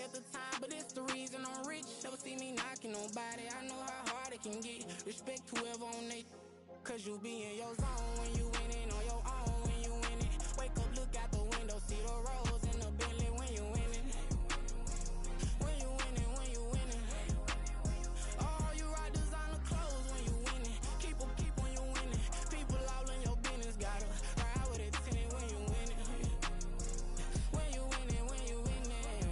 at the time, but it's the reason I'm rich. Never see me knocking nobody, I know how hard it can get. Respect whoever on they, cause you be in your zone when you winning on your own when you winning. Wake up, look out the window, see the rose in the Bentley when you winning. When you winning, when you winning. Oh, you rock designer clothes when you winning. Keep when you winning. People all in your business, gotta ride with it tinted when you winning. When you winning, when you winning.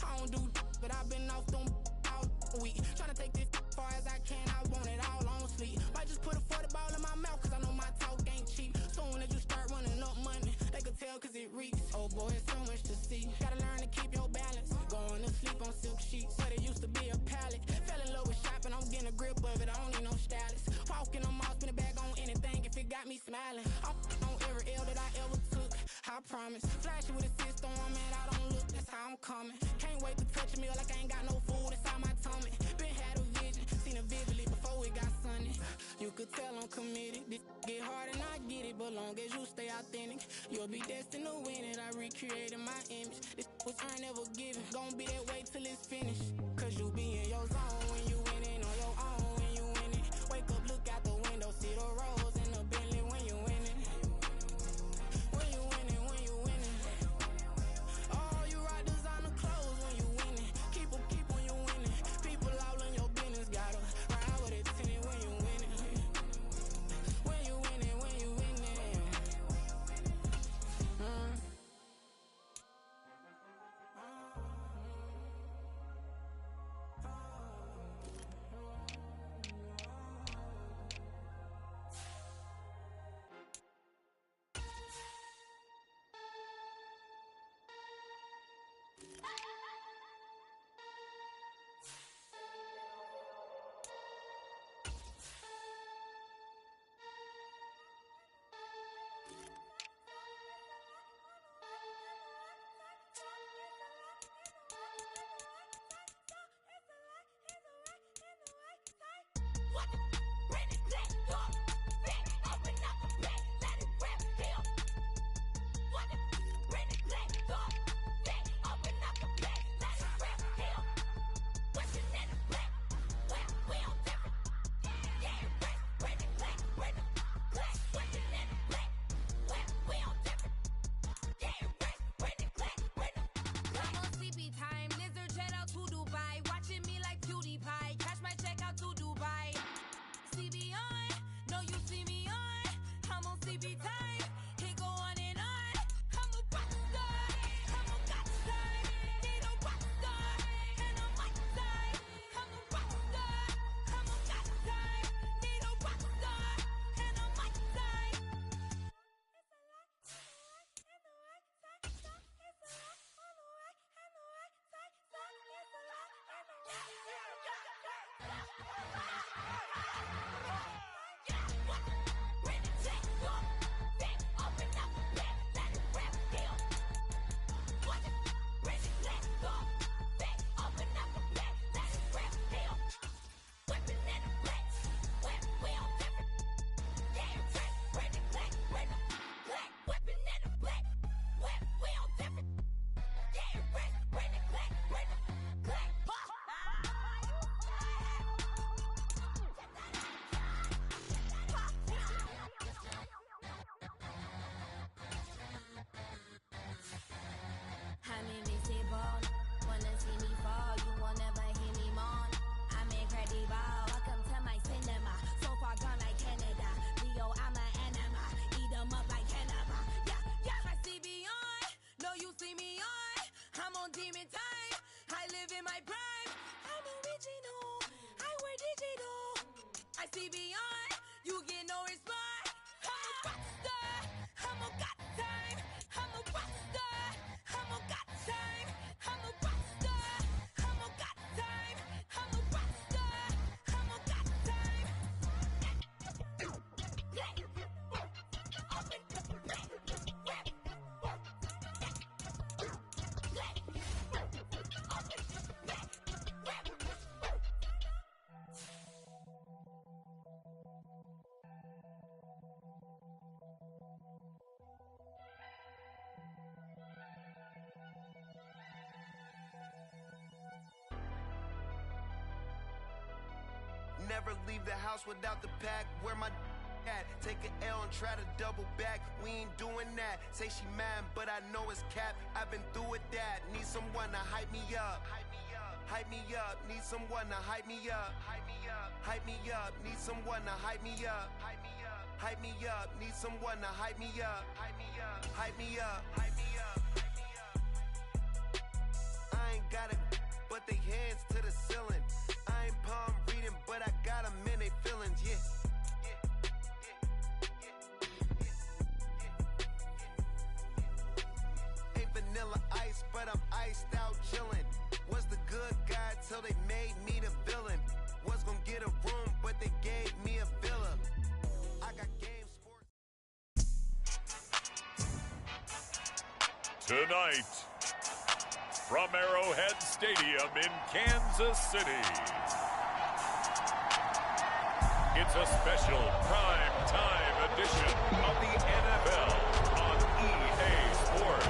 I don't do but I've been off them all week. Tryna take this far as I can, I want it all on sleep. Might just put a 40 ball in my mouth, cause I know my talk ain't cheap. Soon as you start running up money, they could tell cause it reeks. Oh boy, it's so much to see. Gotta learn to keep your balance. Going to sleep on silk sheets, said it used to be a pallet. Fell in love with shopping, I'm getting a grip of it, I don't need no stylist. Walking them off, spin it back on anything if it got me smiling. I'm on every L that I ever took, I promise. Flashy with a system, man, I don't look, that's how I'm coming. Can't wait to touch a meal like I ain't got no food inside my tummy. Been had a vision, seen it vividly before it got sunny. You could tell I'm committed, this get hard and I get it. But long as you stay authentic, you'll be destined to win it. I recreated my image, this was earned, never given. Gonna be that way till it's finished. Cause you be in your zone when you winning on your own when you winning. Wake up, look out the window, see the rose in the Bentley when you winning. When you winning, when you winning. Oh, you rock designer clothes when you winning. Keep when you winning. People all in your business, gotta ride with it tinted when you winning. When you winning, when you winning. never leave the house without the pack. Where my at? Take an L and try to double back. We ain't doing that. Say she mad, but I know it's cap. I've been through with that. Need someone to hype me up. Hype me up. Need someone to hype me up. Hype me up. Hype me up. Need someone to hype me up. Hype me up. Hype me up. Need someone to hype me up. Hype me up. Hype me up. Hype me up. I ain't got it, but they hands to the ceiling. I ain't palm reading, but I got them in they feelings. Yeah. Vanilla ice, but I'm iced out chillin'. Was the good guy till they made me the villain. Was gonna get a room, but they gave me a villa. I got game sports. Tonight, from Arrowhead Stadium in Kansas City, it's a special prime time edition of the NFL on EA Sports.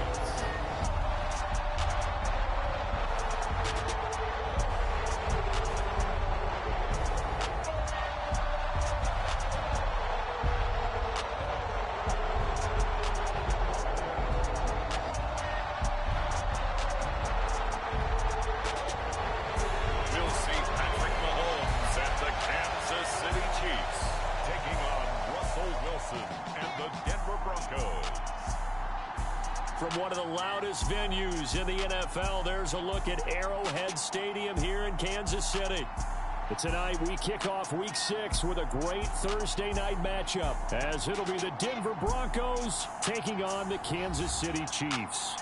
From one of the loudest venues in the NFL, there's a look at Arrowhead Stadium here in Kansas City. But tonight we kick off Week 6 with a great Thursday night matchup, as it'll be the Denver Broncos taking on the Kansas City Chiefs.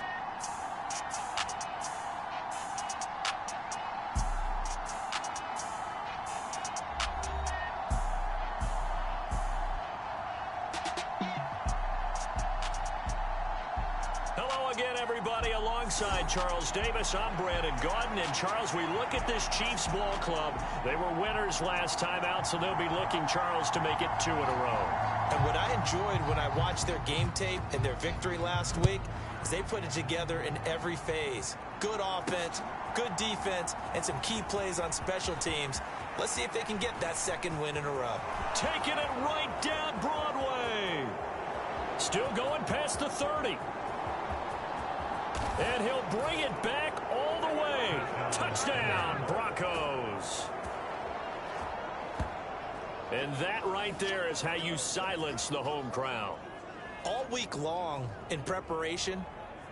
Alongside Charles Davis, I'm Brandon Gaudin. And Charles, we look at this Chiefs ball club. They were winners last time out, so they'll be looking, Charles, to make it 2 in a row. And what I enjoyed when I watched their game tape and their victory last week is they put it together in every phase. Good offense, good defense, and some key plays on special teams. Let's see if they can get that second win in a row. Taking it right down Broadway. Still going past the 30. And he'll bring it back all the way. Touchdown, Broncos. And that right there is how you silence the home crowd. All week long in preparation,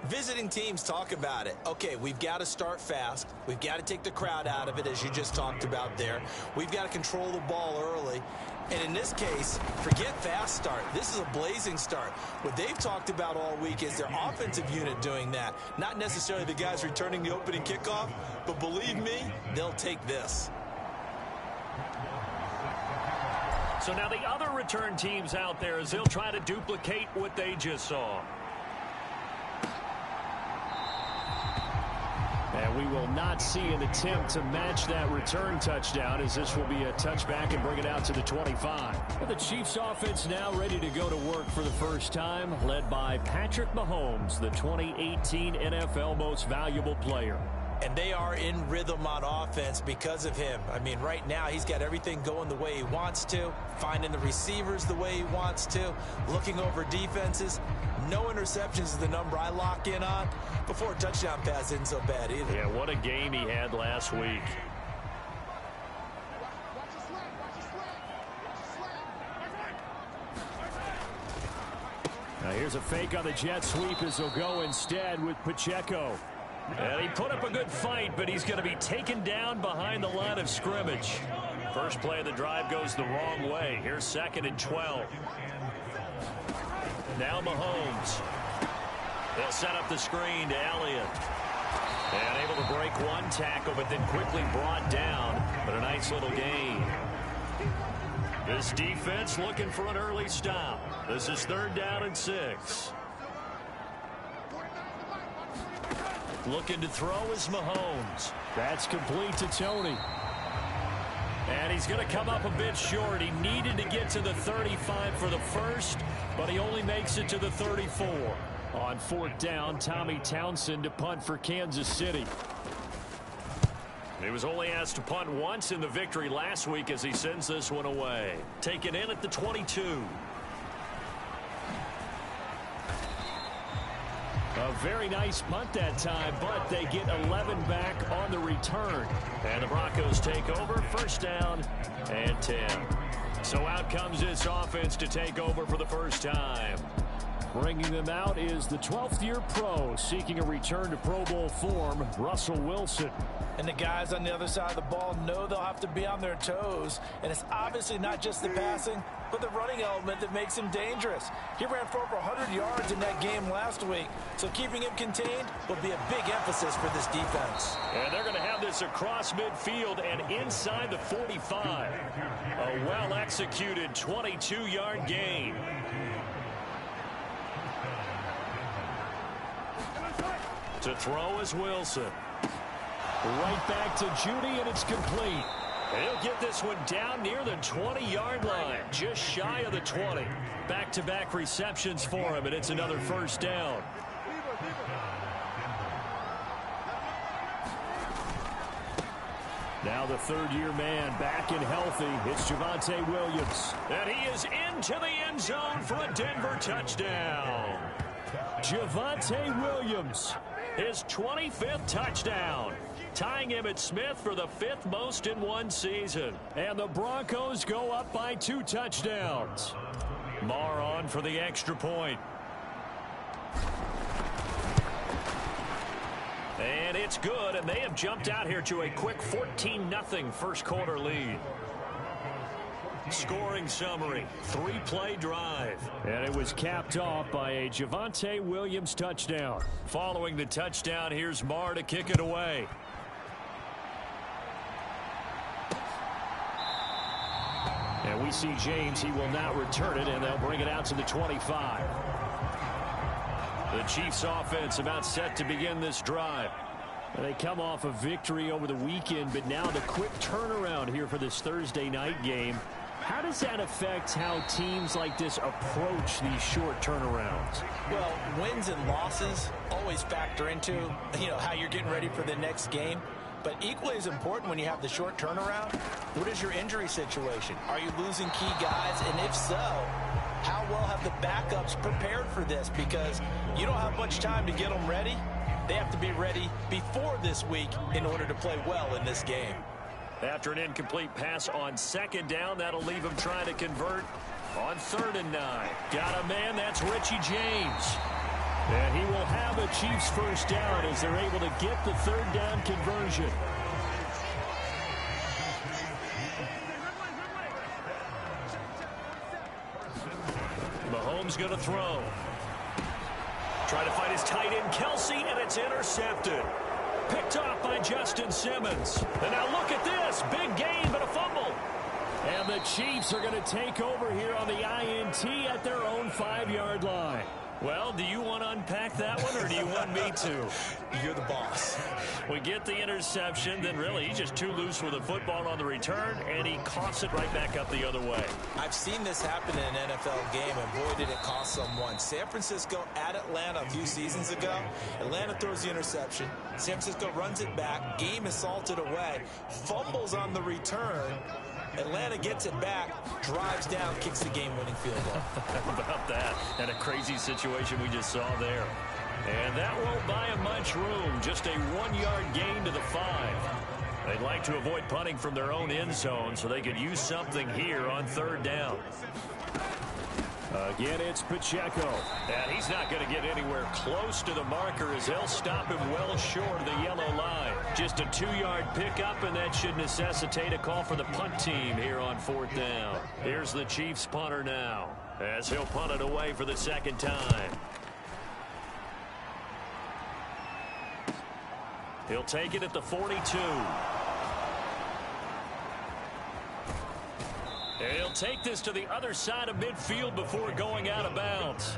visiting teams talk about it. Okay, we've got to start fast. We've got to take the crowd out of it, as you just talked about there. We've got to control the ball early. And in this case, forget fast start. This is a blazing start. What they've talked about all week is their offensive unit doing that. Not necessarily the guys returning the opening kickoff, but believe me, they'll take this. So now the other return teams out there, as they'll try to duplicate what they just saw. And we will not see an attempt to match that return touchdown, as this will be a touchback and bring it out to the 25. But the Chiefs offense now ready to go to work for the first time, led by Patrick Mahomes, the 2018 NFL Most Valuable Player. And they are in rhythm on offense because of him. I mean, right now he's got everything going the way he wants to, finding the receivers the way he wants to, looking over defenses. No interceptions is the number I lock in on. Before a touchdown pass isn't so bad either. Yeah, what a game he had last week. Now here's a fake on the jet sweep as they'll go instead with Pacheco. And he put up a good fight, but he's going to be taken down behind the line of scrimmage. First play of the drive goes the wrong way. Here's 2nd and 12. Now Mahomes. They'll set up the screen to Elliott. And able to break one tackle, but then quickly brought down. But a nice little gain. This defense looking for an early stop. This is 3rd down and 6. Looking to throw is Mahomes. That's complete to Tony. And he's going to come up a bit short. He needed to get to the 35 for the first, but he only makes it to the 34. On 4th down, Tommy Townsend to punt for Kansas City. He was only asked to punt once in the victory last week as he sends this one away. Taken in at the 22. A very nice punt that time, but they get 11 back on the return. And the Broncos take over, first down and 10. So out comes this offense to take over for the first time. Bringing them out is the 12th-year pro seeking a return to Pro Bowl form, Russell Wilson. And the guys on the other side of the ball know they'll have to be on their toes. And it's obviously not just the passing, but the running element that makes him dangerous. He ran for over 100 yards in that game last week, so keeping him contained will be a big emphasis for this defense. And they're going to have this across midfield and inside the 45. A well-executed 22-yard gain. To throw is Wilson. Right back to Judy, and it's complete. He'll get this one down near the 20-yard line, just shy of the 20. Back-to-back receptions for him, and it's another first down. Now the third-year man back and healthy. It's Javonte Williams. And he is into the end zone for a Denver touchdown. Javonte Williams, his 25th touchdown, tying Emmitt Smith for the 5th most in one season. And the Broncos go up by 2 touchdowns. Marr on for the extra point. And it's good, and they have jumped out here to a quick 14-0 first quarter lead. Scoring summary, 3-play drive. And it was capped off by a Javonte Williams touchdown. Following the touchdown, here's Marr to kick it away. And we see James. He will not return it, and they'll bring it out to the 25. The Chiefs offense about set to begin this drive. They come off a victory over the weekend, but now the quick turnaround here for this Thursday night game. How does that affect how teams like this approach these short turnarounds? Well, wins and losses always factor into, how you're getting ready for the next game. But equally as important when you have the short turnaround, what is your injury situation? Are you losing key guys? And if so, how well have the backups prepared for this? Because you don't have much time to get them ready. They have to be ready before this week in order to play well in this game. After an incomplete pass on second down, that'll leave him trying to convert on 3rd and 9. Got a man, that's Richie James. And he will have a Chiefs first down as they're able to get the 3rd down conversion. Mahomes going to throw. Try to find his tight end, Kelsey, and it's intercepted. Picked off by Justin Simmons. And now look at this. Big gain, but a fumble. And the Chiefs are going to take over here on the INT at their own 5-yard line. Well, do you want to unpack that one, or do you want me to? You're the boss. We get the interception, then really he's just too loose with the football on the return, and he coughs it right back up the other way. I've seen this happen in an NFL game, and boy, did it cost someone. San Francisco at Atlanta a few seasons ago. Atlanta throws the interception. San Francisco runs it back. Game is salted away. Fumbles on the return. Atlanta gets it back, drives down, kicks the game-winning field goal. How about that? And a crazy situation we just saw there. And that won't buy him much room. Just a 1-yard gain to the 5. They'd like to avoid punting from their own end zone so they could use something here on 3rd down. Again, it's Pacheco. And he's not going to get anywhere close to the marker as they'll stop him well short of the yellow line. Just a 2-yard pickup, and that should necessitate a call for the punt team here on 4th down. Here's the Chiefs punter now as he'll punt it away for the 2nd time. He'll take it at the 42. He'll take this to the other side of midfield before going out of bounds.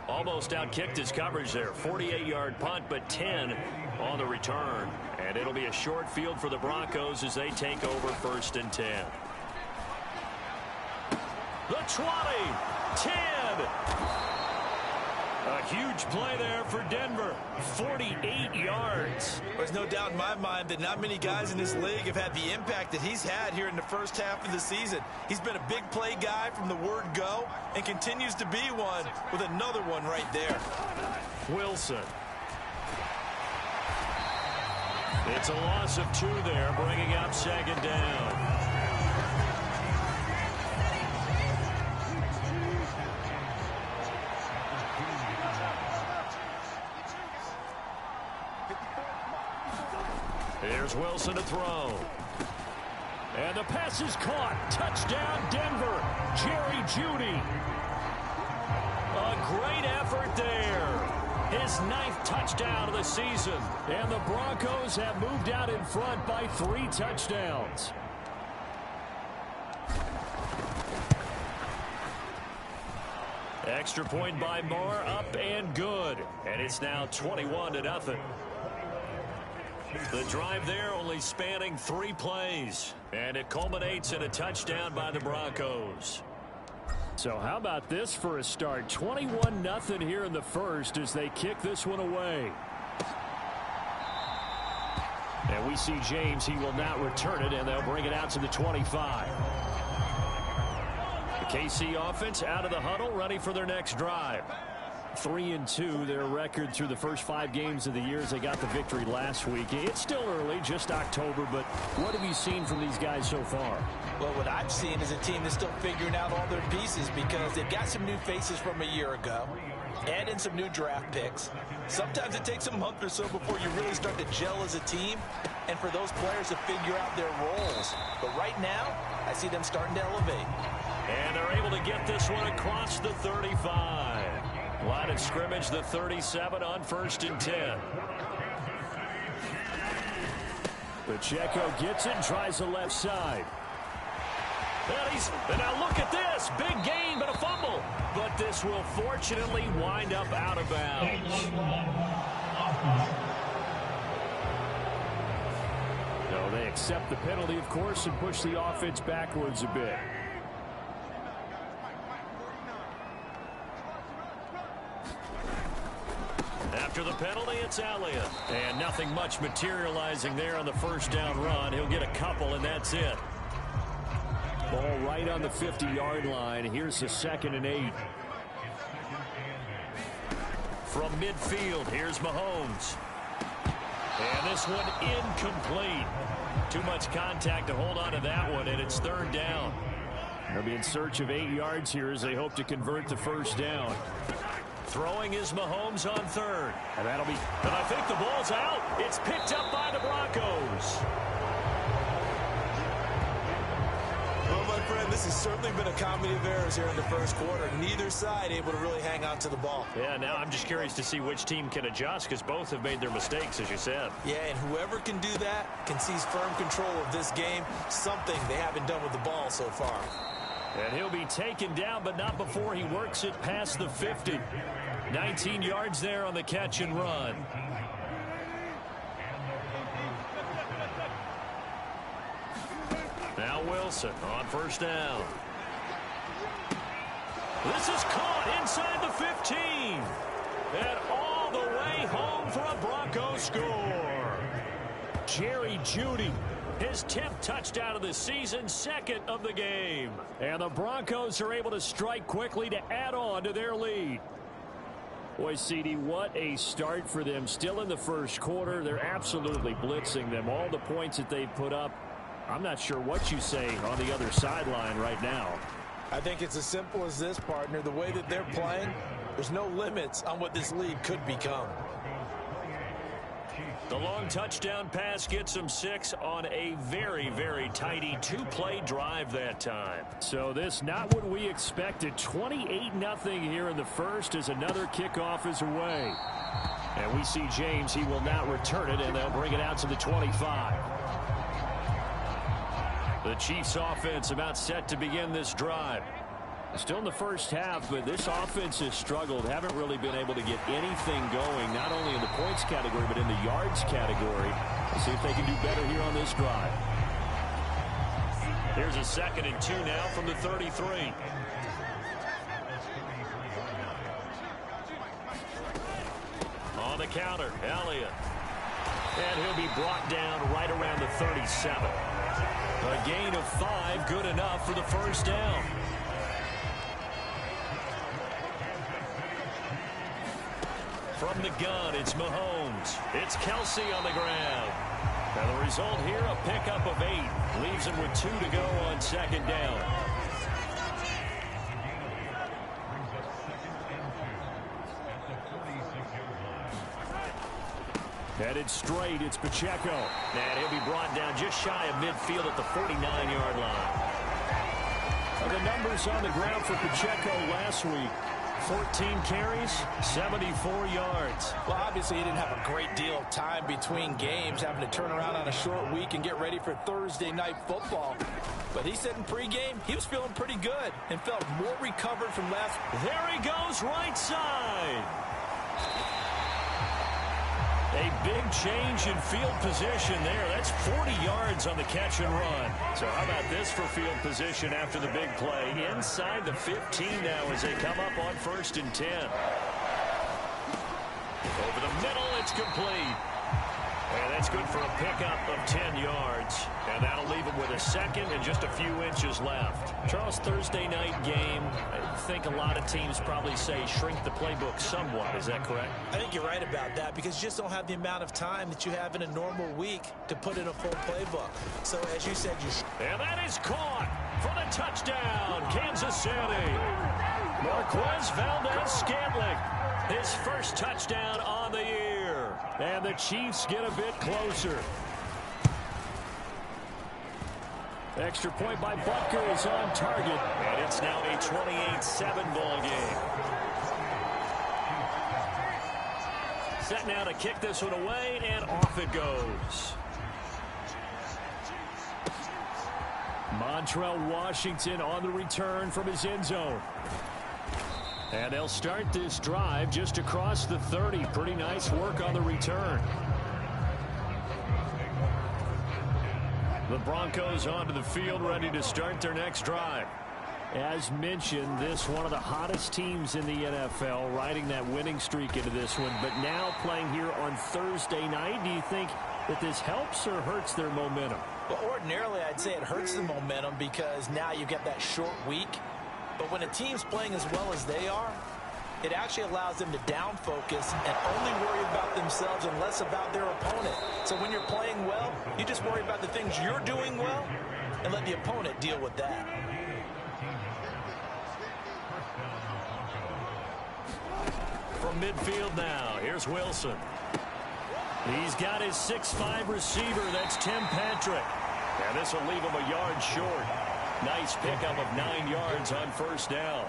Almost outkicked his coverage there. 48-yard punt, but 10 on the return. And it'll be a short field for the Broncos as they take over 1st and 10. The 20, 10. A huge play there for Denver. 48 yards. There's no doubt in my mind that not many guys in this league have had the impact that he's had here in the first half of the season. He's been a big play guy from the word go and continues to be one with another one right there. Wilson. It's a loss of 2 there, bringing up second down. Here's Wilson to throw. And the pass is caught. Touchdown, Denver. Jerry Jeudy. A great effort there. His 9th touchdown of the season. And the Broncos have moved out in front by 3 touchdowns. Extra point by Moore, up and good. And it's now 21-0. The drive there only spanning 3 plays. And it culminates in a touchdown by the Broncos. So how about this for a start? 21-0 here in the first as they kick this one away. And we see James. He will not return it, and they'll bring it out to the 25. The KC offense out of the huddle, ready for their next drive. 3-2, their record through the first 5 games of the year as they got the victory last week. It's still early, just October, but what have you seen from these guys so far? Well, what I've seen is a team that's still figuring out all their pieces because they've got some new faces from a year ago, add in some new draft picks. Sometimes it takes a month or so before you really start to gel as a team and for those players to figure out their roles. But right now, I see them starting to elevate. And they're able to get this one across the 35. Line of scrimmage, the 37 on 1st and 10. Pacheco gets it and tries the left side. And now look at this. Big gain, but a fumble. But this will fortunately wind up out of bounds. No, they accept the penalty, of course, and push the offense backwards a bit. After the penalty, it's Elliott. And nothing much materializing there on the first down run. He'll get a couple, and that's it. Ball right on the 50-yard line. Here's the 2nd and 8. From midfield, here's Mahomes. And this one incomplete. Too much contact to hold on to that one, and it's 3rd down. They'll be in search of 8 yards here as they hope to convert the first down. Throwing is Mahomes on 3rd. And that'll be, and I think the ball's out. It's picked up by the Broncos. Well, my friend, this has certainly been a comedy of errors here in the first quarter. Neither side able to really hang on to the ball. Yeah, now I'm just curious to see which team can adjust because both have made their mistakes, as you said. Yeah, and whoever can do that can seize firm control of this game, something they haven't done with the ball so far. And he'll be taken down, but not before he works it past the 50. 19 yards there on the catch and run. Now Wilson on 1st down. This is caught inside the 15. And all the way home for a Broncos score. Jerry Jeudy. His 10th touchdown of the season, 2nd of the game. And the Broncos are able to strike quickly to add on to their lead. Boy, CD, what a start for them. Still in the first quarter. They're absolutely blitzing them. All the points that they've put up, I'm not sure what you say on the other sideline right now. I think it's as simple as this, partner. The way that they're playing, there's no limits on what this league could become. The long touchdown pass gets them 6 on a very, very tidy 2-play drive that time. So this not what we expected. 28-0 here in the first as another kickoff is away. And we see James. He will not return it, and they'll bring it out to the 25. The Chiefs offense about set to begin this drive. Still in the first half, but this offense has struggled. Haven't really been able to get anything going, not only in the points category, but in the yards category. Let's see if they can do better here on this drive. Here's a 2nd and 2 now from the 33. On the counter, Elliott. And he'll be brought down right around the 37. A gain of 5, good enough for the first down. From the gun, it's Mahomes. It's Kelsey on the ground. And the result here, a pickup of 8. Leaves him with 2 to go on second down. Headed straight, it's Pacheco. And he'll be brought down just shy of midfield at the 49-yard line. The numbers on the ground for Pacheco last week. 14 carries, 74 yards. Well, obviously he didn't have a great deal of time between games, having to turn around on a short week and get ready for Thursday night football. But he said in pregame he was feeling pretty good and felt more recovered from last. There he goes, right side. A big change in field position there. That's 40 yards on the catch and run. So how about this for field position after the big play? Inside the 15 now as they come up on 1st and 10. Over the middle, it's complete. And that's good for a pickup of 10 yards. And that'll leave him with a second and just a few inches left. Charles, Thursday night game, I think a lot of teams probably say shrink the playbook somewhat. Is that correct? I think you're right about that because you just don't have the amount of time that you have in a normal week to put in a full playbook. So as you said, and that is caught for the touchdown, Kansas City. Marquez Valdez-Scantling, his first touchdown on the year. And the Chiefs get a bit closer. Extra point by Butker is on target. And it's now a 28-7 ball game. Set now to kick this one away, and off it goes. Montrell Washington on the return from his end zone. And they'll start this drive just across the 30. Pretty nice work on the return. The Broncos onto the field, ready to start their next drive. As mentioned, this one of the hottest teams in the NFL, riding that winning streak into this one. But now playing here on Thursday night, do you think that this helps or hurts their momentum? Well, ordinarily, I'd say it hurts the momentum because now you get that short week. But when a team's playing as well as they are, it actually allows them to down focus and only worry about themselves and less about their opponent. So when you're playing well, you just worry about the things you're doing well and let the opponent deal with that. From midfield now, here's Wilson. He's got his 6'5 receiver, that's Tim Patrick. And this will leave him a yard short. Nice pickup of 9 yards on first down.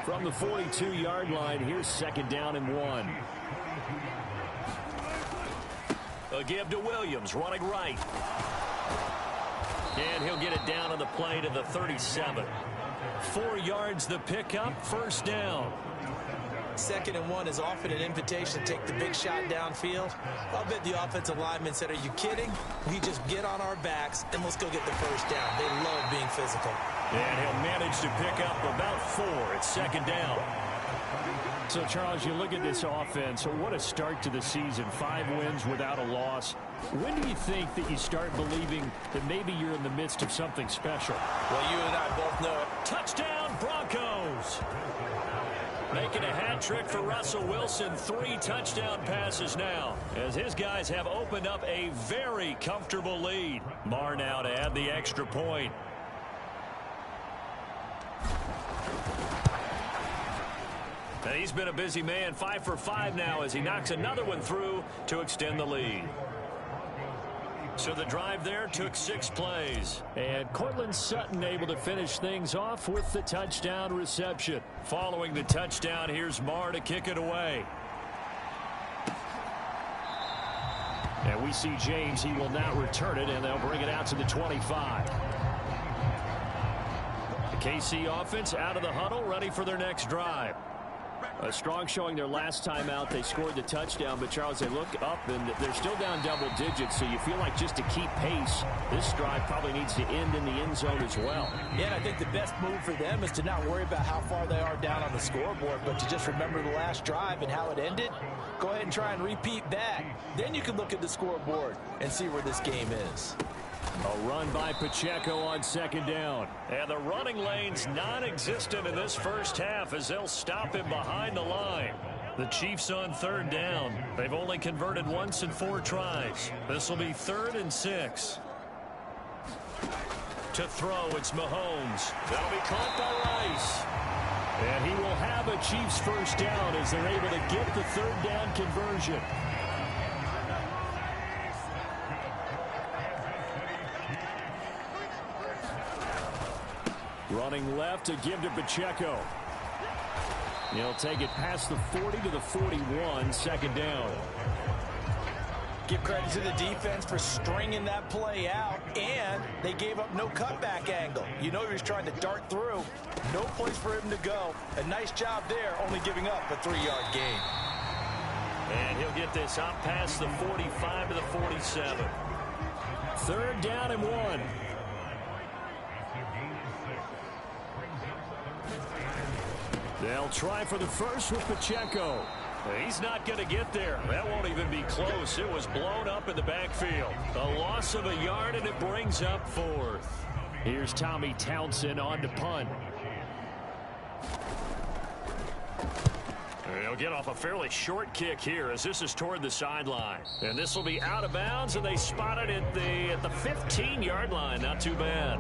From the 42-yard line, here's 2nd down and 1. A give to Williams, running right. And he'll get it down on the play to the 37. 4 yards the pickup, first down. 2nd and 1 is often an invitation to take the big shot downfield. I'll bet the offensive lineman said, are you kidding? We just get on our backs and let's go get the first down. They love being physical. And he'll manage to pick up about 4 at 2nd down. So, Charles, you look at this offense, so what a start to the season. 5 wins without a loss. When do you think that you start believing that maybe you're in the midst of something special? Well, you and I both know it. Touchdown, Broncos! Making a hat trick for Russell Wilson. 3 touchdown passes now, as his guys have opened up a very comfortable lead. Marr now to add the extra point. And he's been a busy man, 5 for 5 now as he knocks another one through to extend the lead. So the drive there took 6 plays. And Cortland Sutton able to finish things off with the touchdown reception. Following the touchdown, here's Marr to kick it away. And we see James, he will now return it, and they'll bring it out to the 25. The KC offense out of the huddle, ready for their next drive. A strong showing their last time out. They scored the touchdown, but Charles, they look up and they're still down double digits, so you feel like just to keep pace, this drive probably needs to end in the end zone as well. Yeah, and I think the best move for them is to not worry about how far they are down on the scoreboard, but to just remember the last drive and how it ended. Go ahead and try and repeat that. Then you can look at the scoreboard and see where this game is. A run by Pacheco on second down. And the running lane's non-existent in this first half as they'll stop him behind the line. The Chiefs on third down. They've only converted once in 4 tries. This will be 3rd and 6. To throw, it's Mahomes. That'll be caught by Rice. And he will have a Chiefs first down as they're able to get the 3rd down conversion. Running left to give to Pacheco. He'll take it past the 40 to the 41, second down. Give credit to the defense for stringing that play out, and they gave up no cutback angle. You know he was trying to dart through. No place for him to go. A nice job there, only giving up a 3-yard gain. And he'll get this out past the 45 to the 47. 3rd down and 1. They'll try for the first with Pacheco. He's not going to get there. That won't even be close. It was blown up in the backfield. A loss of a yard, and it brings up 4th. Here's Tommy Townsend on to punt. They'll get off a fairly short kick here as this is toward the sideline. And this will be out of bounds, and they spot it at the 15-yard line. Not too bad.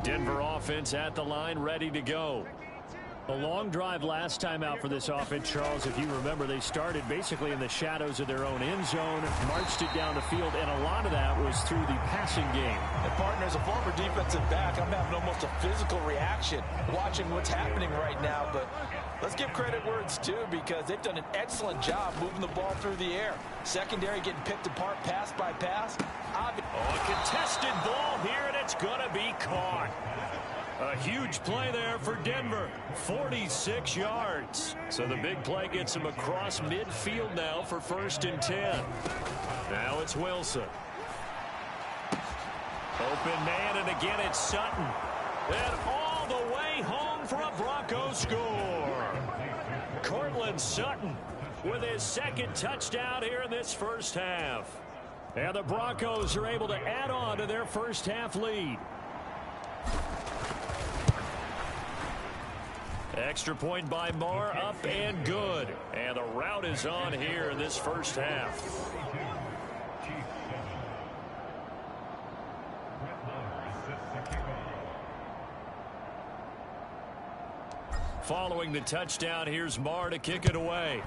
Denver offense at the line, ready to go. A long drive last time out for this offense, Charles. If you remember, they started basically in the shadows of their own end zone, marched it down the field, and a lot of that was through the passing game. And partner, as a former defensive back, I'm having almost a physical reaction watching what's happening right now. But let's give credit where it's due, because they've done an excellent job moving the ball through the air. Secondary getting picked apart pass by pass. A contested ball here, and it's going to be caught. A huge play there for Denver. 46 yards. So the big play gets him across midfield now for 1st and 10. Now it's Wilson. Open man, and again it's Sutton. And all the way home for a Bronco score. Cortland Sutton with his 2nd touchdown here in this first half. And the Broncos are able to add on to their first half lead. Extra point by Marr, up and good. And the route is on here in this first half. Following the touchdown, here's Marr to kick it away.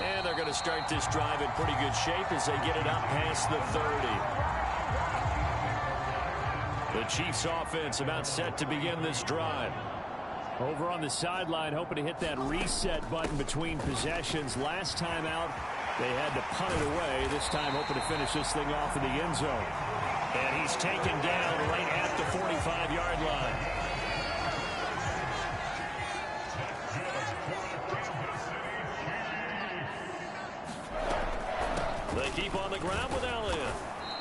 And they're going to start this drive in pretty good shape as they get it up past the 30. The Chiefs offense about set to begin this drive. Over on the sideline, hoping to hit that reset button between possessions. Last time out, they had to punt it away. This time hoping to finish this thing off in the end zone. And he's taken down right at the 45-yard line. They keep on the ground with Elliott.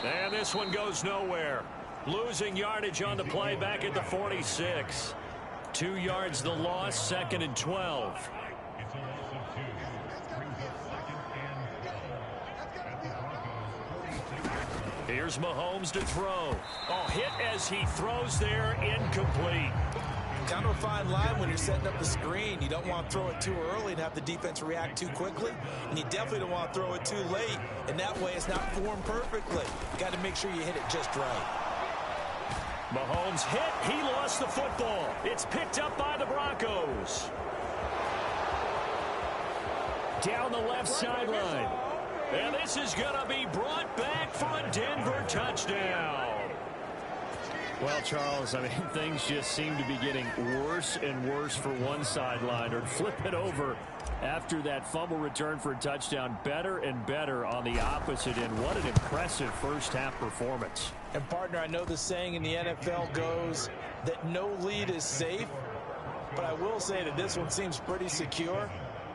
And this one goes nowhere. Losing yardage on the play back at the 46. 2 yards the loss, 2nd and 12. Here's Mahomes to throw. Oh, hit as he throws there, incomplete. Kind of a fine line when you're setting up the screen. You don't want to throw it too early and have the defense react too quickly. And you definitely don't want to throw it too late. And that way it's not formed perfectly. You got to make sure you hit it just right. Mahomes hit. He lost the football. It's picked up by the Broncos. Down the left sideline. And this is going to be brought back for a Denver touchdown. Well, Charles, I mean, things just seem to be getting worse and worse for one sideline, or flip it over after that fumble return for a touchdown. Better and better on the opposite end. What an impressive first-half performance. And, partner, I know the saying in the NFL goes that no lead is safe, but I will say that this one seems pretty secure.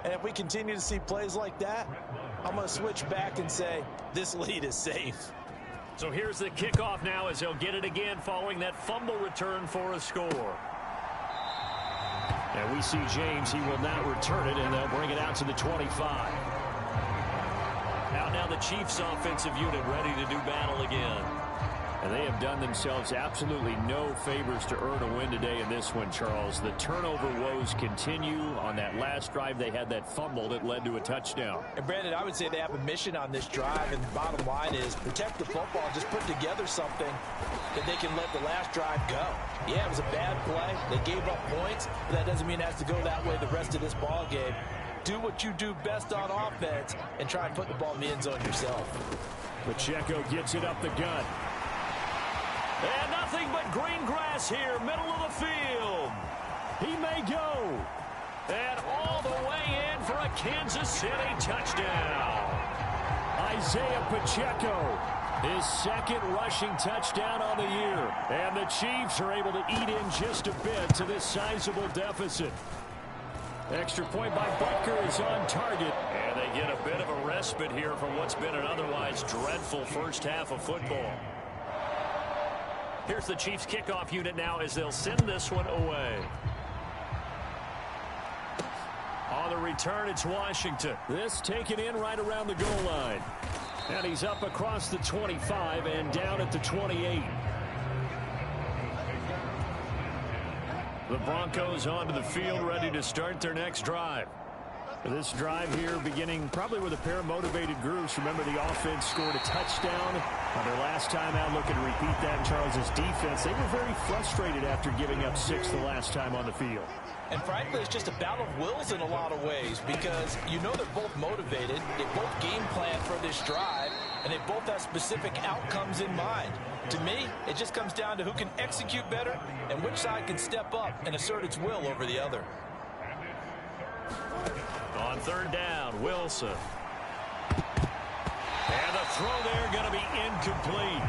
And if we continue to see plays like that, I'm going to switch back and say this lead is safe. So here's the kickoff now as he'll get it again following that fumble return for a score. And we see James. He will now return it, and they'll bring it out to the 25. Out now the Chiefs offensive unit ready to do battle again. And they have done themselves absolutely no favors to earn a win today in this one, Charles. The turnover woes continue. On that last drive, they had that fumble that led to a touchdown. And, Brandon, I would say they have a mission on this drive, and the bottom line is protect the football. Just put together something that they can let the last drive go. Yeah, it was a bad play. They gave up points, but that doesn't mean it has to go that way the rest of this ball game. Do what you do best on offense and try and put the ball in the end zone yourself. Pacheco gets it up the gut. And nothing but green grass here, middle of the field. He may go. And all the way in for a Kansas City touchdown. Isaiah Pacheco, his second rushing touchdown on the year. And the Chiefs are able to eat in just a bit to this sizable deficit. Extra point by Butker is on target. And they get a bit of a respite here from what's been an otherwise dreadful first half of football. Here's the Chiefs kickoff unit now as they'll send this one away. On the return, it's Washington. This taken in right around the goal line. And he's up across the 25 and down at the 28. The Broncos onto the field ready to start their next drive. This drive here beginning probably with a pair of motivated groups. Remember, the offense scored a touchdown on their last time out. Looking to repeat that in Charles's defense. They were very frustrated after giving up 6 the last time on the field. And frankly, it's just a battle of wills in a lot of ways because you know they're both motivated. They both game plan for this drive, and they both have specific outcomes in mind. To me, it just comes down to who can execute better and which side can step up and assert its will over the other. On third down, Wilson. And the throw there going to be incomplete.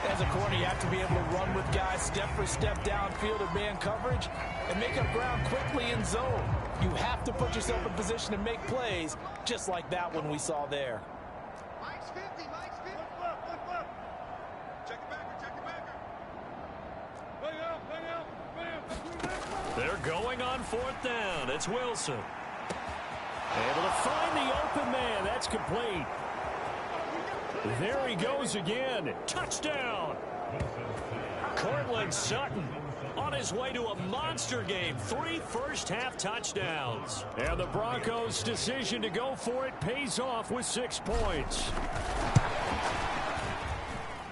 As a corner, you have to be able to run with guys step for step downfield in man coverage and make up ground quickly in zone. You have to put yourself in position to make plays just like that one we saw there. Mike's 50, Mike's 50. Look. Check it back. They're going on fourth down. It's Wilson. Able to find the open man. That's complete. There he goes again. Touchdown. Cortland Sutton on his way to a monster game. 3 first-half touchdowns. And the Broncos' decision to go for it pays off with 6 points.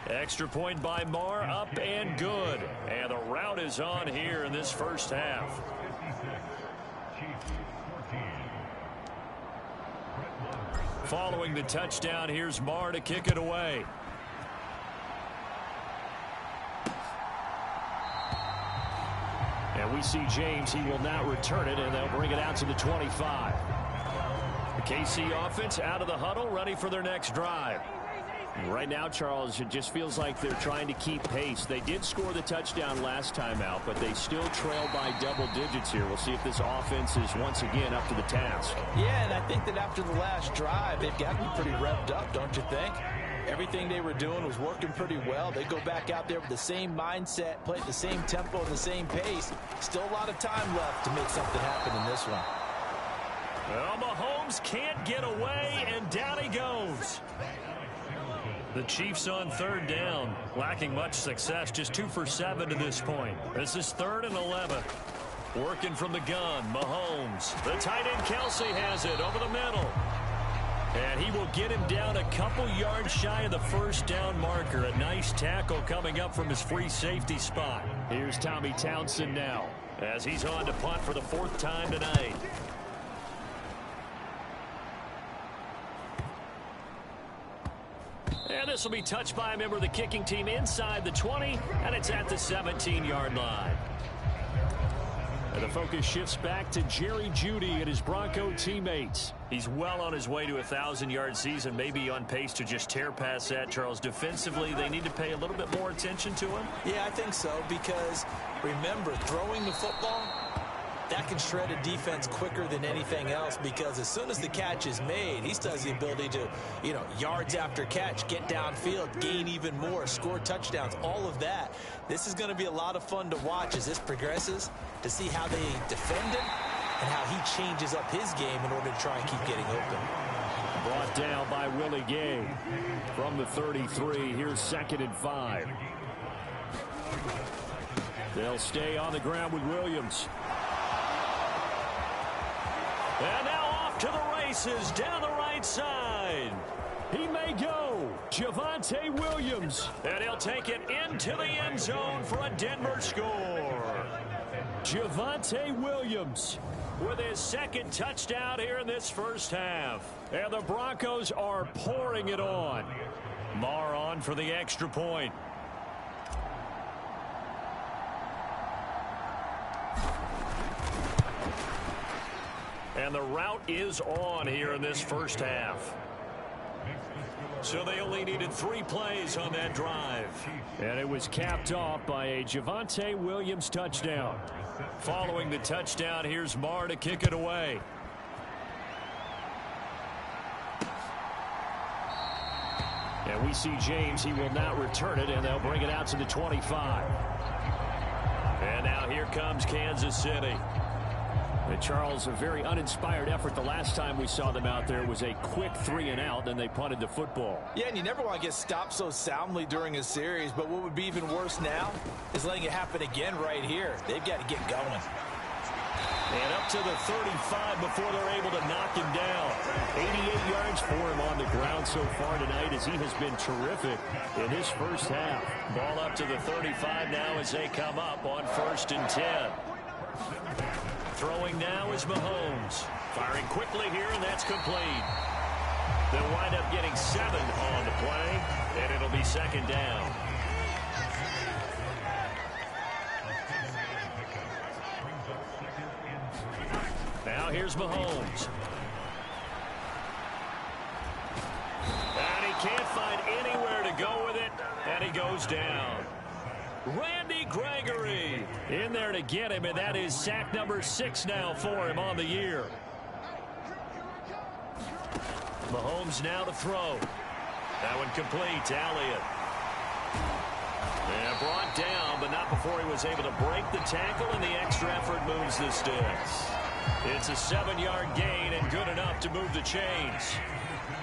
Extra point by Marr, up and good. And the route is on here in this first half. Following the touchdown, here's Marr to kick it away. And we see James. He will now return it, and they'll bring it out to the 25. The KC offense out of the huddle, ready for their next drive. Right now, Charles, it just feels like they're trying to keep pace. They did score the touchdown last time out, but they still trail by double digits here. We'll see if this offense is once again up to the task. Yeah, and I think that after the last drive, they've gotten pretty revved up, don't you think? Everything they were doing was working pretty well. They go back out there with the same mindset, play at the same tempo and the same pace. Still a lot of time left to make something happen in this one. Well, Mahomes can't get away, and down he goes. The Chiefs on third down, lacking much success, just 2 for 7 to this point. This is 3rd and 11. Working from the gun, Mahomes. The tight end Kelsey has it over the middle. And he will get him down a couple yards shy of the first down marker. A nice tackle coming up from his free safety spot. Here's Tommy Townsend now as he's on to punt for the 4th time tonight. And This will be touched by a member of the kicking team inside the 20, and it's at the 17-yard line. And the focus shifts back to Jerry Jeudy and his Bronco teammates. He's well on his way to a 1,000-yard season, maybe on pace to just tear past that, Charles. Defensively, they need to pay a little bit more attention to him. Yeah, I think so, because remember, throwing the football, that can shred a defense quicker than anything else, because as soon as the catch is made, he still has the ability to, yards after catch, get downfield, gain even more, score touchdowns, all of that. This is going to be a lot of fun to watch as this progresses, to see how they defend him and how he changes up his game in order to try and keep getting open. Brought down by Willie Gay from the 33. Here's 2nd and 5. They'll stay on the ground with Williams. And now off to the races down the right side. He may go. Javonte Williams. And he'll take it into the end zone for a Denver score. Javonte Williams with his 2nd touchdown here in this first half. And the Broncos are pouring it on. Marr on for the extra point. And the route is on here in this first half. So they only needed 3 plays on that drive. And it was capped off by a Javonte Williams touchdown. Following the touchdown, here's Marr to kick it away. And we see James. He will not return it, and they'll bring it out to the 25. And now here comes Kansas City. And Charles, a very uninspired effort. The last time we saw them out there was a quick 3 and out, and they punted the football. Yeah, and you never want to get stopped so soundly during a series, but what would be even worse now is letting it happen again right here. They've got to get going. And up to the 35 before they're able to knock him down. 88 yards for him on the ground so far tonight, as he has been terrific in his first half. Ball up to the 35 now as they come up on 1st and 10. Throwing now is Mahomes. Firing quickly here, and that's complete. They'll wind up getting 7 on the play, and it'll be 2nd down. Now here's Mahomes. And he can't find anywhere to go with it, and he goes down. Randy Gregory in there to get him, and that is sack number 6 now for him on the year. Mahomes now to throw. That one complete to Elliott. And brought down, but not before he was able to break the tackle, and the extra effort moves the sticks. It's a 7-yard gain and good enough to move the chains.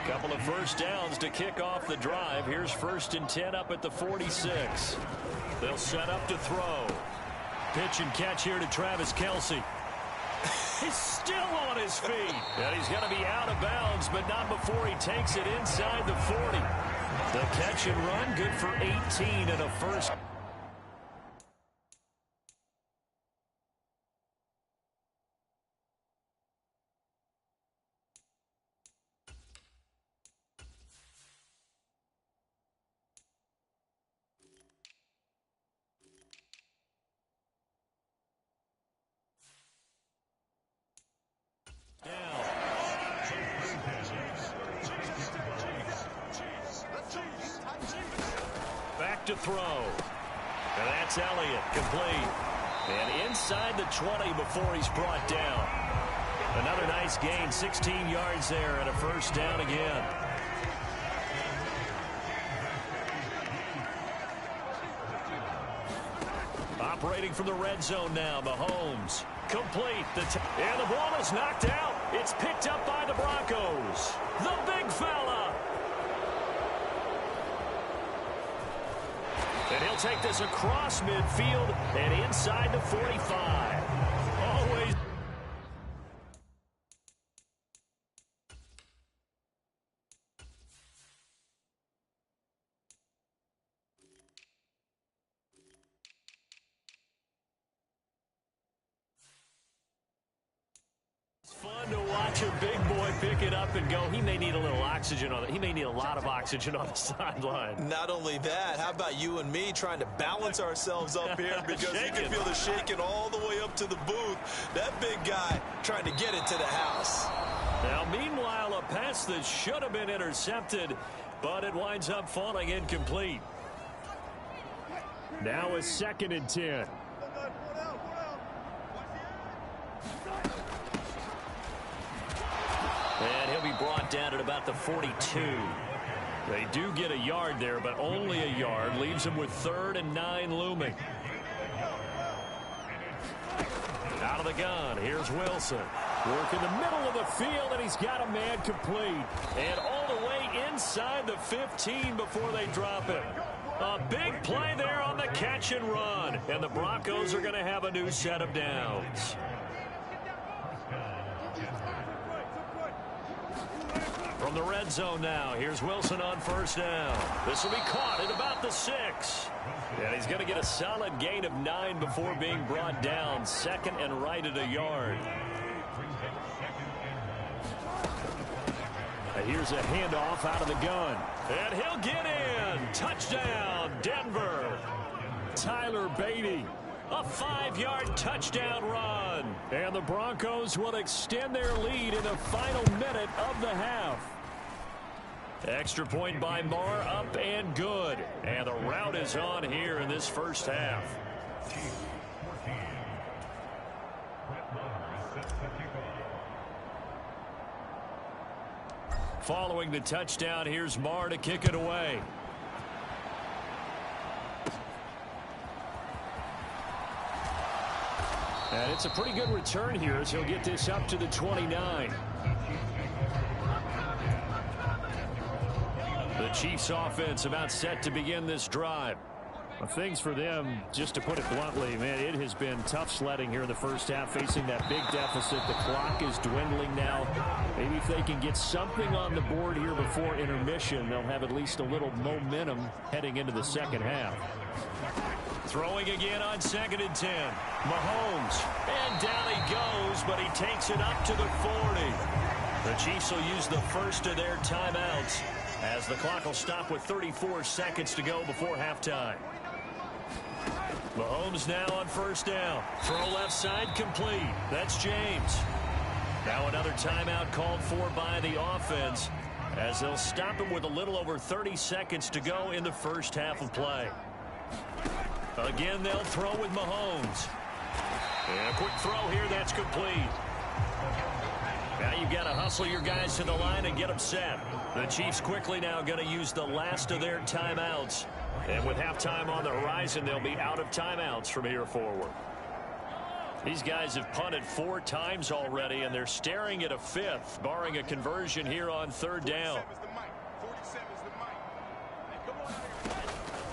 Couple of first downs to kick off the drive. Here's 1st and 10 up at the 46. They'll set up to throw. Pitch and catch here to Travis Kelce. He's still on his feet. And he's going to be out of bounds, but not before he takes it inside the 40. The catch and run, good for 18 and a first. Back to throw. And that's Elliott, complete. And inside the 20 before he's brought down. Another nice gain, 16 yards there, and a first down again. Operating from the red zone now, Mahomes. Complete. And the ball is knocked out. It's picked up by the Broncos. The big fella. And he'll take this across midfield and inside the 45. Always. Fun to watch watch a big boy pick it up and go. He may need a little oxygen on it. He may need a lot of oxygen on the sideline. Not only that, how about you and me trying to balance ourselves up here because you can feel the shaking all the way up to the booth. That big guy trying to get it to the house. Now, meanwhile, a pass that should have been intercepted, but it winds up falling incomplete. Now a 2nd and 10. And he'll be brought down at about the 42. They do get a yard there, but only a yard. Leaves them with 3rd and 9 looming. Out of the gun, here's Wilson. Work in the middle of the field, and he's got a man complete. And all the way inside the 15 before they drop it. A big play there on the catch and run. And the Broncos are going to have a new set of downs. From the red zone now, here's Wilson on 1st down. This will be caught at about the 6. And he's going to get a solid gain of 9 before being brought down. 2nd and right at a yard. Here's a handoff out of the gun. And he'll get in. Touchdown, Denver. Tyler Beatty. A 5-yard touchdown run. And the Broncos will extend their lead in the final minute of the half. Extra point by Marr, up and good. And the rout is on here in this first half. Following the touchdown, here's Marr to kick it away. And it's a pretty good return here as he'll get this up to the 29. The Chiefs offense about set to begin this drive. Well, things for them, just to put it bluntly, man, it has been tough sledding here in the first half, facing that big deficit. The clock is dwindling now. Maybe if they can get something on the board here before intermission, they'll have at least a little momentum heading into the second half. Throwing again on 2nd and 10. Mahomes. And down he goes, but he takes it up to the 40. The Chiefs will use the first of their timeouts as the clock will stop with 34 seconds to go before halftime. Mahomes now on 1st down. Throw left side complete. That's James. Now another timeout called for by the offense as they'll stop him with a little over 30 seconds to go in the first half of play. Again, they'll throw with Mahomes. And a quick throw here, that's complete. Now you've got to hustle your guys to the line and get them set. The Chiefs quickly now going to use the last of their timeouts. And with halftime on the horizon, they'll be out of timeouts from here forward. These guys have punted 4 times already, and they're staring at a 5th, barring a conversion here on 3rd down.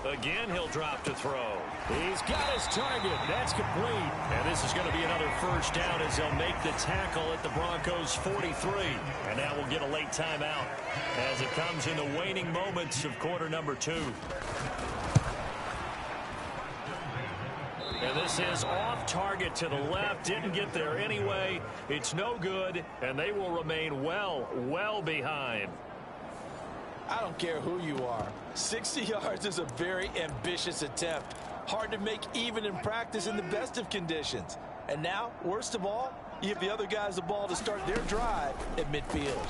Again, he'll drop to throw. He's got his target. That's complete. And this is going to be another 1st down as they'll make the tackle at the Broncos' 43. And now we'll get a late timeout as it comes in the waning moments of quarter number 2. And this is off target to the left. Didn't get there anyway. It's no good, and they will remain well behind. I don't care who you are. 60 yards is a very ambitious attempt. Hard to make even in practice in the best of conditions. And now, worst of all, you give the other guys the ball to start their drive at midfield.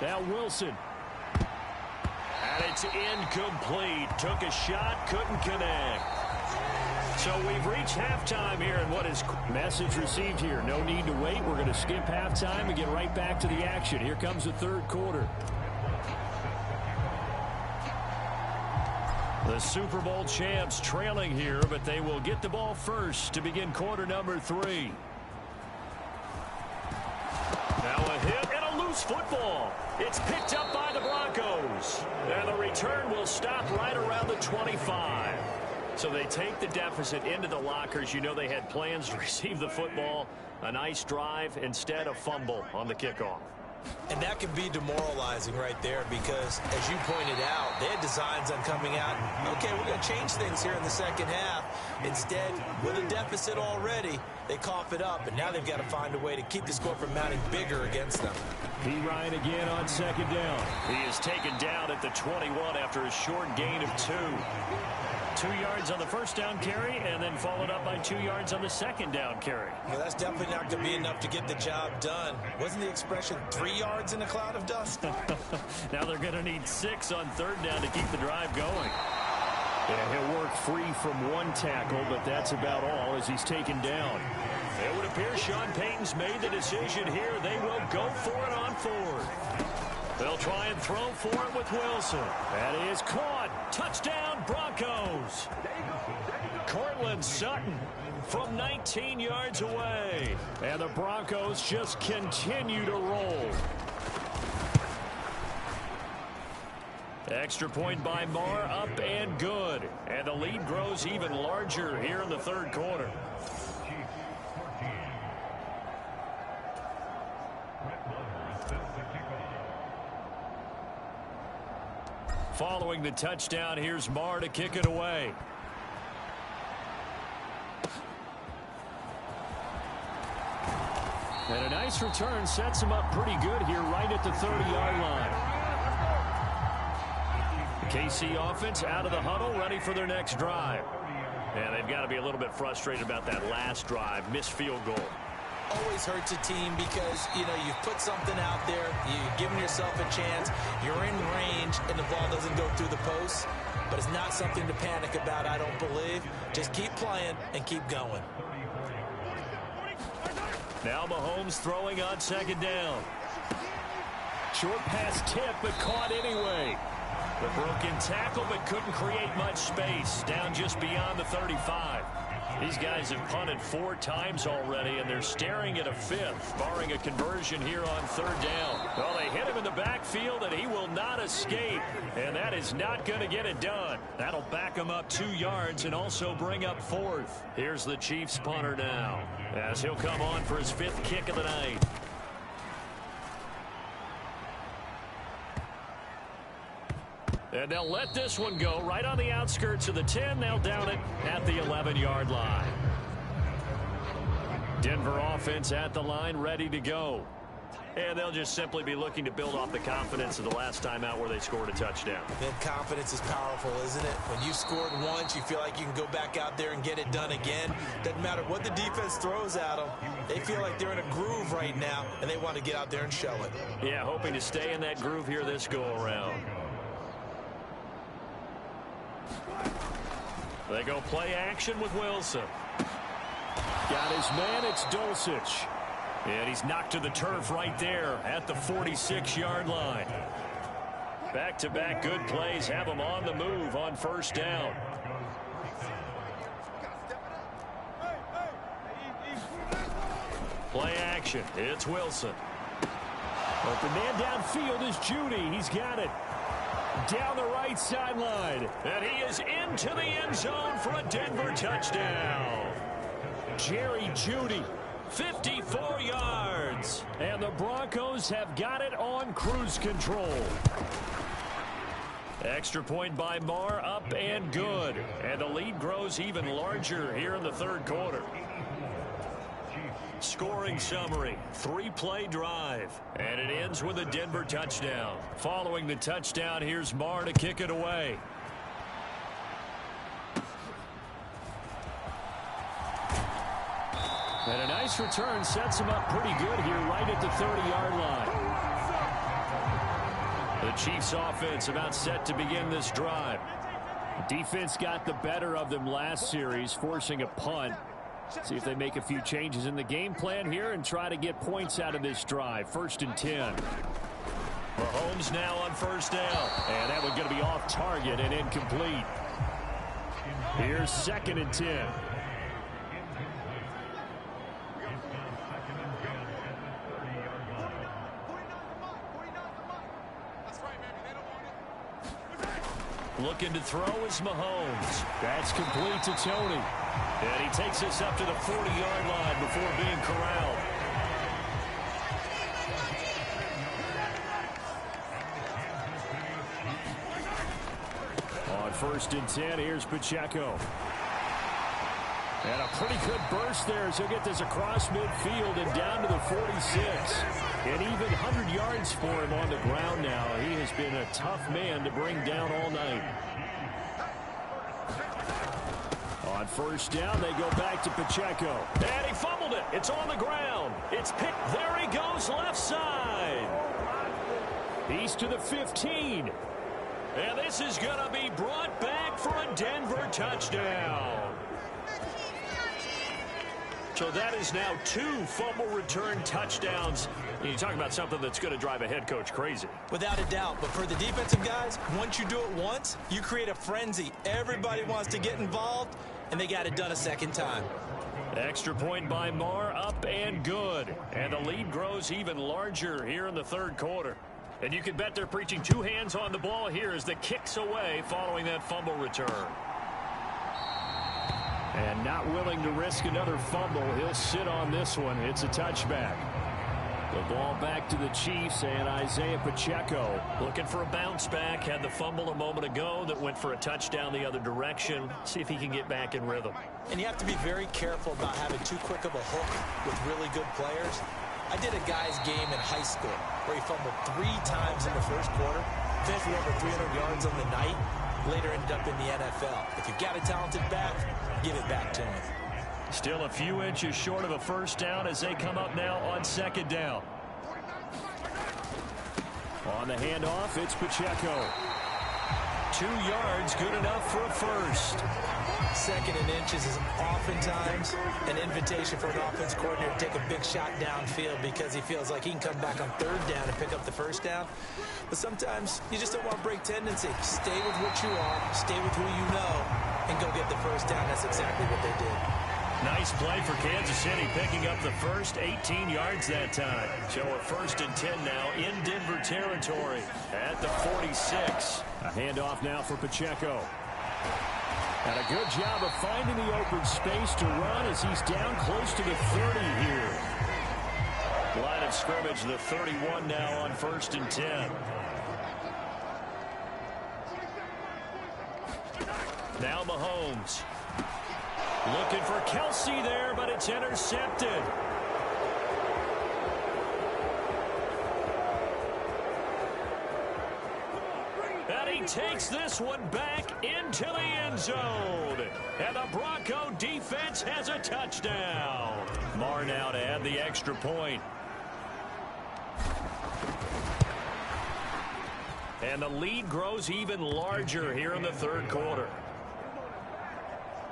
Now Wilson. And it's incomplete. Took a shot, couldn't connect. So we've reached halftime here, and what is message received here? No need to wait. We're going to skip halftime and get right back to the action. Here comes the 3rd quarter. The Super Bowl champs trailing here, but they will get the ball first to begin quarter number 3. Now a hit and a loose football. It's picked up by the Broncos. And the return will stop right around the 25. So they take the deficit into the lockers. You know they had plans to receive the football. A nice drive, instead a fumble on the kickoff. And that can be demoralizing right there because, as you pointed out, they had designs on coming out. Okay, we're going to change things here in the second half. Instead, with a deficit already, they cough it up, and now they've got to find a way to keep the score from mounting bigger against them. B. Ryan again on second down. He is taken down at the 21 after a short gain of 2. 2 yards on the first down carry, and then followed up by 2 yards on the second down carry. Well, that's definitely not going to be enough to get the job done. Wasn't the expression 3 yards in a cloud of dust? Now they're going to need 6 on third down to keep the drive going. Yeah, he'll work free from 1 tackle, but that's about all as he's taken down. It would appear Sean Payton's made the decision here. They will go for it on 4th. They'll try and throw for it with Wilson. That is caught. Touchdown, Broncos. Cortland Sutton from 19 yards away. And the Broncos just continue to roll. Extra point by Marr, up and good. And the lead grows even larger here in the third quarter. Following the touchdown, here's Marr to kick it away. And a nice return sets him up pretty good here right at the 30-yard line. The KC offense out of the huddle, ready for their next drive. And they've got to be a little bit frustrated about that last drive, missed field goal. Always hurts a team because, you know, you've put something out there, you've given yourself a chance, you're in range, and the ball doesn't go through the post. But it's not something to panic about, I don't believe. Just keep playing and keep going. Now Mahomes throwing on second down. Short pass tip, but caught anyway. The broken tackle, but couldn't create much space. Down just beyond the 35. These guys have punted 4 times already, and they're staring at a 5th, barring a conversion here on third down. Well, they hit him in the backfield, and he will not escape, and that is not going to get it done. That'll back him up 2 yards and also bring up 4th. Here's the Chiefs punter now, as he'll come on for his 5th kick of the night. And they'll let this one go right on the outskirts of the 10. They'll down it at the 11-yard line. Denver offense at the line, ready to go. And they'll just simply be looking to build off the confidence of the last time out where they scored a touchdown. That confidence is powerful, isn't it? When you scored once, you feel like you can go back out there and get it done again. Doesn't matter what the defense throws at them. They feel like they're in a groove right now, and they want to get out there and show it. Yeah, hoping to stay in that groove here this go-around. They go play action with Wilson. Got his man, it's Dulcich. And he's knocked to the turf right there at the 46-yard line. Back-to-back good plays have him on the move on first down. Play action, it's Wilson. But the man downfield is Judy. He's got it. Down the right sideline. And he is into the end zone for a Denver touchdown. Jerry Judy, 54 yards. And the Broncos have got it on cruise control. Extra point by Marr, up and good. And the lead grows even larger here in the third quarter. Scoring summary, 3-play drive, and it ends with a Denver touchdown. Following the touchdown, here's Marr to kick it away. And a nice return sets him up pretty good here right at the 30-yard line. The Chiefs offense about set to begin this drive. Defense got the better of them last series, forcing a punt. See if they make a few changes in the game plan here and try to get points out of this drive. 1st and 10. Mahomes now on first down. And that one's going to be off target and incomplete. Here's 2nd and 10. Looking to throw is Mahomes. That's complete to Tony. And he takes us up to the 40-yard line before being corralled. first and 10. Here's Pacheco. And a pretty good burst there as he'll get this across midfield and down to the 46. And even 100 yards for him on the ground now. He has been a tough man to bring down all night. On first down, they go back to Pacheco. And he fumbled it. It's on the ground. It's picked. There he goes, left side. He's to the 15. And this is going to be brought back for a Denver touchdown. So that is now 2 fumble return touchdowns. You talk about something that's going to drive a head coach crazy. Without a doubt. But for the defensive guys, once you do it once, you create a frenzy. Everybody wants to get involved, and they got it done a second time. Extra point by Marr, up and good. And the lead grows even larger here in the third quarter. And you can bet they're preaching 2 hands on the ball here as the kick's away following that fumble return. And not willing to risk another fumble. He'll sit on this one. It's a touchback. The ball back to the Chiefs and Isaiah Pacheco. Looking for a bounce back. Had the fumble a moment ago that went for a touchdown the other direction. See if he can get back in rhythm. And you have to be very careful about having too quick of a hook with really good players. I did a guy's game in high school where he fumbled 3 times in the first quarter. Finished with over 300 yards on the night. Later ended up in the NFL. If you've got a talented back, give it back to him. Still a few inches short of a first down as they come up now on second down. On the handoff, it's Pacheco. 2 yards, good enough for a first. Second and inches is oftentimes an invitation for an offense coordinator to take a big shot downfield because he feels like he can come back on third down and pick up the first down. But sometimes you just don't want to break tendency. Stay with what you are, stay with who you know, and go get the first down. That's exactly what they did. Nice play for Kansas City, picking up the first 18 yards that time. So a first and 10 now in Denver territory at the 46. A handoff now for Pacheco. And a good job of finding the open space to run as he's down close to the 30 here. Line of scrimmage, the 31 now on first and 10. Now Mahomes. Looking for Kelsey there, but it's intercepted. And he takes this one back into the end zone. And the Bronco defense has a touchdown. Marr now to add the extra point. And the lead grows even larger here in the third quarter.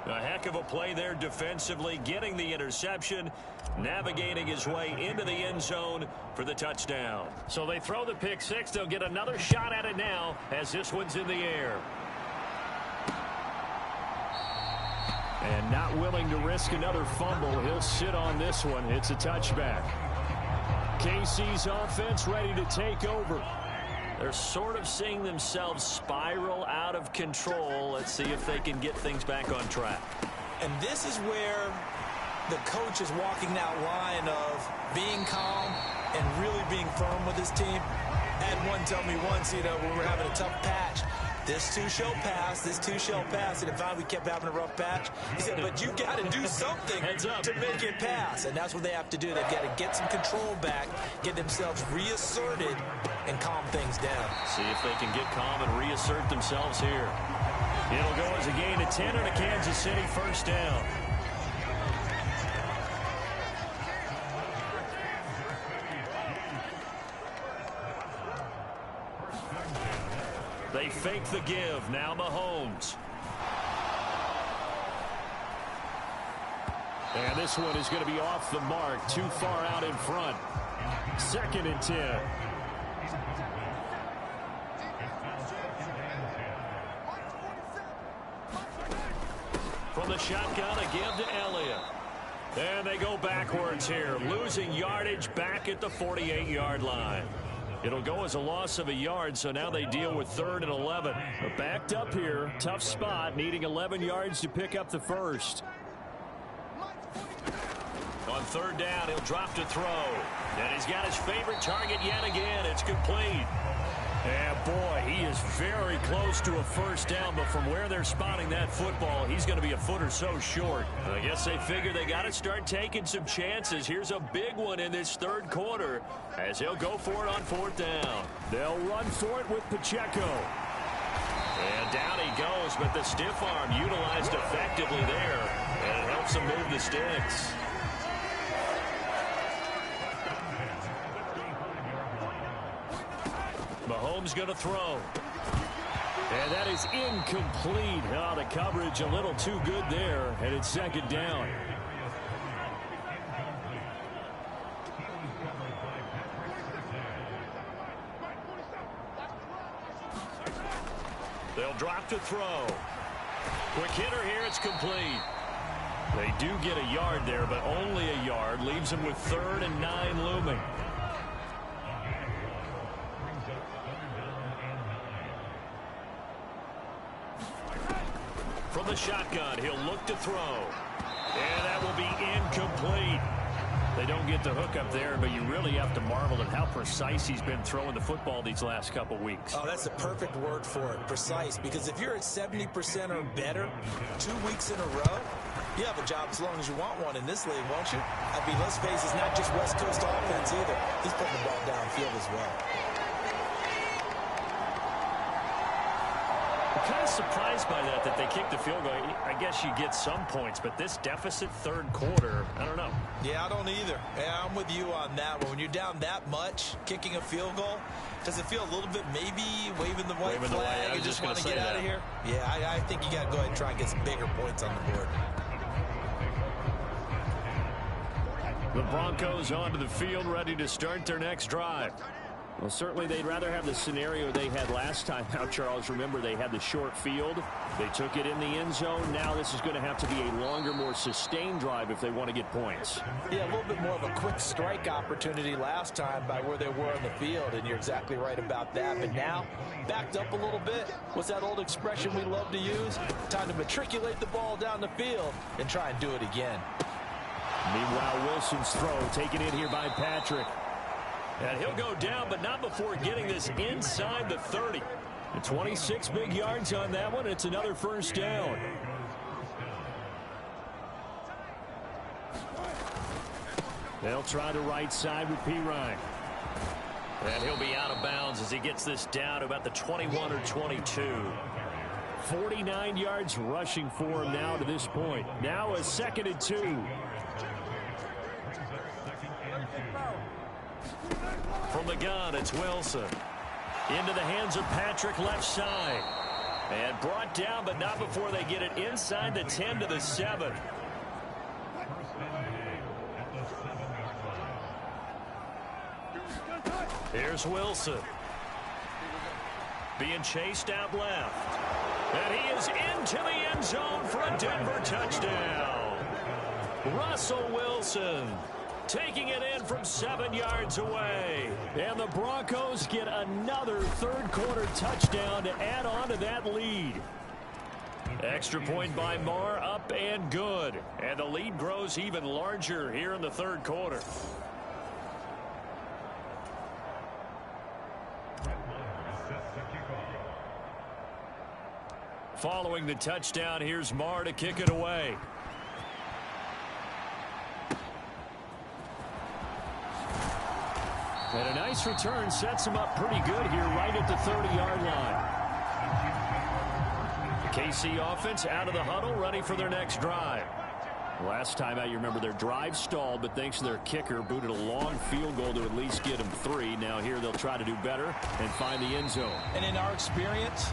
A heck of a play there defensively, getting the interception, navigating his way into the end zone for the touchdown. So they throw the pick six. They'll get another shot at it now as this one's in the air. And not willing to risk another fumble. He'll sit on this one. It's a touchback. KC's offense ready to take over. They're sort of seeing themselves spiral out of control. Let's see if they can get things back on track. And this is where the coach is walking that line of being calm and really being firm with his team. I had one tell me once, when we were having a tough patch, this too shall pass, this too shall pass. And if we kept having a rough patch, he said, but you got to do something to make it pass. And that's what they have to do. They've got to get some control back, get themselves reasserted, and calm things down. See if they can get calm and reassert themselves here. It'll go as a gain of 10 and a Kansas City first down. They fake the give. Now Mahomes. And this one is going to be off the mark. Too far out in front. Second and 10. From the shotgun, a give to Elliott. And they go backwards here. Losing yardage back at the 48-yard line. It'll go as a loss of a yard, so now they deal with 3rd and 11. But backed up here, tough spot, needing 11 yards to pick up the first. On 3rd down, he'll drop to throw. And he's got his favorite target yet again. It's complete. And boy, he is very close to a first down, but from where they're spotting that football, he's going to be a foot or so short. I guess they figure they got to start taking some chances. Here's a big one in this third quarter as he'll go for it on fourth down. They'll run for it with Pacheco. And down he goes, but the stiff arm utilized effectively there, and it helps him move the sticks. Mahomes going to throw. And that is incomplete. Oh, the coverage a little too good there, and it's second down. They'll drop to throw. Quick hitter here, it's complete. They do get a yard there, but only a yard. Leaves them with 3rd and 9 looming. From the shotgun, he'll look to throw. And that will be incomplete. They don't get the hook up there, but you really have to marvel at how precise he's been throwing the football these last couple weeks. Oh, that's the perfect word for it, precise. Because if you're at 70% or better 2 weeks in a row, you have a job as long as you want one in this league, won't you? I mean, let's face it, it's not just West Coast offense either. He's putting the ball downfield as well. I'm kind of surprised by that they kicked the field goal. I guess you get some points, but this deficit third quarter, I don't know. Yeah, I don't either. Yeah, I'm with you on that one. When you're down that much, kicking a field goal, does it feel a little bit maybe waving the white flag and just want to get out of here? Yeah, I think you got to go ahead and try and get some bigger points on the board. The Broncos onto the field, ready to start their next drive. Well, certainly they'd rather have the scenario they had last time out, Charles. Remember, they had the short field. They took it in the end zone. Now this is going to have to be a longer, more sustained drive if they want to get points. Yeah, a little bit more of a quick strike opportunity last time by where they were on the field, and you're exactly right about that. But now, backed up a little bit. What's that old expression we love to use? Time to matriculate the ball down the field and try and do it again. Meanwhile, Wilson's throw taken in here by Patrick. And he'll go down, but not before getting this inside the 30. And 26 big yards on that one. It's another first down. They'll try the right side with Pirine. And he'll be out of bounds as he gets this down to about the 21 or 22. 49 yards rushing for him now to this point. Now a 2nd and 2. From the gun, it's Wilson. Into the hands of Patrick, left side. And brought down, but not before they get it inside the 10 to the 7. Here's Wilson. Being chased out left. And he is into the end zone for a Denver touchdown. Russell Wilson taking it in from 7 yards away. And the Broncos get another third quarter touchdown to add on to that lead. Extra point by Marr, up and good. And the lead grows even larger here in the third quarter. Following the touchdown, here's Marr to kick it away. And a nice return sets him up pretty good here right at the 30-yard line. The KC offense out of the huddle, ready for their next drive. Last time out, you remember their drive stalled, but thanks to their kicker, booted a long field goal to at least get them 3. Now here they'll try to do better and find the end zone. And in our experience,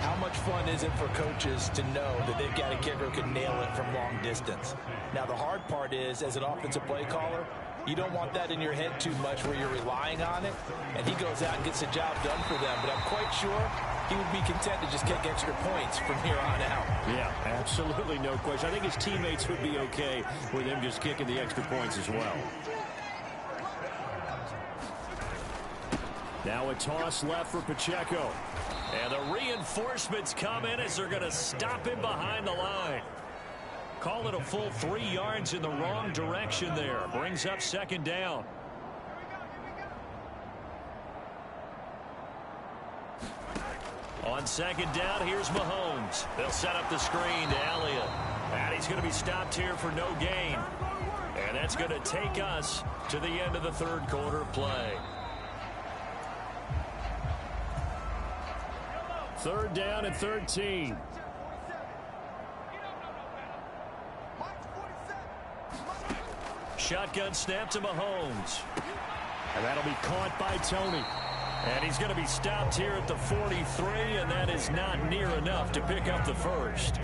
how much fun is it for coaches to know that they've got a kicker who can nail it from long distance? Now the hard part is, as an offensive play caller, you don't want that in your head too much where you're relying on it, and he goes out and gets the job done for them. But I'm quite sure he would be content to just kick extra points from here on out. Yeah, absolutely no question. I think his teammates would be okay with him just kicking the extra points as well. Now a toss left for Pacheco. And the reinforcements come in as they're going to stop him behind the line. Call it a full 3 yards in the wrong direction there. Brings up second down. On second down, here's Mahomes. They'll set up the screen to Elliott. And he's going to be stopped here for no gain. And that's going to take us to the end of the third quarter play. Third down and 13. Shotgun snap to Mahomes. And that'll be caught by Tony. And he's going to be stopped here at the 43, and that is not near enough to pick up the first.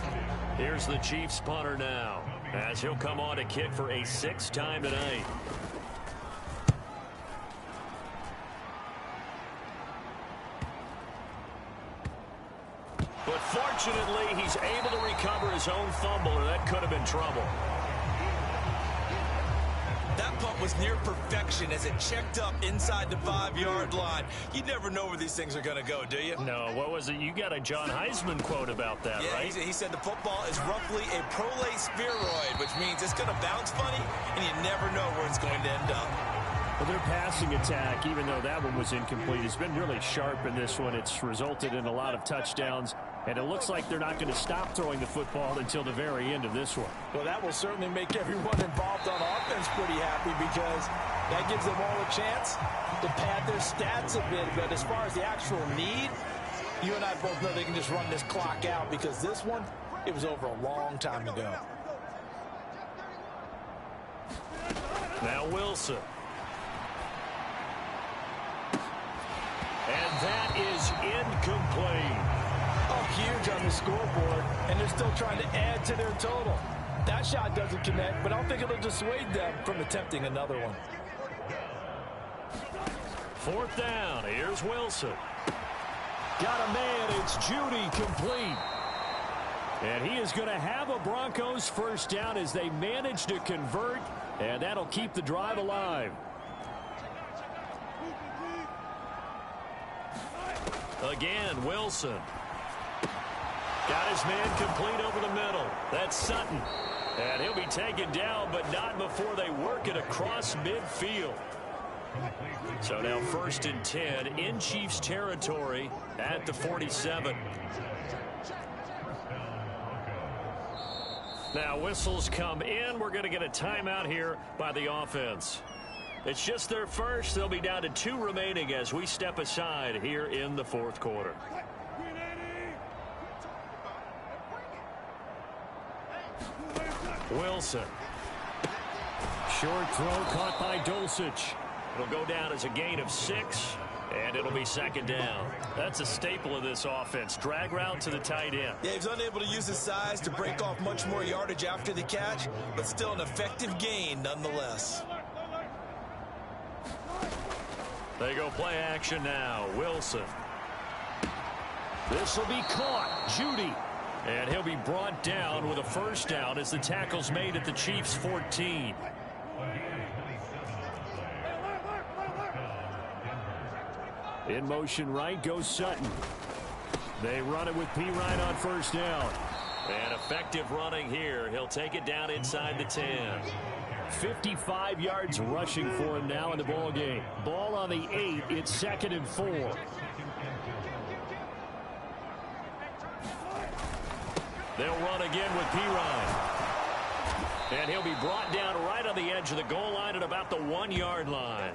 Here's the Chiefs punter now, as he'll come on to kick for a 6th time tonight. But fortunately, he's able to recover his own fumble, or that could have been trouble. That punt was near perfection as it checked up inside the 5-yard line. You never know where these things are going to go, do you? No, what was it? You got a John Heisman quote about that, yeah, right? He said the football is roughly a prolate spheroid, which means it's going to bounce funny, and you never know where it's going to end up. Well, their passing attack, even though that one was incomplete, has been really sharp in this one. It's resulted in a lot of touchdowns, and it looks like they're not going to stop throwing the football until the very end of this one. Well, that will certainly make everyone involved on offense pretty happy because that gives them all a chance to pad their stats a bit. But as far as the actual need, you and I both know they can just run this clock out because this one, it was over a long time ago. Now Wilson. And that is incomplete. Up huge on the scoreboard, and they're still trying to add to their total. That shot doesn't connect, but I don't think it'll dissuade them from attempting another one. 4th down. Here's Wilson. Got a man. It's Judy complete. And he is going to have a Broncos first down as they manage to convert, and that'll keep the drive alive. Again, Wilson. Got his man complete over the middle. That's Sutton. And he'll be taken down, but not before they work it across midfield. So now 1st and 10 in Chiefs territory at the 47. Now whistles come in. We're going to get a timeout here by the offense. It's just their first. They'll be down to 2 remaining as we step aside here in the 4th quarter. Wilson. Short throw caught by Dulcich. It'll go down as a gain of 6, and it'll be 2nd down. That's a staple of this offense. Drag route to the tight end. Yeah, he's unable to use his size to break off much more yardage after the catch, but still an effective gain nonetheless. They go play action now. Wilson. This will be caught. Judy. And he'll be brought down with a first down as the tackle's made at the Chiefs' 14. In motion right goes Sutton. They run it with P. Ryan on first down. And effective running here. He'll take it down inside the 10. 55 yards rushing for him now in the ball game. Ball on the 8. It's 2nd and 4. They'll run again with P. Ryan. And he'll be brought down right on the edge of the goal line at about the 1-yard line.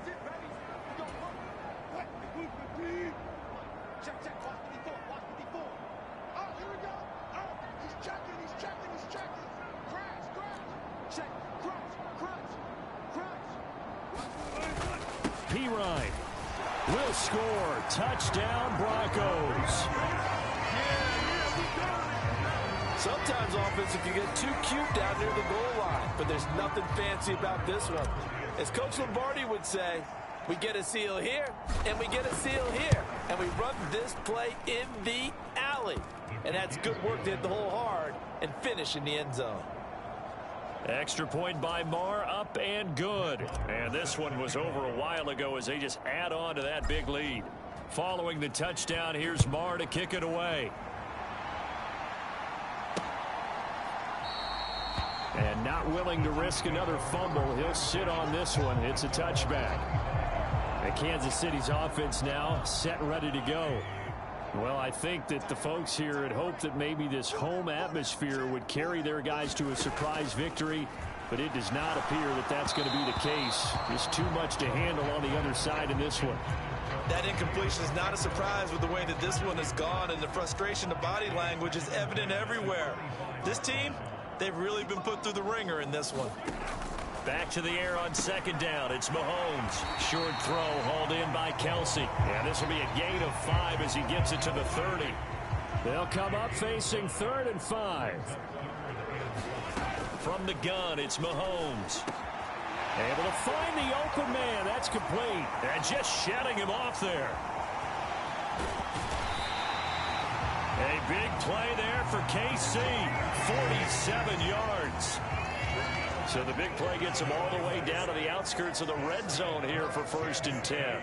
P. Ryan will score. Touchdown, Broncos. Sometimes offense, if you get too cute down near the goal line, but there's nothing fancy about this one. As Coach Lombardi would say, we get a seal here, and we get a seal here, and we run this play in the alley. And that's good work to hit the hole hard and finish in the end zone. Extra point by Marr, up and good. And this one was over a while ago as they just add on to that big lead. Following the touchdown, here's Marr to kick it away. And not willing to risk another fumble, he'll sit on this one. It's a touchback. And Kansas City's offense now set and ready to go. Well, I think that the folks here had hoped that maybe this home atmosphere would carry their guys to a surprise victory, but it does not appear that that's going to be the case. Just too much to handle on the other side in this one. That incompletion is not a surprise with the way that this one has gone, and the frustration, the body language is evident everywhere. This team, they've really been put through the ringer in this one. Back to the air on second down. It's Mahomes. Short throw hauled in by Kelsey. And this will be a gain of 5 as he gets it to the 30. They'll come up facing 3rd and 5. From the gun, it's Mahomes. Able to find the open man. That's complete. And just shedding him off there. A big play there for KC. 47 yards. So the big play gets him all the way down to the outskirts of the red zone here for 1st and 10.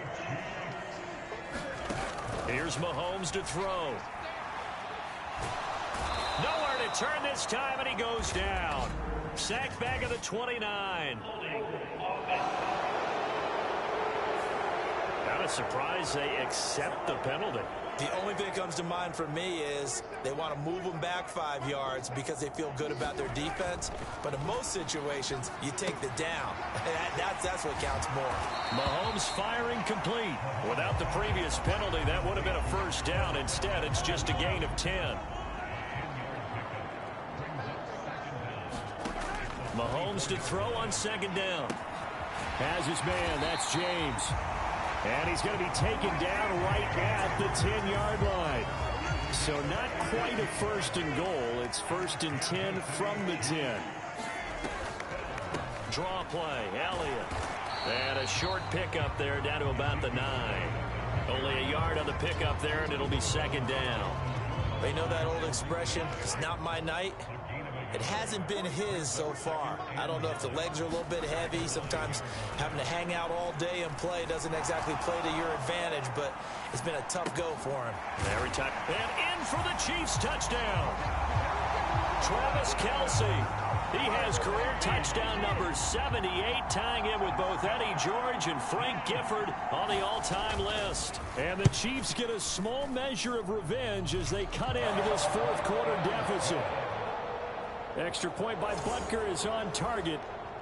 Here's Mahomes to throw. Nowhere to turn this time, and he goes down. Sacked back at the 29. Not a surprise they accept the penalty. The only thing that comes to mind for me is they want to move them back 5 yards because they feel good about their defense. But in most situations, you take the down. That's what counts more. Mahomes firing complete. Without the previous penalty, that would have been a 1st down. Instead, it's just a gain of 10. Mahomes to throw on 2nd down. Has his man. That's James. And he's going to be taken down right at the 10-yard line. So not quite a 1st and goal. It's 1st and 10 from the 10. Draw play. Elliott. And a short pickup there down to about the 9. Only a yard on the pickup there, and it'll be 2nd down. They know that old expression, it's not my night. It hasn't been his so far. I don't know if the legs are a little bit heavy. Sometimes having to hang out all day and play doesn't exactly play to your advantage, but it's been a tough go for him. Every time. And in for the Chiefs touchdown. Travis Kelce. He has career touchdown number 78, tying in with both Eddie George and Frank Gifford on the all-time list. And the Chiefs get a small measure of revenge as they cut into this 4th quarter deficit. Extra point by Butker is on target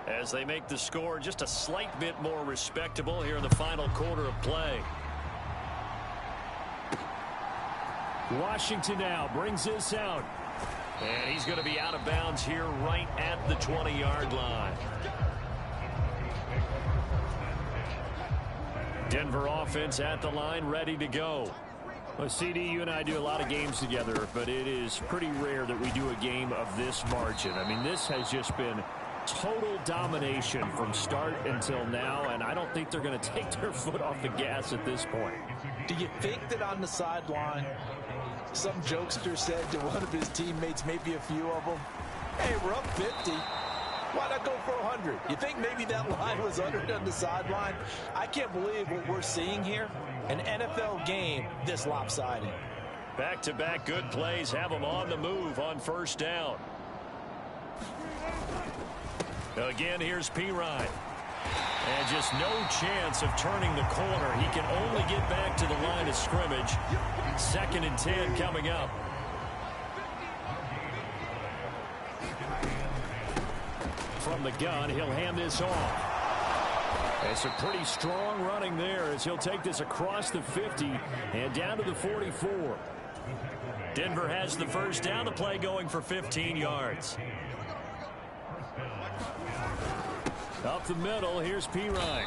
as they make the score just a slight bit more respectable here in the final quarter of play. Washington now brings this out. And he's going to be out of bounds here right at the 20-yard line. Denver offense at the line, ready to go. Well, CD, you and I do a lot of games together, but it is pretty rare that we do a game of this margin. I mean, this has just been total domination from start until now, and I don't think they're going to take their foot off the gas at this point. Do you think that on the sideline, some jokester said to one of his teammates, maybe a few of them, hey, we're up 50. Why not go for 100? You think maybe that line was uttered on the sideline? I can't believe what we're seeing here. An NFL game this lopsided. Back-to-back good plays have them on the move on 1st down. Again, here's Pirine. And just no chance of turning the corner. He can only get back to the line of scrimmage. 2nd and 10 coming up. From the gun, he'll hand this off. It's a pretty strong running there as he'll take this across the 50 and down to the 44. Denver has the 1st down, the play going for 15 yards. Up the middle, here's Pirine.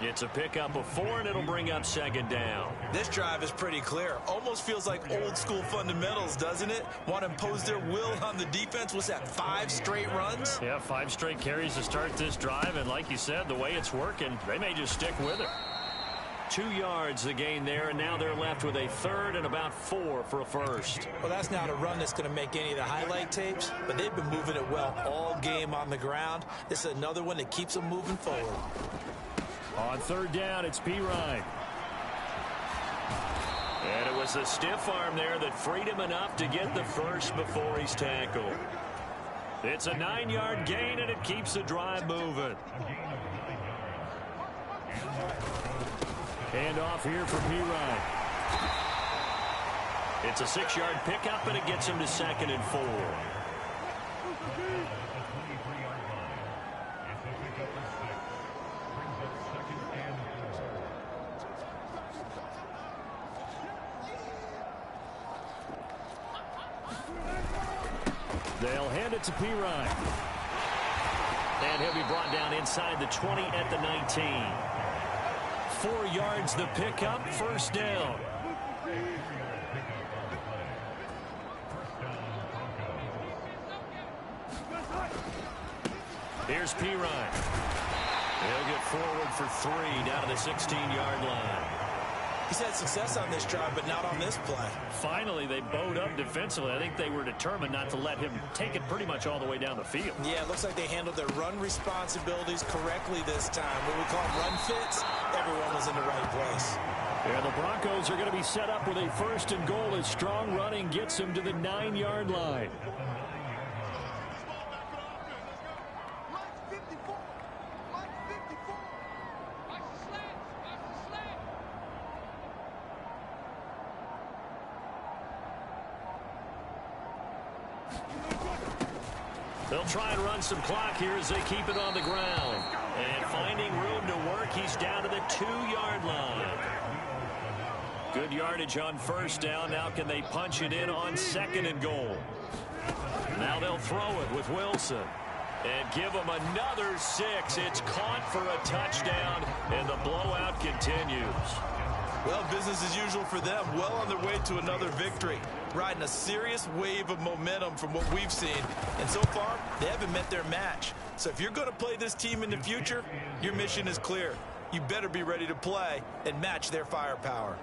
It's a pickup of 4, and it'll bring up 2nd down. This drive is pretty clear. Almost feels like old school fundamentals, doesn't it? Want to impose their will on the defense. What's that, 5 straight runs? Yeah, 5 straight carries to start this drive, and like you said, the way it's working, they may just stick with it. 2 yards the gain there, and now they're left with a 3rd and about 4 for a 1st. Well, that's not a run that's going to make any of the highlight tapes, but they've been moving it well all game on the ground. This is another one that keeps them moving forward. On 3rd down, it's Pirine. And it was the stiff arm there that freed him enough to get the 1st before he's tackled. It's a 9-yard gain, and it keeps the drive moving. Hand off here for Pirine. It's a 6-yard pickup, and it gets him to 2nd and 4. They'll hand it to Pirine. And he'll be brought down inside the 20 at the 19. 4 yards the pickup, first down. Here's Pirine. He'll get forward for 3 down to the 16-yard line. He's had success on this drive, but not on this play. Finally, they bowed up defensively. I think they were determined not to let him take it pretty much all the way down the field. Yeah, it looks like they handled their run responsibilities correctly this time. What we call run fits, everyone was in the right place. Yeah, the Broncos are going to be set up with a 1st and goal as strong running gets them to the 9-yard line. They'll try and run some clock here as they keep it on the ground. And finding room to work, he's down to the 2-yard line. Good yardage on 1st down. Now can they punch it in on 2nd and goal? Now they'll throw it with Wilson. And give them another 6. It's caught for a touchdown, and the blowout continues. Well, business as usual for them. Well on their way to another victory. Riding a serious wave of momentum from what we've seen. And so far, they haven't met their match. So if you're going to play this team in the future, your mission is clear. You better be ready to play and match their firepower.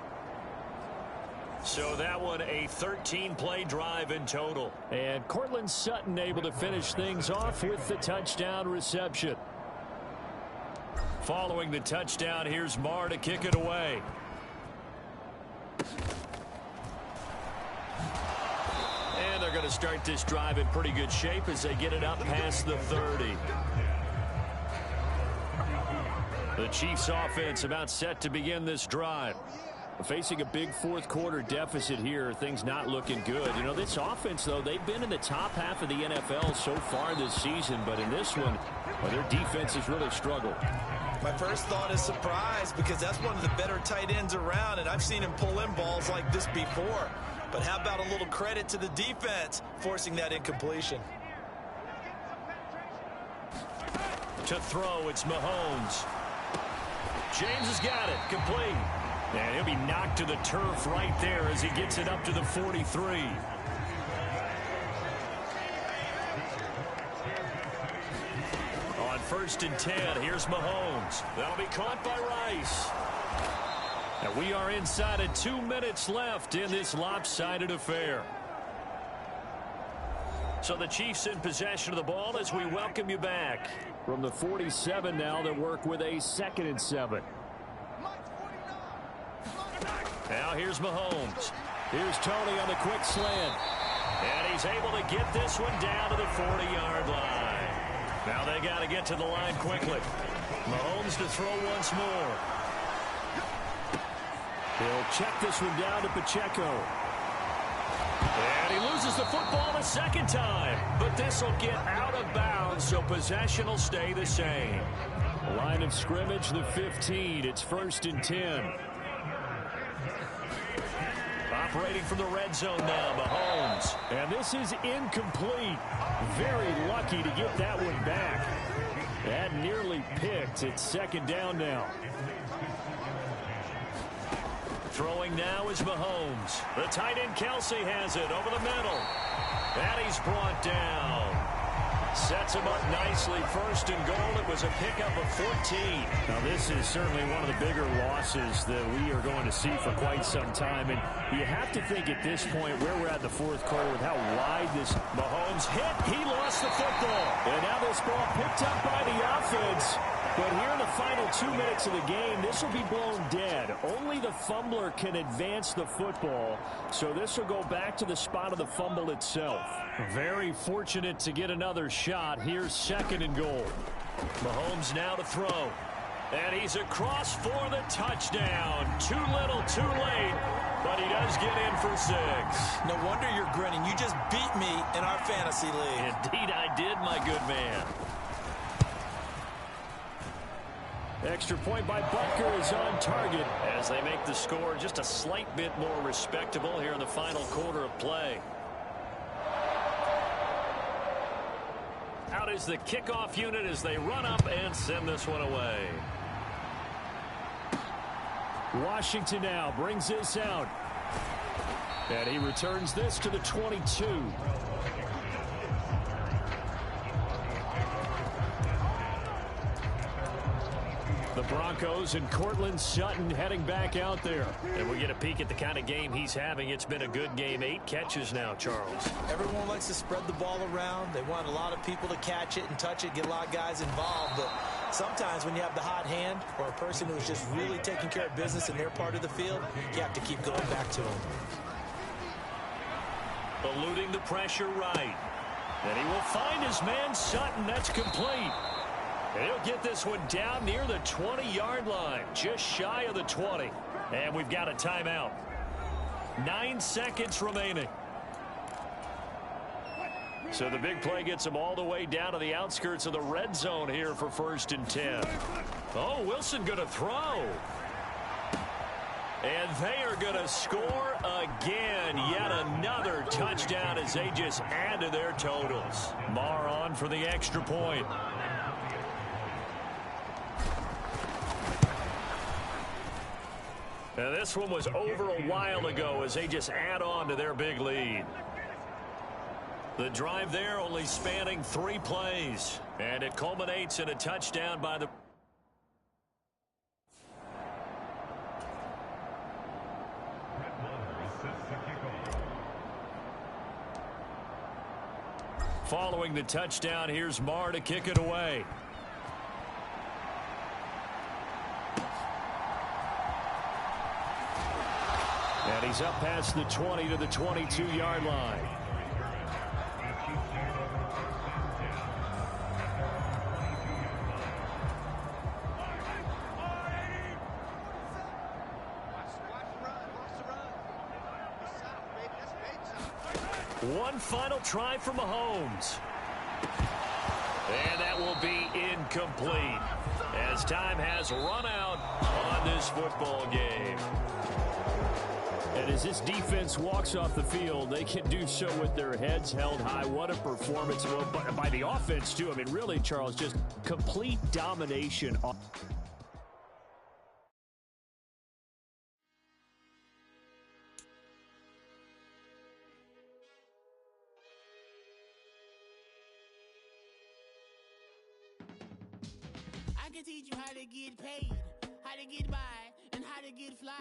So that one, a 13-play drive in total. And Cortland Sutton able to finish things off with the touchdown reception. Following the touchdown, here's Marr to kick it away. And they're going to start this drive in pretty good shape as they get it up past the 30. The Chiefs offense about set to begin this drive. Facing a big 4th quarter deficit here, things not looking good. You know, this offense, though, they've been in the top half of the NFL so far this season, but in this one, well, their defense has really struggled. My first thought is surprise, because that's one of the better tight ends around, and I've seen him pull in balls like this before. But how about a little credit to the defense forcing that incompletion? To throw, it's Mahomes. James has got it, complete. And he'll be knocked to the turf right there as he gets it up to the 43. On 1st and 10, here's Mahomes. That'll be caught by Rice. And we are inside of 2 minutes left in this lopsided affair. So the Chiefs in possession of the ball as we welcome you back. From the 47 now, they work with a 2nd and 7. Now here's Mahomes. Here's Tony on the quick slant. And he's able to get this one down to the 40-yard line. Now they got to get to the line quickly. Mahomes to throw once more. He'll check this one down to Pacheco. And he loses the football the 2nd time. But this will get out of bounds, so possession will stay the same. Line of scrimmage, the 15. It's 1st and 10. Operating from the red zone now, Mahomes. And this is incomplete. Very lucky to get that one back. That nearly picked. It's 2nd down now. Throwing now is Mahomes. The tight end Kelsey has it over the middle. And he's brought down. Sets him up nicely. 1st and goal. It was a pickup of 14. Now this is certainly one of the bigger losses that we are going to see for quite some time. And you have to think at this point where we're at the 4th quarter with how wide this Mahomes hit. He lost the football. And now this ball picked up by the offense. But here in the final 2 minutes of the game, this will be blown dead. Only the fumbler can advance the football. So this will go back to the spot of the fumble itself. Very fortunate to get another shot. Here's 2nd and goal. Mahomes now to throw. And he's across for the touchdown. Too little, too late. But he does get in for 6. No wonder you're grinning. You just beat me in our fantasy league. Indeed I did, my good man. Extra point by Butker is on target as they make the score just a slight bit more respectable here in the final quarter of play. Out is the kickoff unit as they run up and send this one away. Washington now brings this out. And he returns this to the 22. The Broncos and Cortland Sutton heading back out there. And we get a peek at the kind of game he's having. It's been a good game. 8 catches now, Charles. Everyone likes to spread the ball around. They want a lot of people to catch it and touch it, get a lot of guys involved. But sometimes when you have the hot hand or a person who's just really taking care of business in their part of the field, you have to keep going back to them. Eluding the pressure right. And he will find his man Sutton. That's complete. And he'll get this one down near the 20-yard line, just shy of the 20. And we've got a timeout. 9 seconds remaining. So the big play gets him all the way down to the outskirts of the red zone here for 1st and 10. Oh, Wilson going to throw. And they are going to score again. Yet another touchdown as they just add to their totals. Marr on for the extra point. Now this one was over a while ago as they just add on to their big lead. The drive there only spanning 3 plays. And it culminates in a touchdown by the... Following the touchdown, here's Marr to kick it away. And he's up past the 20 to the 22-yard line. One final try for Mahomes. And that will be incomplete as time has run out on this football game. And as this defense walks off the field, they can do so with their heads held high. What a performance by the offense, too. I mean, really, Charles, just complete domination. I can teach you how to get paid, how to get by, and how to get fly.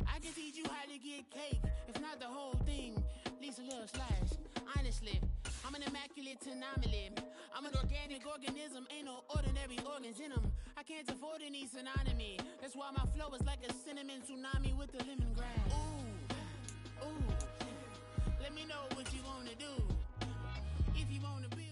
I can teach you how to get cake, if not the whole thing, at least a little slice. Honestly, I'm an immaculate anomaly. I'm an organic organism, ain't no ordinary organs in them. I can't afford any synonymy. That's why my flow is like a cinnamon tsunami with the lemongrass. Ooh, ooh, let me know what you wanna do. If you wanna build.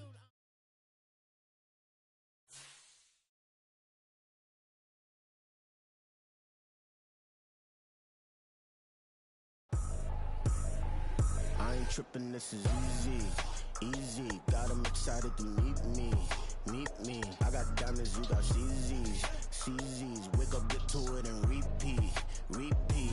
I ain't tripping, this is easy, easy. Got 'em excited to meet me. I got diamonds, you got CZs. Wake up, get to it, and repeat. Hey,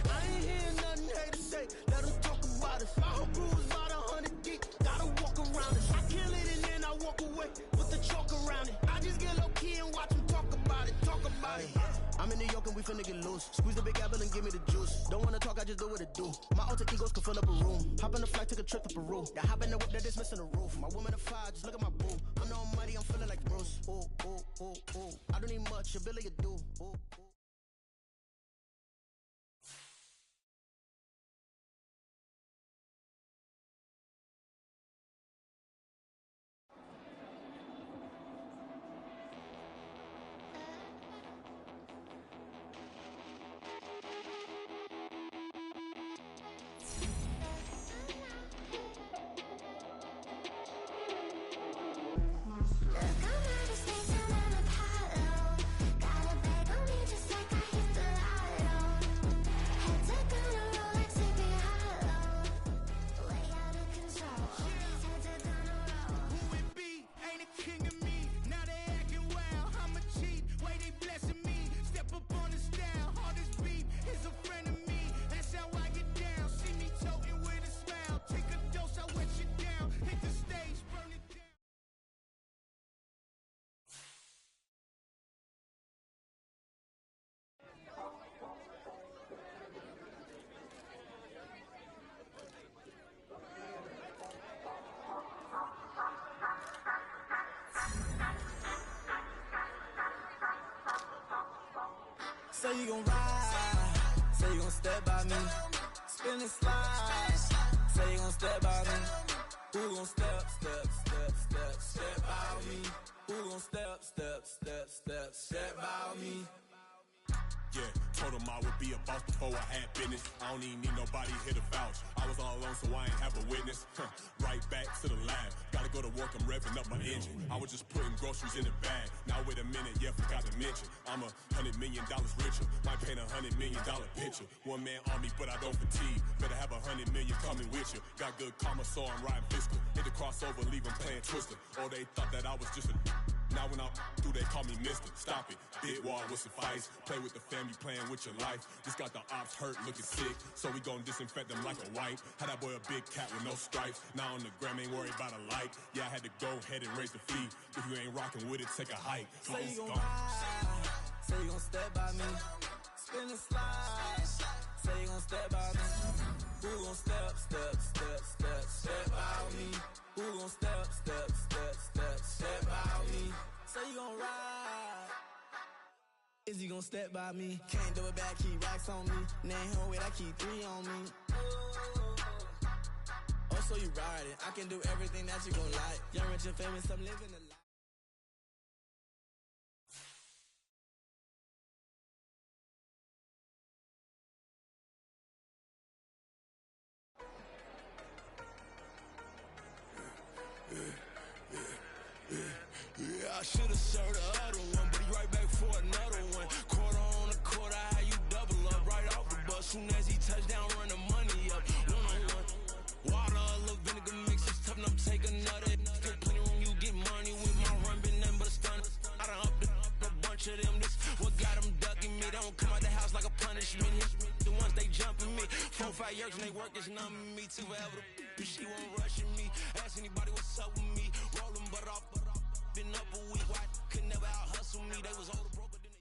I ain't hearing nothing haters say. Let them talk about us. My whole crew is about 100 deep. Gotta walk around it. I kill it and then I walk away with the chalk around it. I just get low key and watch them talk about it. I'm in New York and we finna get loose. Squeeze the big apple and give me the juice. Don't wanna talk, I just do what it do. My alter egos can fill up a room. Hop on the flight, take a trip to Peru. Yeah, hop in the whip that is missing the roof. My woman a fire, just look at my boo. I'm no money, I'm feeling like Bruce. Ooh. I don't need much, your Billy you do. Ooh. Say you gon' ride, say you gon' step by me. Spin and slide, say you gon' step by me. Who gon' step by me? Who gon' step by me? Yeah, told him I would be a boss before I had business. I don't even need nobody here to vouch. I was all alone, so I ain't have a witness. Right back to the lab. Gotta go to work, I'm revving up my engine. I was just putting groceries in the bag. Now wait a minute, yeah, forgot to mention. I'm $100 million richer. Might paint $100 million picture. One man army, but I don't fatigue. Better have 100 million coming with you. Got good karma, so I'm riding fiscal. Hit the crossover, leave them playing Twister. Oh, they thought that I was just a... Now when I do, they call me mister. Stop it. Big wall with suffice. Play with the family, playing with your life. Just got the ops hurt, looking sick. So we gon' disinfect them like a wipe. Had that boy a big cat with no stripes. Now on the gram, ain't worried about a light. Yeah, I had to go ahead and raise the fee. If you ain't rocking with it, take a hike. Say you gon' ride, say you gon' step by me. Spin and slide, say you gon' step by me. Who gon' step by me? Who gon' step by me? Say you gon' ride. Is he gon' step by me? Can't do it back, keep racks on me. Name home with, I keep 3 on me. Oh, so you riding. I can do everything that you gon' like. Young, rich, and famous, I'm living a life. Yeah, I should've served the other one, but he right back for another one. Quarter on the quarter, how you double up right off the bus. Soon as he touch down, run the money up. One-on-one. Water, a little vinegar mix, it's tough enough, take another. Still plenty room, you get money with my run, been nothing but a stun. I done up a bunch of them, this what got them ducking me. They don't come out the house like a punishment. The ones they jumping me. 4 or 5 years and they work is numbing me. Too forever, she won't rushing me. Ask anybody what's up with me. Rolling butt off. Been up a week, why could never out hustle me? They was older, broker than they.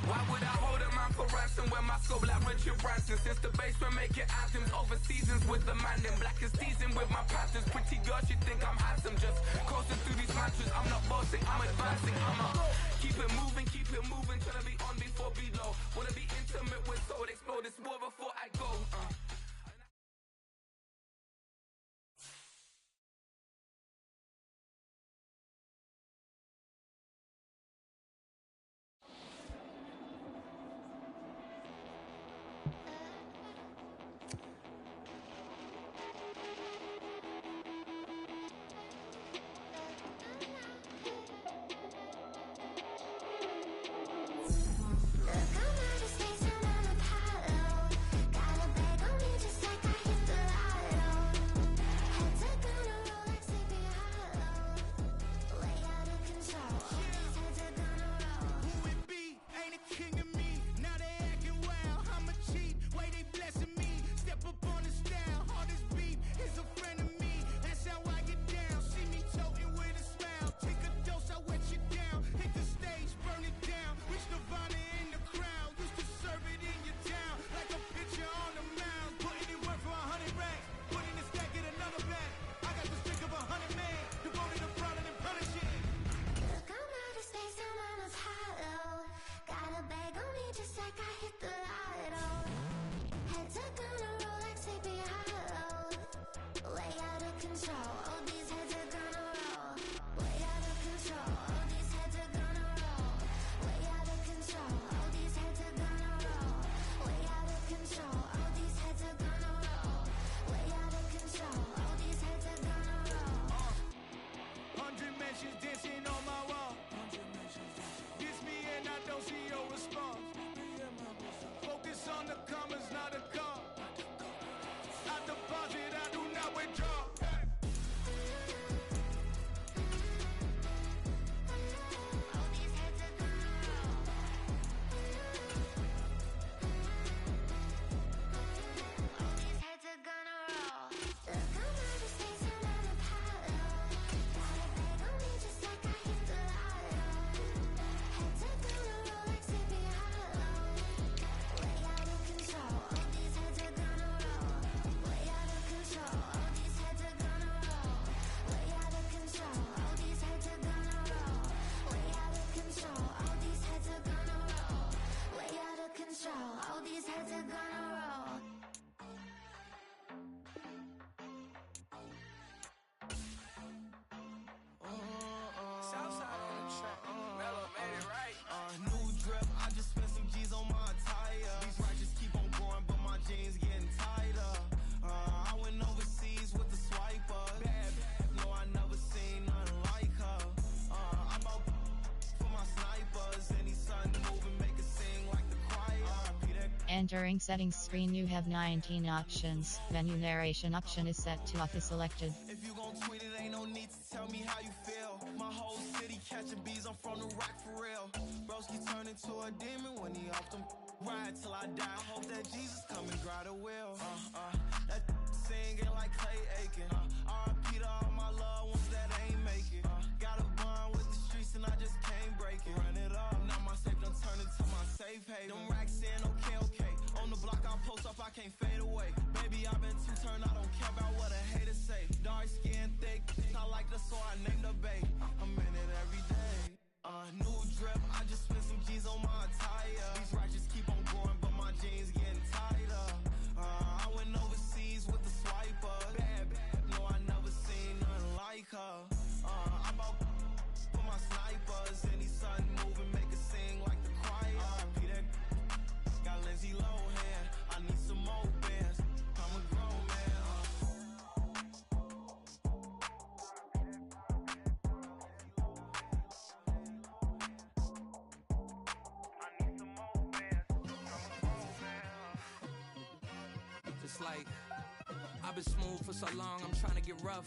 Why would I hold a man for ransom when my soul like Richard Branson? Since the basement making anthems over seasons with the man in black is seasoned with my patterns. Pretty girl, she think I'm handsome. Just coasting through these mantras. I'm not bossing, I'm advancing. Keep it moving, tryna be on before below. Wanna be intimate with soul, explode this war before I go. entering settings screen you have 19 options. Menu narration option is set to off is selected. If you gon' tweet it, ain't no need to tell me how you feel. My whole city catching bees, I'm from the rack for real. Broski turn into a demon when he off them. Ride till I die, I hope that Jesus come and grab the wheel. That singing like Clay Aiken. R.I.P. to all my loved ones that ain't make it. Got a bond with the streets and I just can't break it. Run it up, now my safe done turned into my safe haven. Them racks in, okay. On the block I post up, I can't fade away. Baby, I've been too turned, I don't care about what a hater say. Dark skin, thick, I like the so I named the bae. I'm in it every day. New drip, I just spent some G's on my attire. These ratchets keep on growing, but my jeans getting tighter. I went overseas with the swiper. Bad, no, I never seen nothing like her. I bought for my snipers. Any sun moving, make it sing like the choir. Peter got Lindsay Lohan. I need some more bands. I'm a grown man. It's like I've been smooth for so long, I'm trying to get rough.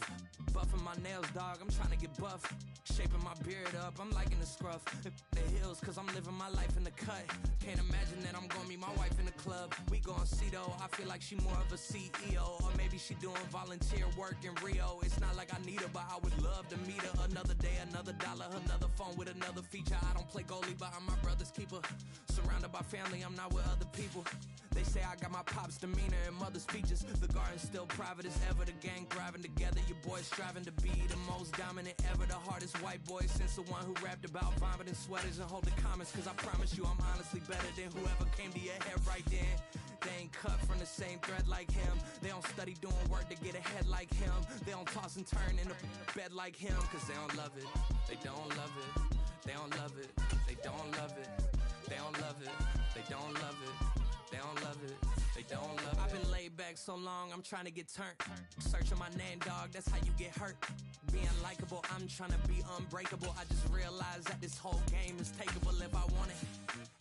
Buffing my nails, dog, I'm trying to get buff. Shaping my beard up, I'm liking the scruff. The hills, cause I'm living my life in the cut. Can't imagine that I'm gonna meet my wife in the club. We gon' see though, I feel like she more of a CEO. Or maybe she doing volunteer work in Rio. It's not like I need her, but I would love to meet her. Another day, another dollar, another phone with another feature. I don't play goalie, but I'm my brother's keeper. Surrounded by family, I'm not with other people. They say I got my pop's demeanor and mother's features. The garden's still private as ever. The gang thriving together. Your boys striving to be the most dominant ever. The hardest white boy since the one who rapped about vomiting sweaters and hold the comments. Cause I promise you I'm honestly better than whoever came to your head right then. They ain't cut from the same thread like him. They don't study doing work to get ahead like him. They don't toss and turn in the bed like him. Cause they don't love it. They don't love it. They don't love it. They don't love it. They don't love it. They don't love it. They don't love it, they don't love it. I've been laid back so long, I'm trying to get turned. Searching my name, dog, that's how you get hurt. Being likable, I'm trying to be unbreakable. I just realized that this whole game is takeable if I want it.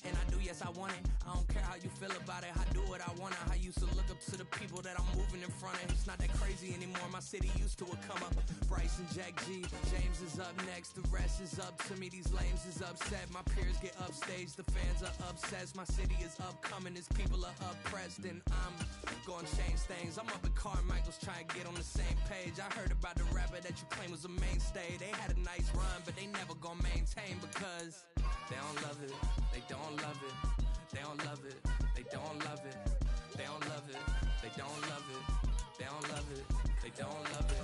And I do, yes, I want it. I don't care how you feel about it, I do what I want it. I used to look up to the people that I'm moving in front of. It's not that crazy anymore, my city used to it come up. Bryce and Jack G, James is up next. The rest is up to me, these lames is upset. My peers get upstage, the fans are obsessed. My city is upcoming, its people are oppressed. And I'm gonna change things. I'm up at Carmichael's trying to get on the same page. I heard about the rapper that you claim was a mainstay. They had a nice run, but they never gonna maintain because they don't love it. They don't love it. They don't love it. They don't love it. They don't love it. They don't love it. They don't love it. They don't love it.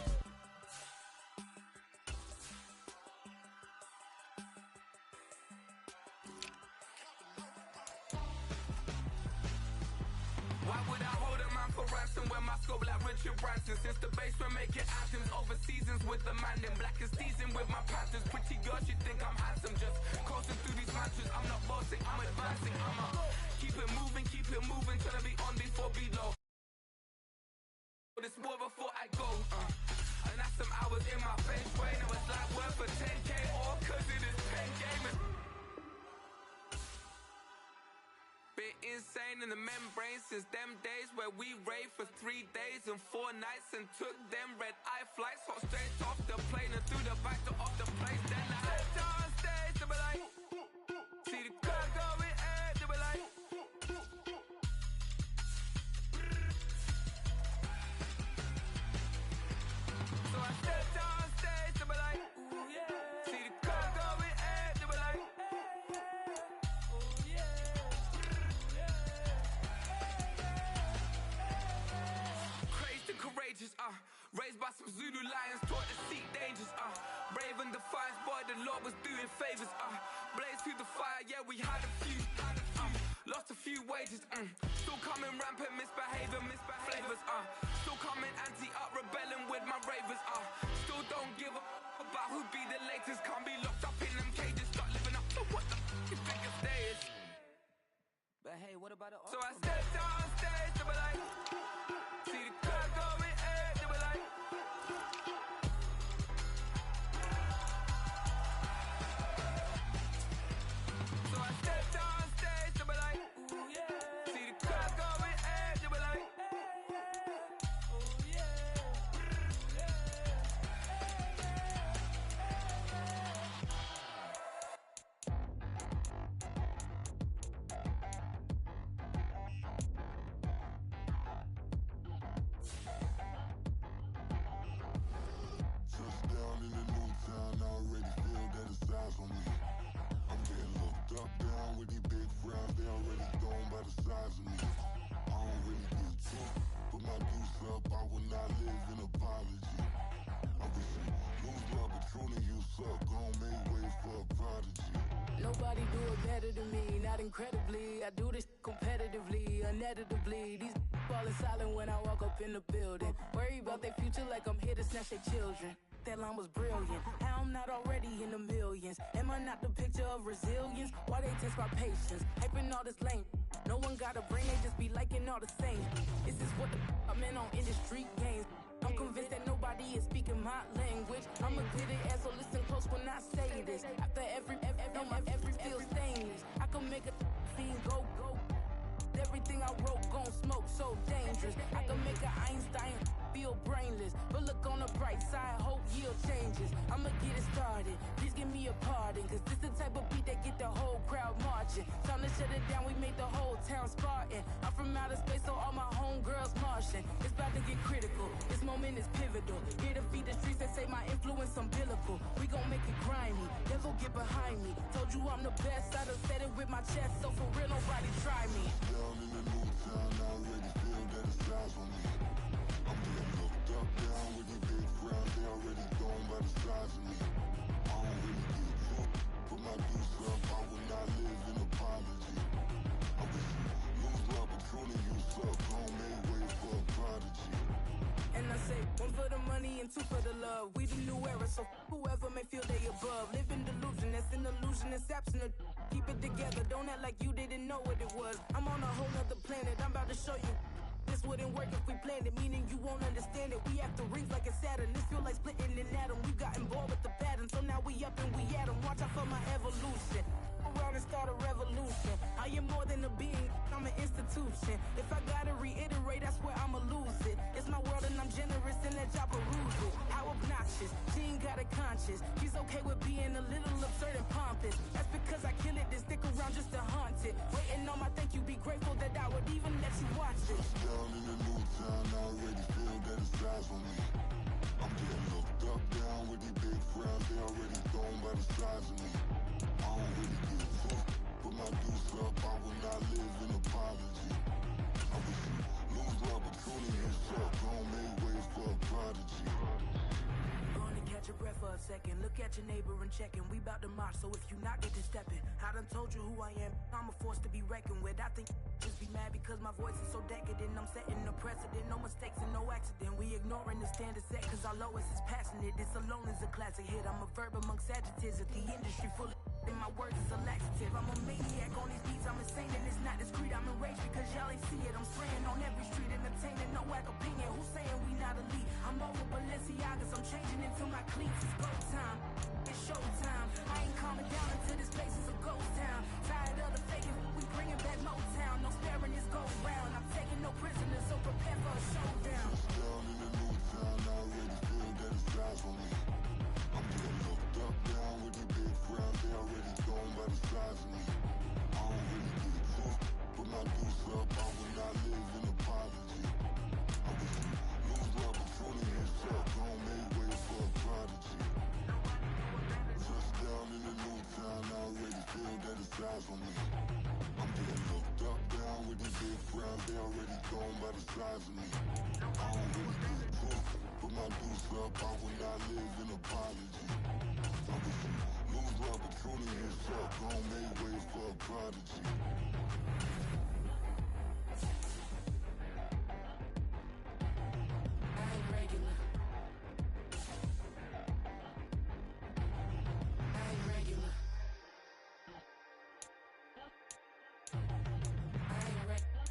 Why would I hold a man for ransom when my scope like Richard Branson? Since the basement making anthems over seasons with the man, then black is teasing with my panthers. Pretty girls, you think I'm handsome, just coasting through these mansions. I'm not bossing, I'm advancing. I'ma keep it moving, trying to be on before below. This more before I go, and that's some hours in my face. Brain, it was like worth for 10K, all cause it is pen gaming. Bit insane in the membrane since them days where we raved for 3 days and 4 nights and took them red eye flights, hot straight off the plane and through the back door of the place. Then I stepped on stage, they were like, see the crowd going ahead, they were like, so I stepped on stage, they were like, ooh yeah, see the crowd going ahead, they were like, ooh yeah. Courageous, raised by some Zulu lions, taught to seek dangers, brave and defiant, boy, the Lord was doing favors, blaze through the fire, yeah, we had a few, lost a few wages, still coming rampant, misbehaving, flavors, still coming anti-up, rebelling with my ravers, still don't give up about who be the latest, can't be locked up in them cages, start living up to what the you think of days. But hey, what about the so I stepped on stage, they were like, see the crowd going ahead, they were like, so I stepped on stage, they were like, ooh yeah, see the crowd than me, not incredibly. I do this competitively, uneditably. These falling silent when I walk up in the building. Worry about their future like I'm here to snatch their children. That line was brilliant. How I'm not already in the millions. Am I not the picture of resilience? Why they test my patience? Hyping all this lame. No one got a brain, they just be liking all the same. Is this what the I'm in on industry games? I'm convinced that nobody is speaking my language. I'm a good ass, so listen close when I say this. After every feel stainless. I can make a scene go. Everything I wrote gon' smoke, so dangerous. I can make an Einstein feel brainless. But look on the bright side, hope yield changes. I'ma get it started, please give me a pardon. Cause this the type of beat that get the whole crowd marching. Time to shut it down, we make the whole town Spartan. I'm from outer space, so all my homegirls Martian. It's about to get critical, this moment is pivotal. Here to feed the streets that say my influence umbilical. We gon' make it grimy, never get behind me. Told you I'm the best, I done said it with my chest. So for real, nobody try me. Down in the new town, I already feel that it's eyes on me. I'm getting looked up, down with the big crowd. They already gone by the size of me. I don't really get fucked. Put my deuce up, I will not live in apology. I wish you lose the opportunity, you suck. Don't make way for a prodigy. And I say, one for the money and two for the love. We the new era, so whoever may feel they above. Live in delusion, that's an illusion, it's absent. Keep it together, don't act like you didn't know what it was. I'm on a whole nother planet, I'm about to show you. This wouldn't work if we planned it, meaning you won't understand it. We have to rings like a Saturn, this feel like splitting an atom. We got involved with the pattern, so now we up and we at 'em. Watch out for my evolution. Around and start a revolution. I am more than a being, I'm an institution. If I gotta reiterate, I swear I'ma lose it. It's my world and I'm generous and let y'all peruse it. How obnoxious, she ain't got a conscience. She's okay with being a little absurd and pompous. That's because I kill it, then stick around just to haunt it. Waiting on my thank you, be grateful that I would even let you watch it. Down in the new town, I already feel that it's eyes on me. I'm getting looked up, down with the big crowd. They already gone by the size of me. I don't really give a fuck. Put my deuce up, I will not live in apology. I wish you lose the opportunity, you suck. Don't make way for a prodigy. Gonna catch your breath for a second. Look at your neighbor and checking. We bout to march, so if you not get to stepping. I done told you who I am. I'm a force to be reckoned with. I think just be mad because my voice is so decadent. I'm setting a precedent. No mistakes and no accident. We ignoring the standard set cause our lowest is passionate. This alone is a classic hit. I'm a verb amongst adjectives. If the industry full of and my words is a laxative. I'm a maniac on these beats. I'm insane and it's not discreet. I'm enraged because y'all ain't see it. I'm spraying on every street, entertaining no whack opinion. Who's saying we not elite? I'm over Balenciagas. I'm changing into my cleats. It's go time. It's showtime. I ain't calming down until this place is a ghost town. Tired of the faking. We bringing back Motown. No sparing this go round. I'm taking no prisoners, so prepare for a showdown. Down in the new town, I already feel that it's eyes on me. I'm getting looked up, down with the big crowd. They already gone by the size of me. I don't really give a fuck. Put my deuce up, I will not live in apology. I wish you lose the opportunity, you suck. Don't make way for a prodigy. Just down in the new town, I already feel that it's eyes on me. I'm getting looked up, down with the big crowd. They already gone by the size of me. I don't really give a fuck. Put my deuce up, I will not live in apology. I wish you lose the opportunity, you suck. Don't make way for a prodigy. I ain't regular. I ain't regular. I ain't regular.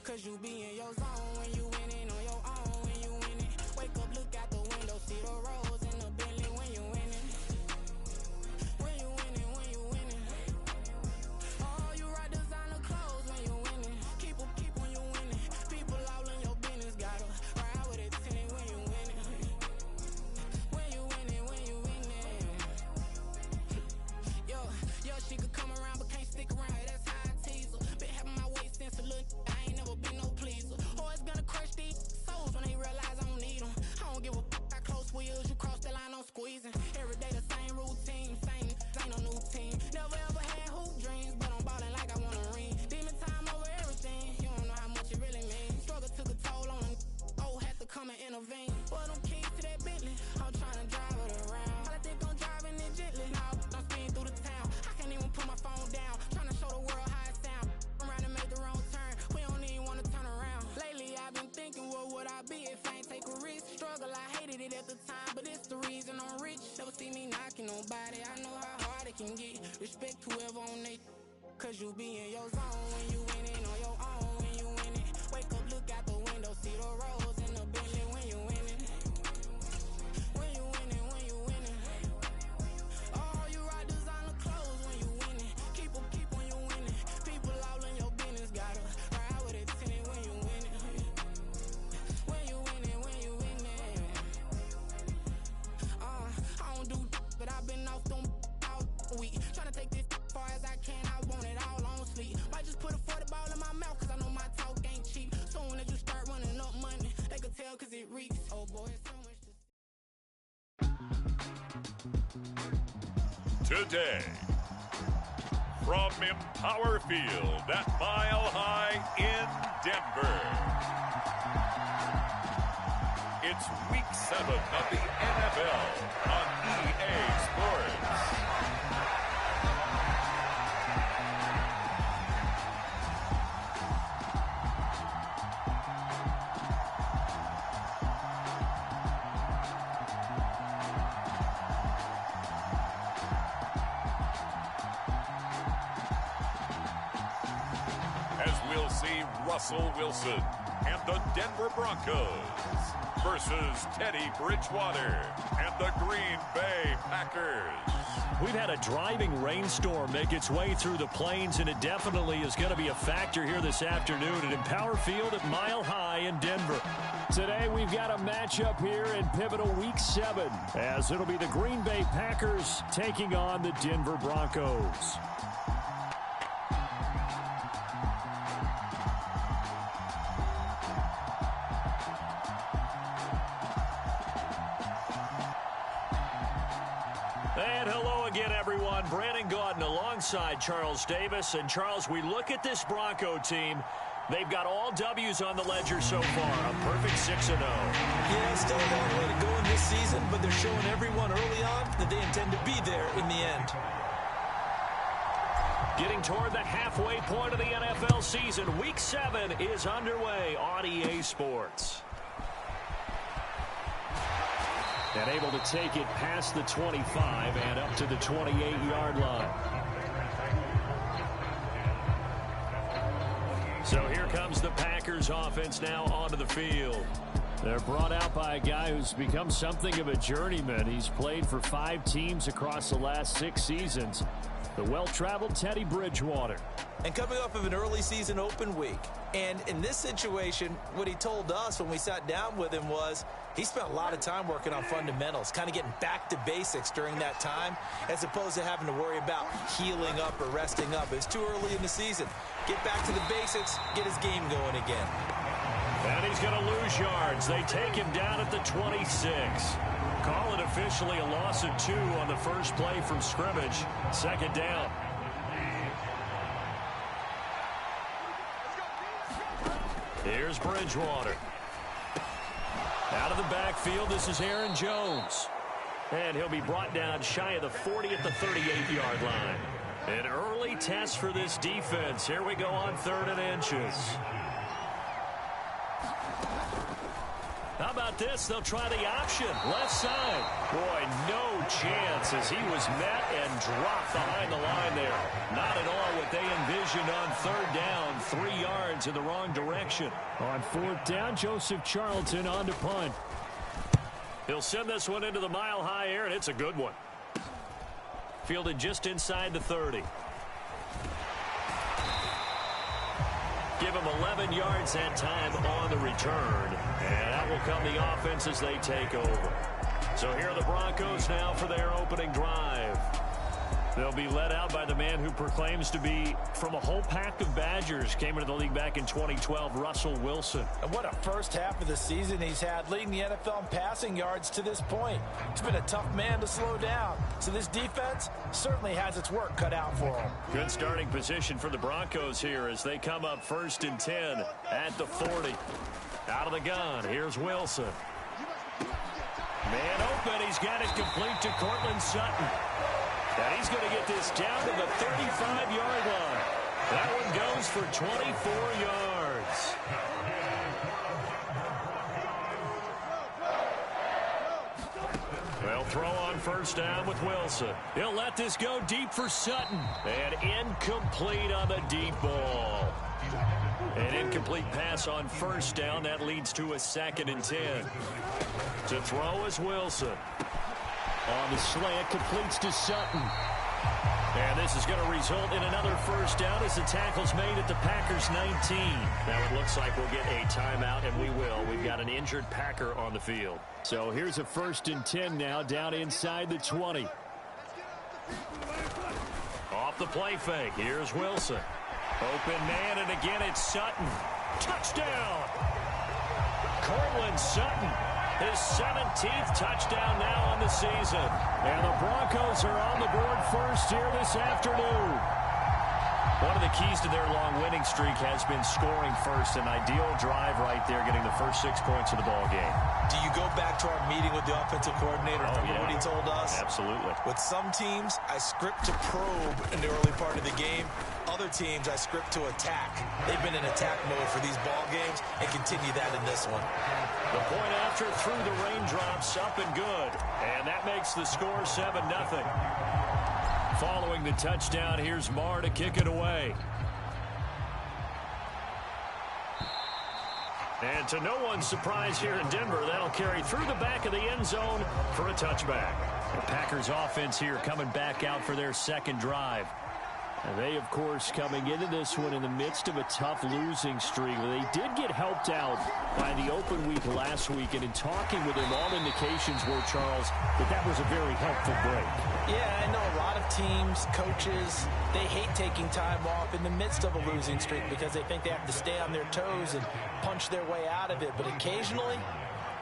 Cause you be in your zone when you winning on your own when you winning. Wake up, look out the window, see the rose in the Bentley when you winning. When you winning, when you winning. Oh, you rock designer clothes when you winning. Keep when you winning. People all in your business, gotta ride with it tinted when you winning. When you winning, when you winning. Yo, she could come around but can't stick around. That's how I tease her. Been having my way since a little. I ain't never been no pleaser. Cause you be in your zone when you winning on your own when you winning. Wake up, look out the window, see the rose in the building when you winning. When you winning, when you winning. Oh, you rock designer clothes when you winning. Keep when you winning. People all in your business, gotta ride with it tinted when you winning. When you winning, when you winning. I don't do but I've been off them all week. Tryna take this far as I can, I want it all on sleep. Might just put a 40 ball in my mouth, cause I know my talk ain't cheap. Soon as you start running up money, they could tell cause it reeks. Oh boy, it's so much to Today, from Empower Field at Mile High in Denver, it's Week 7 of the NFL on EA Sports. As we'll see Russell Wilson and the Denver Broncos versus Teddy Bridgewater and the Green Bay Packers. We've had a driving rainstorm make its way through the plains, and it definitely is going to be a factor here this afternoon at Empower Field at Mile High in Denver. Today we've got a matchup here in pivotal Week 7, as it'll be the Green Bay Packers taking on the Denver Broncos. And hello again, everyone. Brandon Gaudin alongside Charles Davis. And Charles, we look at this Bronco team. They've got all W's on the ledger so far. A perfect 6-0. Yeah, still a long way to go in this season, but they're showing everyone early on that they intend to be there in the end. Getting toward the halfway point of the NFL season. Week 7 is underway on EA Sports. And able to take it past the 25 and up to the 28-yard line. So here comes the Packers offense now onto the field. They're brought out by a guy who's become something of a journeyman. He's played for 5 teams across the last 6 seasons. The well-traveled Teddy Bridgewater. And coming off of an early season open week. And in this situation, what he told us when we sat down with him was he spent a lot of time working on fundamentals, kind of getting back to basics during that time, as opposed to having to worry about healing up or resting up. It's too early in the season. Get back to the basics, get his game going again. And he's going to lose yards. They take him down at the 26. Call it officially a loss of 2 on the first play from scrimmage. Second down. Here's Bridgewater. Out of the backfield, this is Aaron Jones. And he'll be brought down shy of the 40 at the 38-yard line. An early test for this defense. Here we go on 3rd and inches. How about this? They'll try the option. Left side. Boy, no chance as he was met and dropped behind the line there. Not at all what they envisioned on 3rd down. 3 yards in the wrong direction. On 4th down, Joseph Charlton on to punt. He'll send this one into the mile-high air, and it's a good one. Fielded just inside the 30. Give him 11 yards that time on the return. And that will come the offense as they take over. So here are the Broncos now for their opening drive. They'll be led out by the man who proclaims to be from a whole pack of Badgers. Came into the league back in 2012, Russell Wilson. And what a first half of the season he's had, leading the NFL in passing yards to this point. He's been a tough man to slow down. So this defense certainly has its work cut out for him. Good starting position for the Broncos here as they come up 1st and 10 at the 40. Out of the gun, here's Wilson. Man open, he's got it complete to Cortland Sutton. And he's going to get this down to the 35-yard line. That one goes for 24 yards. They'll throw on 1st down with Wilson. He'll let this go deep for Sutton. And incomplete on the deep ball. An incomplete pass on first down. That leads to a 2nd and 10. To throw is Wilson. On the slant, completes to Sutton. And this is going to result in another first down as the tackle's made at the Packers 19. Now it looks like we'll get a timeout, and we will. We've got an injured Packer on the field. So here's a 1st and 10 now, down inside the 20. Off the play fake. Here's Wilson. Open man, and again it's Sutton. Touchdown! Cortland Sutton, his 17th touchdown now on the season. And the Broncos are on the board first here this afternoon. One of the keys to their long winning streak has been scoring first. An ideal drive right there, getting the first 6 points of the ball game. Do you go back to our meeting with the offensive coordinator? Remember what he told us? Absolutely. With some teams, I script to probe in the early part of the game. Other teams, I script to attack. They've been in attack mode for these ball games and continue that in this one. The point after through the raindrops, up and good. And that makes the score 7-0. Following the touchdown, here's Marr to kick it away. And to no one's surprise here in Denver, that'll carry through the back of the end zone for a touchback. The Packers offense here coming back out for their 2nd drive. And they, of course, coming into this one in the midst of a tough losing streak. They did get helped out by the open week last week, and in talking with him, all indications were, Charles, that was a very helpful break. Yeah, I know a lot of teams, coaches, they hate taking time off in the midst of a losing streak because they think they have to stay on their toes and punch their way out of it. But occasionally,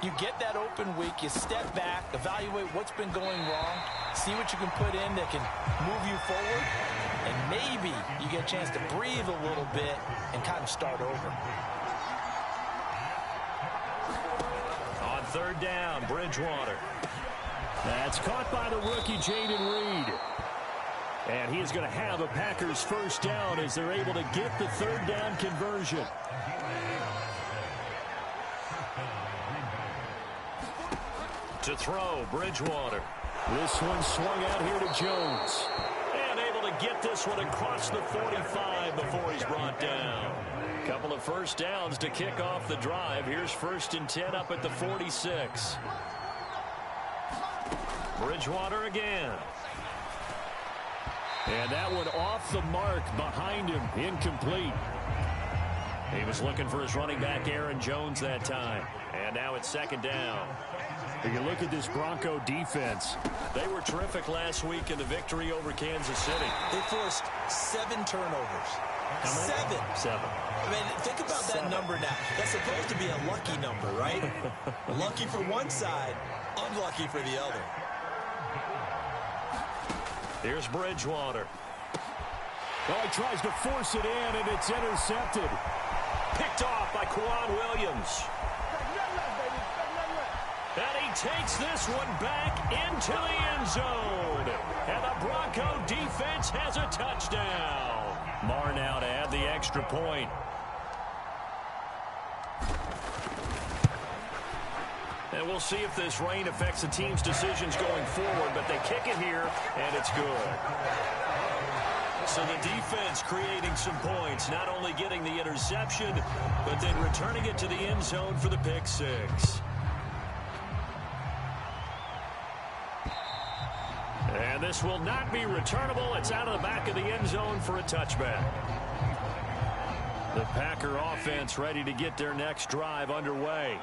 you get that open week, you step back, evaluate what's been going wrong, see what you can put in that can move you forward, and maybe you get a chance to breathe a little bit and kind of start over. On 3rd down, Bridgewater. That's caught by the rookie, Jaden Reed. And he is going to have a Packers first down as they're able to get the 3rd down conversion. To throw, Bridgewater. This one swung out here to Jones. And able to get this one across the 45 before he's brought down. Couple of first downs to kick off the drive. Here's 1st and 10 up at the 46. Bridgewater again. And that one off the mark behind him. Incomplete. He was looking for his running back, Aaron Jones, that time. And now it's 2nd down. If you look at this Bronco defense, they were terrific last week in the victory over Kansas City. They forced 7 turnovers. Seven. I mean, think about that number now. That's supposed to be a lucky number, right? Lucky for one side, unlucky for the other. Here's Bridgewater. Well, he tries to force it in, and it's intercepted. Picked off by Quan Williams. And he takes this one back into the end zone. And the Bronco defense has a touchdown. Marr now to add the extra point. And we'll see if this rain affects the team's decisions going forward, but they kick it here, and it's good. So the defense creating some points, not only getting the interception, but then returning it to the end zone for the pick six. And this will not be returnable. It's out of the back of the end zone for a touchback. The Packer offense ready to get their next drive underway.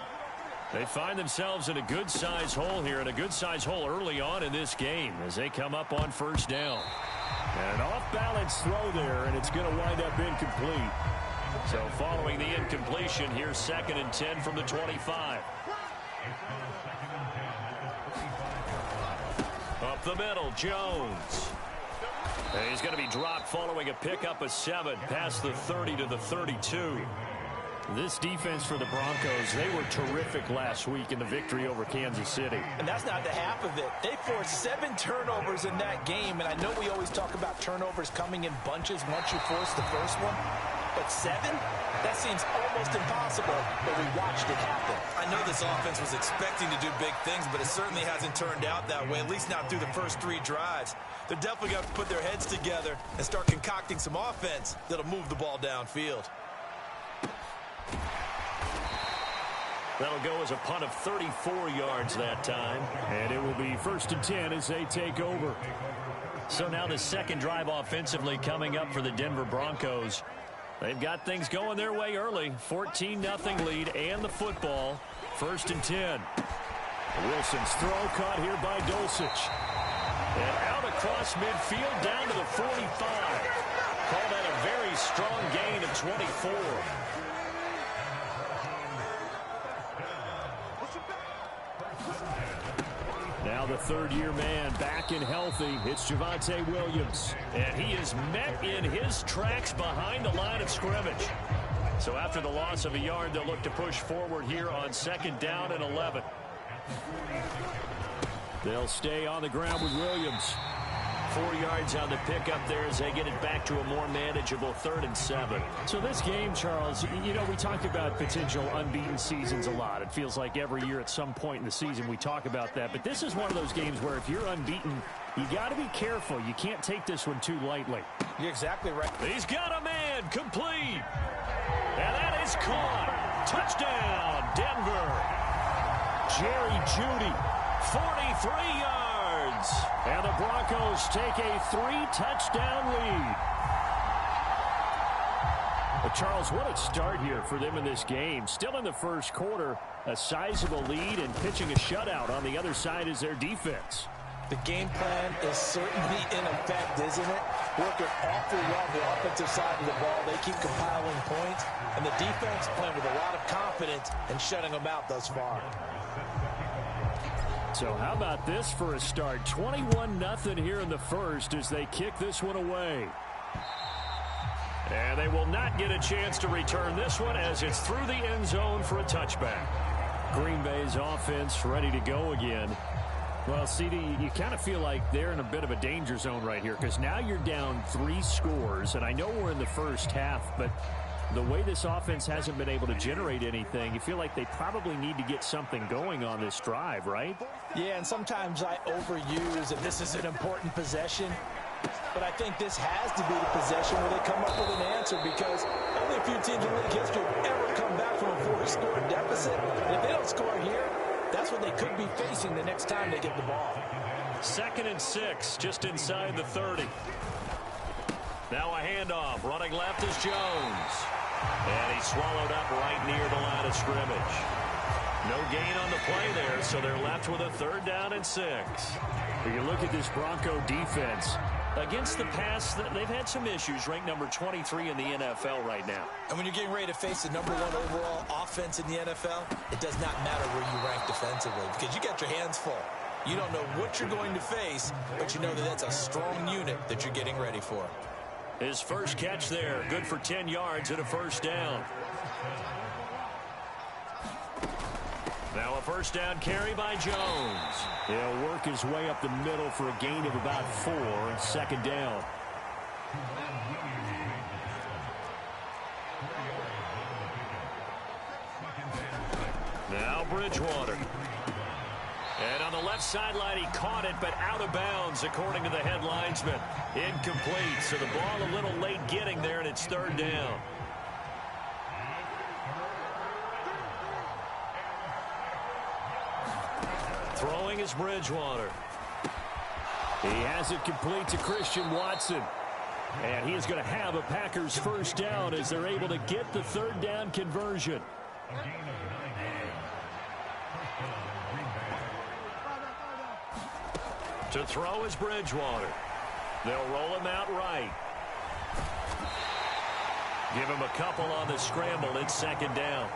They find themselves in a good-sized hole here, and a good-sized hole early on in this game as they come up on 1st down. And an off-balance throw there, and it's going to wind up incomplete. So following the incompletion, here's 2nd and 10 from the 25. Up the middle, Jones. And he's going to be dropped following a pickup of 7 past the 30 to the 32. This defense for the Broncos, they were terrific last week in the victory over Kansas City. And that's not the half of it. They forced 7 turnovers in that game, and I know we always talk about turnovers coming in bunches once you force the first one. But 7? That seems almost impossible, but we watched it happen. I know this offense was expecting to do big things, but it certainly hasn't turned out that way, at least not through the first 3 drives. They're definitely going to put their heads together and start concocting some offense that'll move the ball downfield. That'll go as a punt of 34 yards that time. And it will be 1st and 10 as they take over. So now the second drive offensively coming up for the Denver Broncos. They've got things going their way early. 14-0 lead and the football. 1st and 10. Wilson's throw caught here by Dulcich. And out across midfield down to the 45. Call that a very strong gain of 24. Now the third-year man back and healthy. It's Javonte Williams. And he is met in his tracks behind the line of scrimmage. So after the loss of a yard, they'll look to push forward here on 2nd down and 11. They'll stay on the ground with Williams. 4 yards on the pickup there as they get it back to a more manageable 3rd and 7. So this game, Charles, you know, we talked about potential unbeaten seasons a lot. It feels like every year at some point in the season we talk about that. But this is one of those games where if you're unbeaten, you got to be careful. You can't take this one too lightly. You're exactly right. He's got a man complete. And that is caught. Touchdown, Denver. Jerry Jeudy, 43 yards. And the Broncos take a 3-touchdown lead. But Charles, what a start here for them in this game. Still in the first quarter, a sizable lead and pitching a shutout on the other side is their defense. The game plan is certainly in effect, isn't it? Working awfully well on the offensive side of the ball. They keep compiling points, and the defense playing with a lot of confidence and shutting them out thus far. So how about this for a start? 21-0 here in the first as they kick this one away. And they will not get a chance to return this one as it's through the end zone for a touchback. Green Bay's offense ready to go again. Well, CD, you kind of feel like they're in a bit of a danger zone right here because now you're down 3 scores, and I know we're in the first half, but the way this offense hasn't been able to generate anything, you feel like they probably need to get something going on this drive, right? Yeah, and sometimes I overuse, and this is an important possession, but I think this has to be the possession where they come up with an answer because only a few teams in league history have ever come back from a 40-score deficit, and if they don't score here, that's what they could be facing the next time they get the ball. 2nd and 6, just inside the 30. Now a handoff. Running left is Jones. And he's swallowed up right near the line of scrimmage. No gain on the play there, so they're left with a 3rd down and 6. When you look at this Bronco defense, against the pass, they've had some issues. Ranked number 23 in the NFL right now. And when you're getting ready to face the number 1 overall offense in the NFL, it does not matter where you rank defensively because you got your hands full. You don't know what you're going to face, but you know that that's a strong unit that you're getting ready for. His first catch there, good for 10 yards and a 1st down. Now a 1st down carry by Jones. He'll work his way up the middle for a gain of about 4, 2nd down. Now Bridgewater. And on the left sideline, he caught it, but out of bounds, according to the head linesman. Incomplete, so the ball a little late getting there, and it's 3rd down. Throwing is Bridgewater. He has it complete to Christian Watson. And he is going to have a Packers 1st down as they're able to get the 3rd down conversion. To throw is Bridgewater. They'll roll him out right. Give him a couple on the scramble. It's 2nd down.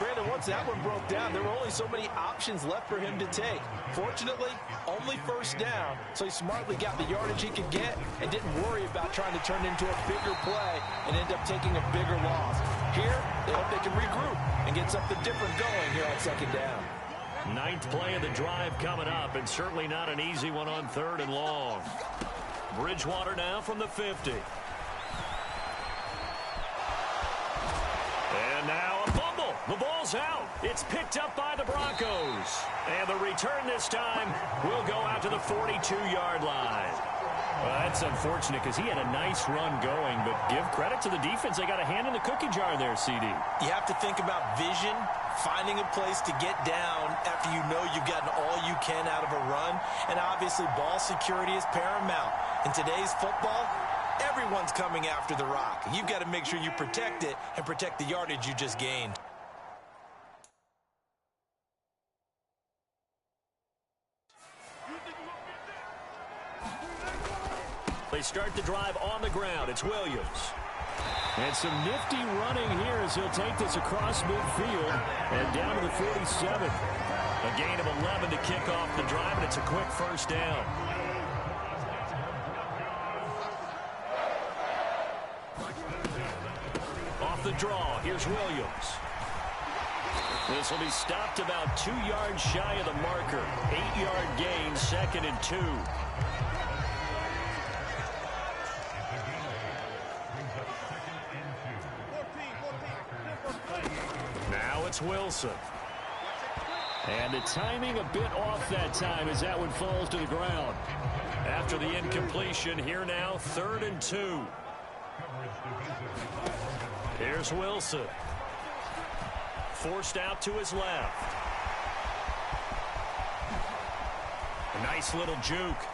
Brandon, once that one broke down, there were only so many options left for him to take. Fortunately, only 1st down, so he smartly got the yardage he could get and didn't worry about trying to turn it into a bigger play and end up taking a bigger loss. Here, they hope they can regroup and get something different going here on 2nd down. 9th play of the drive coming up, and certainly not an easy one on 3rd and long. Bridgewater now from the 50. And now a fumble. The ball's out. It's picked up by the Broncos. And the return this time will go out to the 42-yard line. Well, that's unfortunate because he had a nice run going, but give credit to the defense. They got a hand in the cookie jar there, CD. You have to think about vision, finding a place to get down after you know you've gotten all you can out of a run, and obviously ball security is paramount. In today's football, everyone's coming after the rock. You've got to make sure you protect it and protect the yardage you just gained. They start the drive on the ground. It's Williams. And some nifty running here as he'll take this across midfield and down to the 47. A gain of 11 to kick off the drive, and it's a quick first down. Off the draw, here's Williams. This will be stopped about 2 yards shy of the marker. 8-yard gain, 2nd and 2. Now it's Wilson. And the timing a bit off that time as that one falls to the ground. After the incompletion, here now, 3rd and 2. Here's Wilson. Forced out to his left. A nice little juke.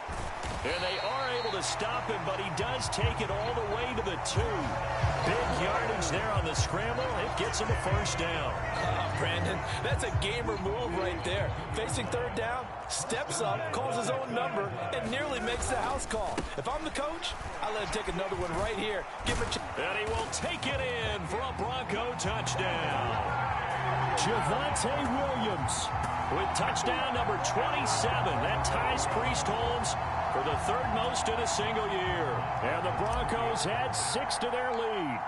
And they are able to stop him, but he does take it all the way to the 2. Big yardage there on the scramble. It gets him a first down. Brandon, that's a gamer move right there. Facing 3rd down, steps up, calls his own number, and nearly makes the house call. If I'm the coach, I let him take another one right here. Give him a and he will take it in for a Bronco touchdown. Javonte Williams with touchdown number 27. That ties Priest Holmes for the 3rd most in a single year. And the Broncos add 6 to their lead.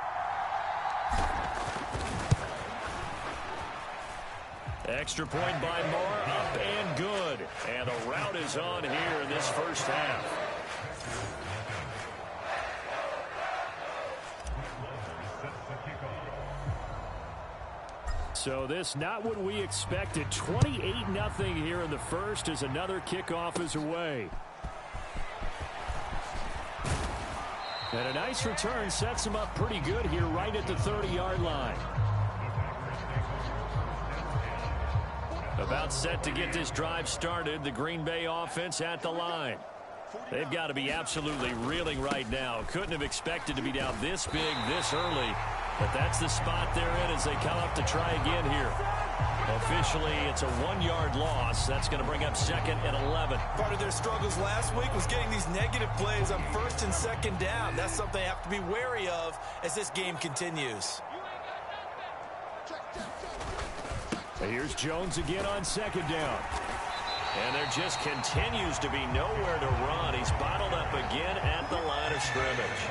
Extra point by Moore, up and good. And the route is on here in this first half. So this not what we expected. 28-0 here in the first as another kickoff is away. And a nice return sets him up pretty good here right at the 30-yard line. About set to get this drive started. The Green Bay offense at the line. They've got to be absolutely reeling right now. Couldn't have expected to be down this big this early. But that's the spot they're in as they come up to try again here. Officially, it's a 1-yard loss. That's going to bring up 2nd and 11. Part of their struggles last week was getting these negative plays on 1st and 2nd down. That's something they have to be wary of as this game continues. Here's Jones again on 2nd down. And there just continues to be nowhere to run. He's bottled up again at the line of scrimmage.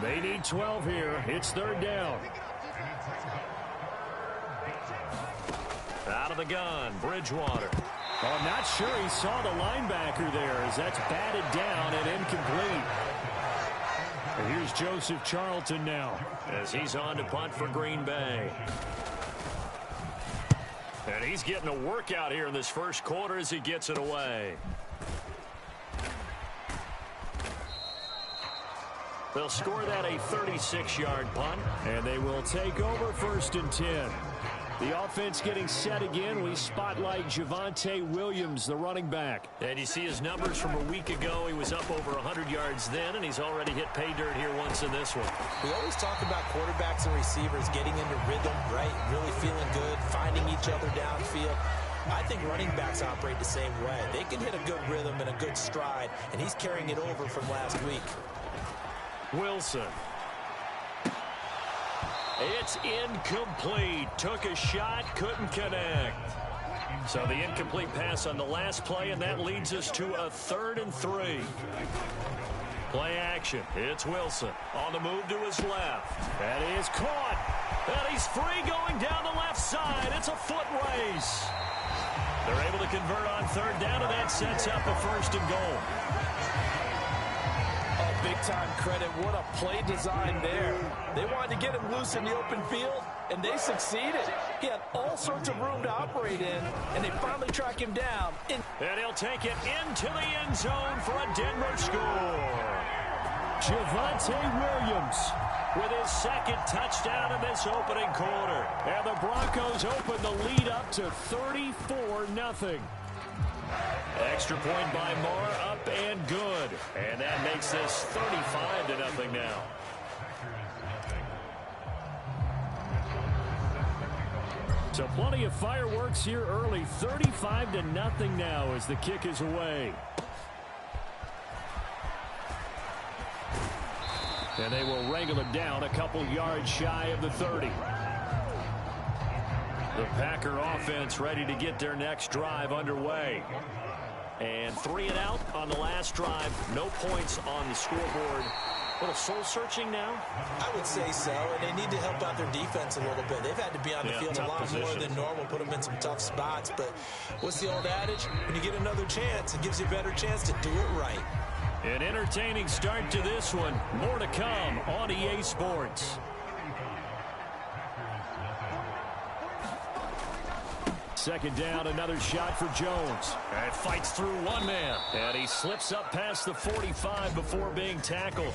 They need 12 here. It's 3rd down. Out of the gun, Bridgewater. Oh, I'm not sure he saw the linebacker there as that's batted down and incomplete. And here's Joseph Charlton now as he's on to punt for Green Bay. And he's getting a workout here in this first quarter as he gets it away. They'll score that a 36-yard punt, and they will take over 1st and 10. The offense getting set again. We spotlight Javonte Williams, the running back. And you see his numbers from a week ago. He was up over 100 yards then, and he's already hit pay dirt here once in this one. We always talk about quarterbacks and receivers getting into rhythm, right? Really feeling good, finding each other downfield. I think running backs operate the same way. They can hit a good rhythm and a good stride, and he's carrying it over from last week. Wilson. It's incomplete. Took a shot, couldn't connect. So the incomplete pass on the last play, and that leads us to a 3rd and 3. Play action. It's Wilson on the move to his left. And he is caught. And he's free going down the left side. It's a foot race. They're able to convert on 3rd down, and that sets up a 1st and goal. big-time credit. What a play design there. They wanted to get him loose in the open field, and they succeeded. He had all sorts of room to operate in, and they finally track him down. And he'll take it into the end zone for a Denver score. Javonte Williams with his second touchdown in this opening quarter. And the Broncos open the lead up to 34-0. Extra point by Marr, up and good. And that makes this 35-0 now. So plenty of fireworks here early. 35-0 now as the kick is away. And they will wrangle it down a couple yards shy of the 30. The Packer offense ready to get their next drive underway. And 3 and out on the last drive. No points on the scoreboard. A little soul-searching now? I would say so, and they need to help out their defense a little bit. They've had to be on the field a lot more than normal, put them in some tough spots. But what's the old adage? When you get another chance, it gives you a better chance to do it right. An entertaining start to this one. More to come on EA Sports. Second down, another shot for Jones. And fights through one man. And he slips up past the 45 before being tackled.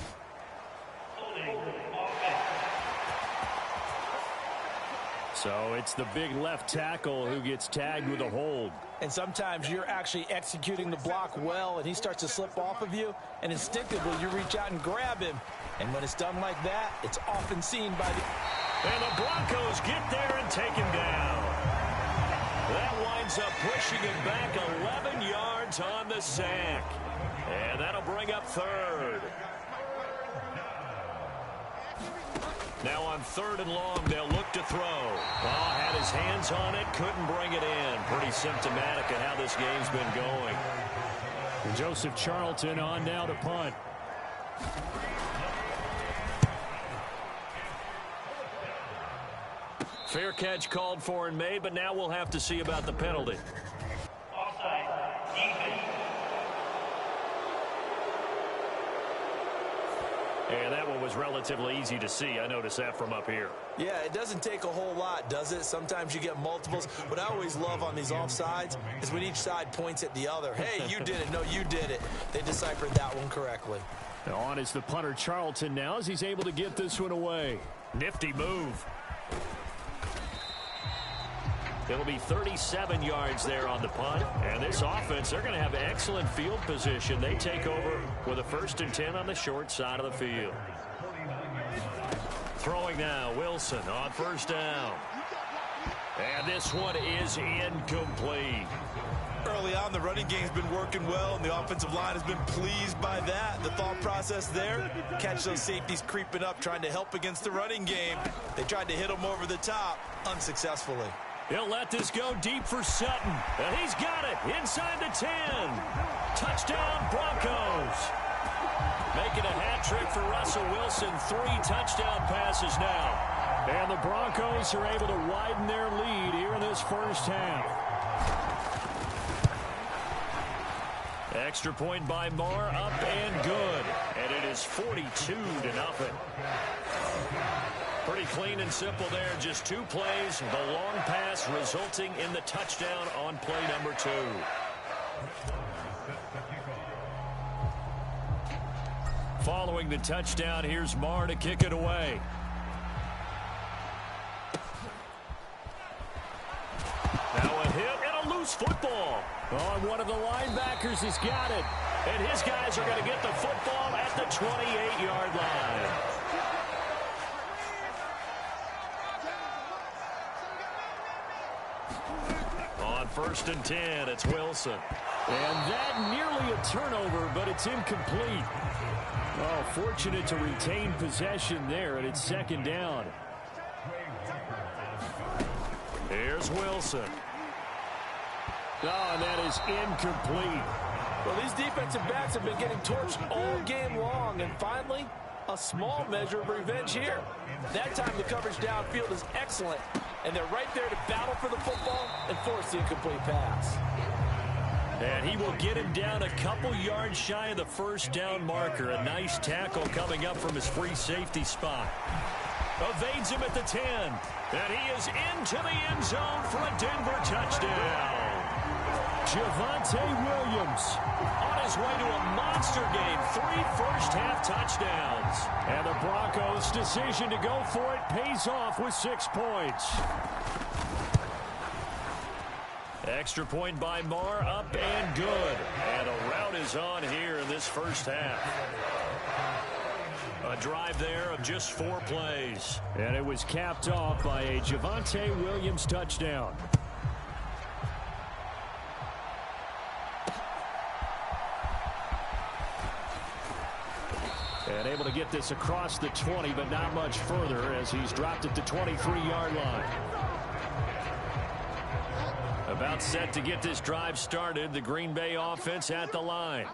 So it's the big left tackle who gets tagged with a hold. And sometimes you're actually executing the block well, and he starts to slip off of you, and instinctively you reach out and grab him. And when it's done like that, it's often seen by the... And the Broncos get there and take him down. That winds up pushing him back 11 yards on the sack. And that'll bring up third. Now on 3rd and long, they'll look to throw. Oh, had his hands on it, couldn't bring it in. Pretty symptomatic of how this game's been going. And Joseph Charlton on now to punt. Fair catch called for and made, but now we'll have to see about the penalty. And that one was relatively easy to see. I noticed that from up here. Yeah, it doesn't take a whole lot, does it? Sometimes you get multiples. What I always love on these offsides is when each side points at the other. Hey, you did it. No, you did it. They deciphered that one correctly. On is the punter Charlton now as he's able to get this one away. Nifty move. It'll be 37 yards there on the punt. And this offense, they're going to have excellent field position. They take over with a 1st and 10 on the short side of the field. Throwing now, Wilson on 1st down. And this one is incomplete. Early on, the running game's been working well, and the offensive line has been pleased by that. The thought process there, catch those safeties creeping up, trying to help against the running game. They tried to hit them over the top, unsuccessfully. He'll let this go deep for Sutton. And he's got it inside the 10. Touchdown, Broncos. Making a hat trick for Russell Wilson. 3 touchdown passes now. And the Broncos are able to widen their lead here in this first half. Extra point by Marr, up and good. And it is 42-0. Pretty clean and simple there. Just 2 plays. The long pass resulting in the touchdown on play number 2. Following the touchdown, here's Marr to kick it away. Now a hit and a loose football. Oh, and one of the linebackers has got it. And his guys are going to get the football at the 28-yard line. On 1st and 10, it's Wilson. And that nearly a turnover, but it's incomplete. Oh, fortunate to retain possession there, and it's 2nd down. Here's Wilson. Oh, and that is incomplete. Well, these defensive backs have been getting torched all game long, and finally, a small measure of revenge here. That time the coverage downfield is excellent, and they're right there to battle for the football and force the incomplete pass. And he will get him down a couple yards shy of the first down marker. A nice tackle coming up from his free safety spot. Evades him at the 10. And he is into the end zone for a Denver touchdown. Javonte Williams on his way to a monster game. 3 first-half touchdowns. And the Broncos' decision to go for it pays off with 6 points. Extra point by Marr, up and good. And a rout is on here in this first half. A drive there of just 4 plays. And it was capped off by a Javonte Williams touchdown. And able to get this across the 20, but not much further as he's dropped it to 23-yard line. About set to get this drive started. The Green Bay offense at the line.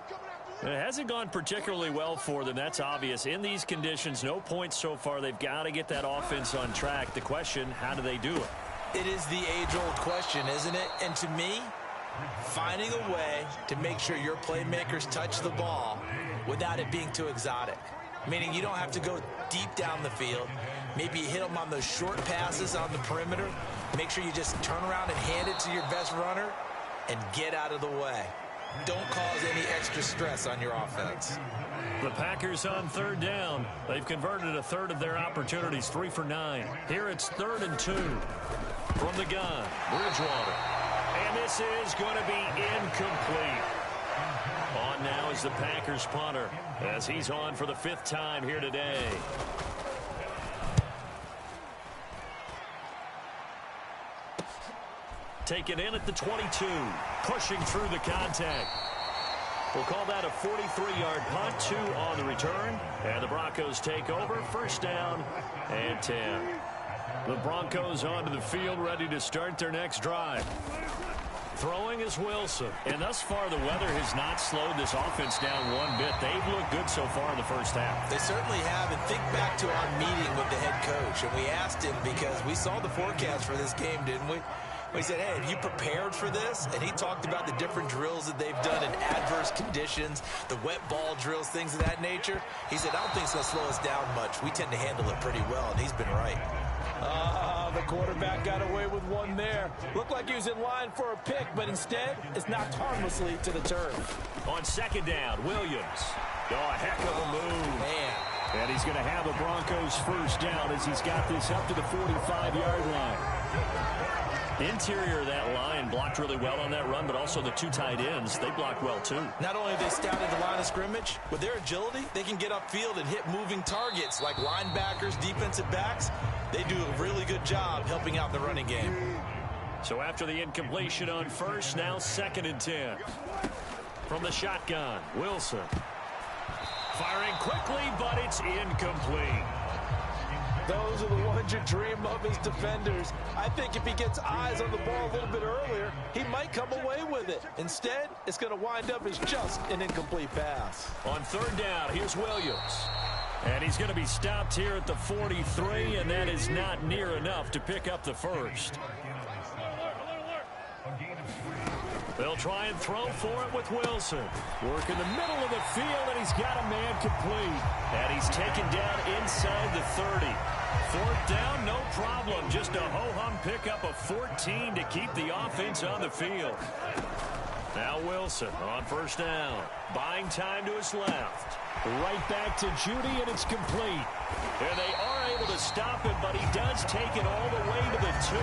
It hasn't gone particularly well for them. That's obvious. In these conditions, no points so far. They've got to get that offense on track. The question, how do they do it? It is the age-old question, isn't it? And to me, finding a way to make sure your playmakers touch the ball without it being too exotic. Meaning you don't have to go deep down the field. Maybe you hit them on those short passes on the perimeter. Make sure you just turn around and hand it to your best runner and get out of the way. Don't cause any extra stress on your offense. The Packers on 3rd down. They've converted a third of their opportunities, 3 for 9. Here it's 3rd and 2 from the gun. Bridgewater. And this is going to be incomplete. On now is the Packers punter as he's on for the 5th time here today. Take it in at the 22. Pushing through the contact. We'll call that a 43-yard punt. 2 on the return. And the Broncos take over. 1st down and 10. The Broncos onto the field ready to start their next drive. Throwing is Wilson. And thus far, the weather has not slowed this offense down one bit. They've looked good so far in the first half. They certainly have. And think back to our meeting with the head coach. And we asked him because we saw the forecast for this game, didn't we? We said, hey, have you prepared for this? And he talked about the different drills that they've done in adverse conditions, the wet ball drills, things of that nature. He said, I don't think it's going to slow us down much. We tend to handle it pretty well, and he's been right. The quarterback got away with one there. Looked like he was in line for a pick, but instead, it's knocked harmlessly to the turf. On 2nd down, Williams. Oh, a heck of a move. Man. And he's going to have the Broncos 1st down as he's got this up to the 45-yard line. Interior of that line blocked really well on that run, but also the 2 tight ends, they blocked well too. Not only have they scouted the line of scrimmage, with their agility, they can get upfield and hit moving targets like linebackers, defensive backs. They do a really good job helping out the running game. So after the incompletion on 1st, now 2nd and 10. From the shotgun, Wilson. Firing quickly, but it's incomplete. Those are the ones you dream of as defenders. I think if he gets eyes on the ball a little bit earlier, he might come away with it. Instead, it's going to wind up as just an incomplete pass. On 3rd down, here's Williams. And he's going to be stopped here at the 43, and that is not near enough to pick up the 1st. They'll try and throw for it with Wilson. Work in the middle of the field, and he's got a man complete. And he's taken down inside the 30. 4th down, no problem. Just a ho-hum pickup of 14 to keep the offense on the field. Now Wilson on 1st down. Buying time to his left. Right back to Judy, and it's complete. And they are able to stop him, but he does take it all the way to the 2.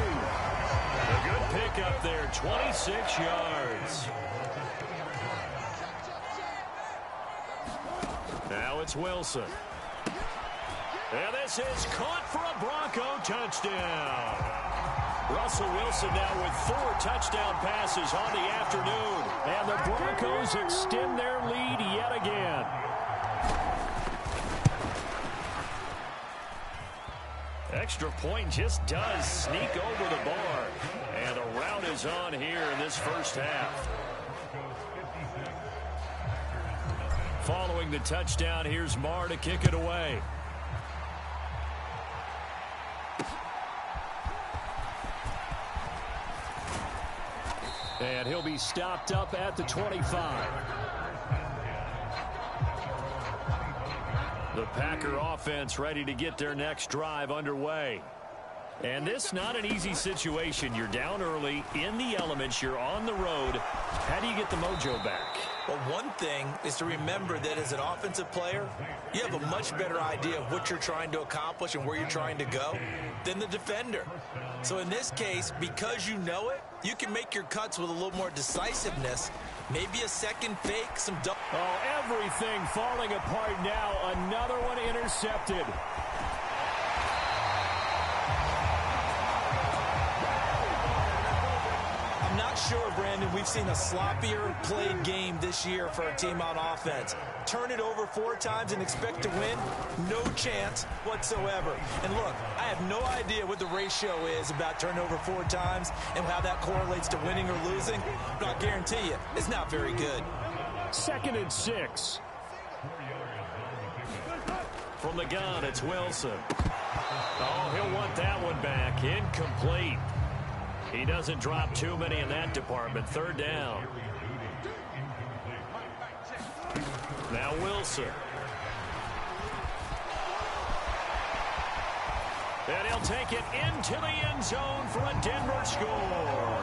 A good pickup there, 26 yards. Now it's Wilson. And this is caught for a Bronco touchdown. Russell Wilson now with 4 touchdown passes on the afternoon. And the Broncos extend their lead yet again. Extra point just does sneak over the bar. And a rout is on here in this first half. Following the touchdown, here's Marr to kick it away. And he'll he'll be stopped up at the 25. The Packer offense ready to get their next drive underway. And this not an easy situation. You're down early, in the elements, you're on the road. How do you get the mojo back? Well, one thing is to remember that as an offensive player, you have a much better idea of what you're trying to accomplish and where you're trying to go than the defender. So in this case, because you know it, you can make your cuts with a little more decisiveness. Maybe a second fake, some double. Oh, everything falling apart now. Another one intercepted. I'm not sure, Brandon, we've seen a sloppier played game this year for a team on offense. Turn it over 4 times and expect to win? No chance whatsoever. And look, I have no idea what the ratio is about turnover 4 times and how that correlates to winning or losing, but I'll guarantee you, it's not very good. 2nd and 6. From the gun, it's Wilson. Oh, he'll want that one back. Incomplete. He doesn't drop too many in that department. 3rd down. Now Wilson. And he'll take it into the end zone for a Denver score.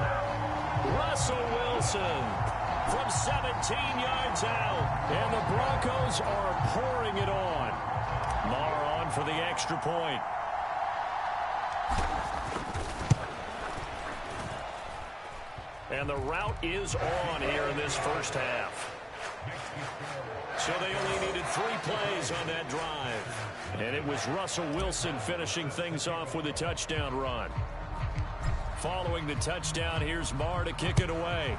Russell Wilson from 17 yards out. And the Broncos are pouring it on. Marr on for the extra point. And the route is on here in this first half. So they only needed 3 plays on that drive. And it was Russell Wilson finishing things off with a touchdown run. Following the touchdown, here's Marr to kick it away.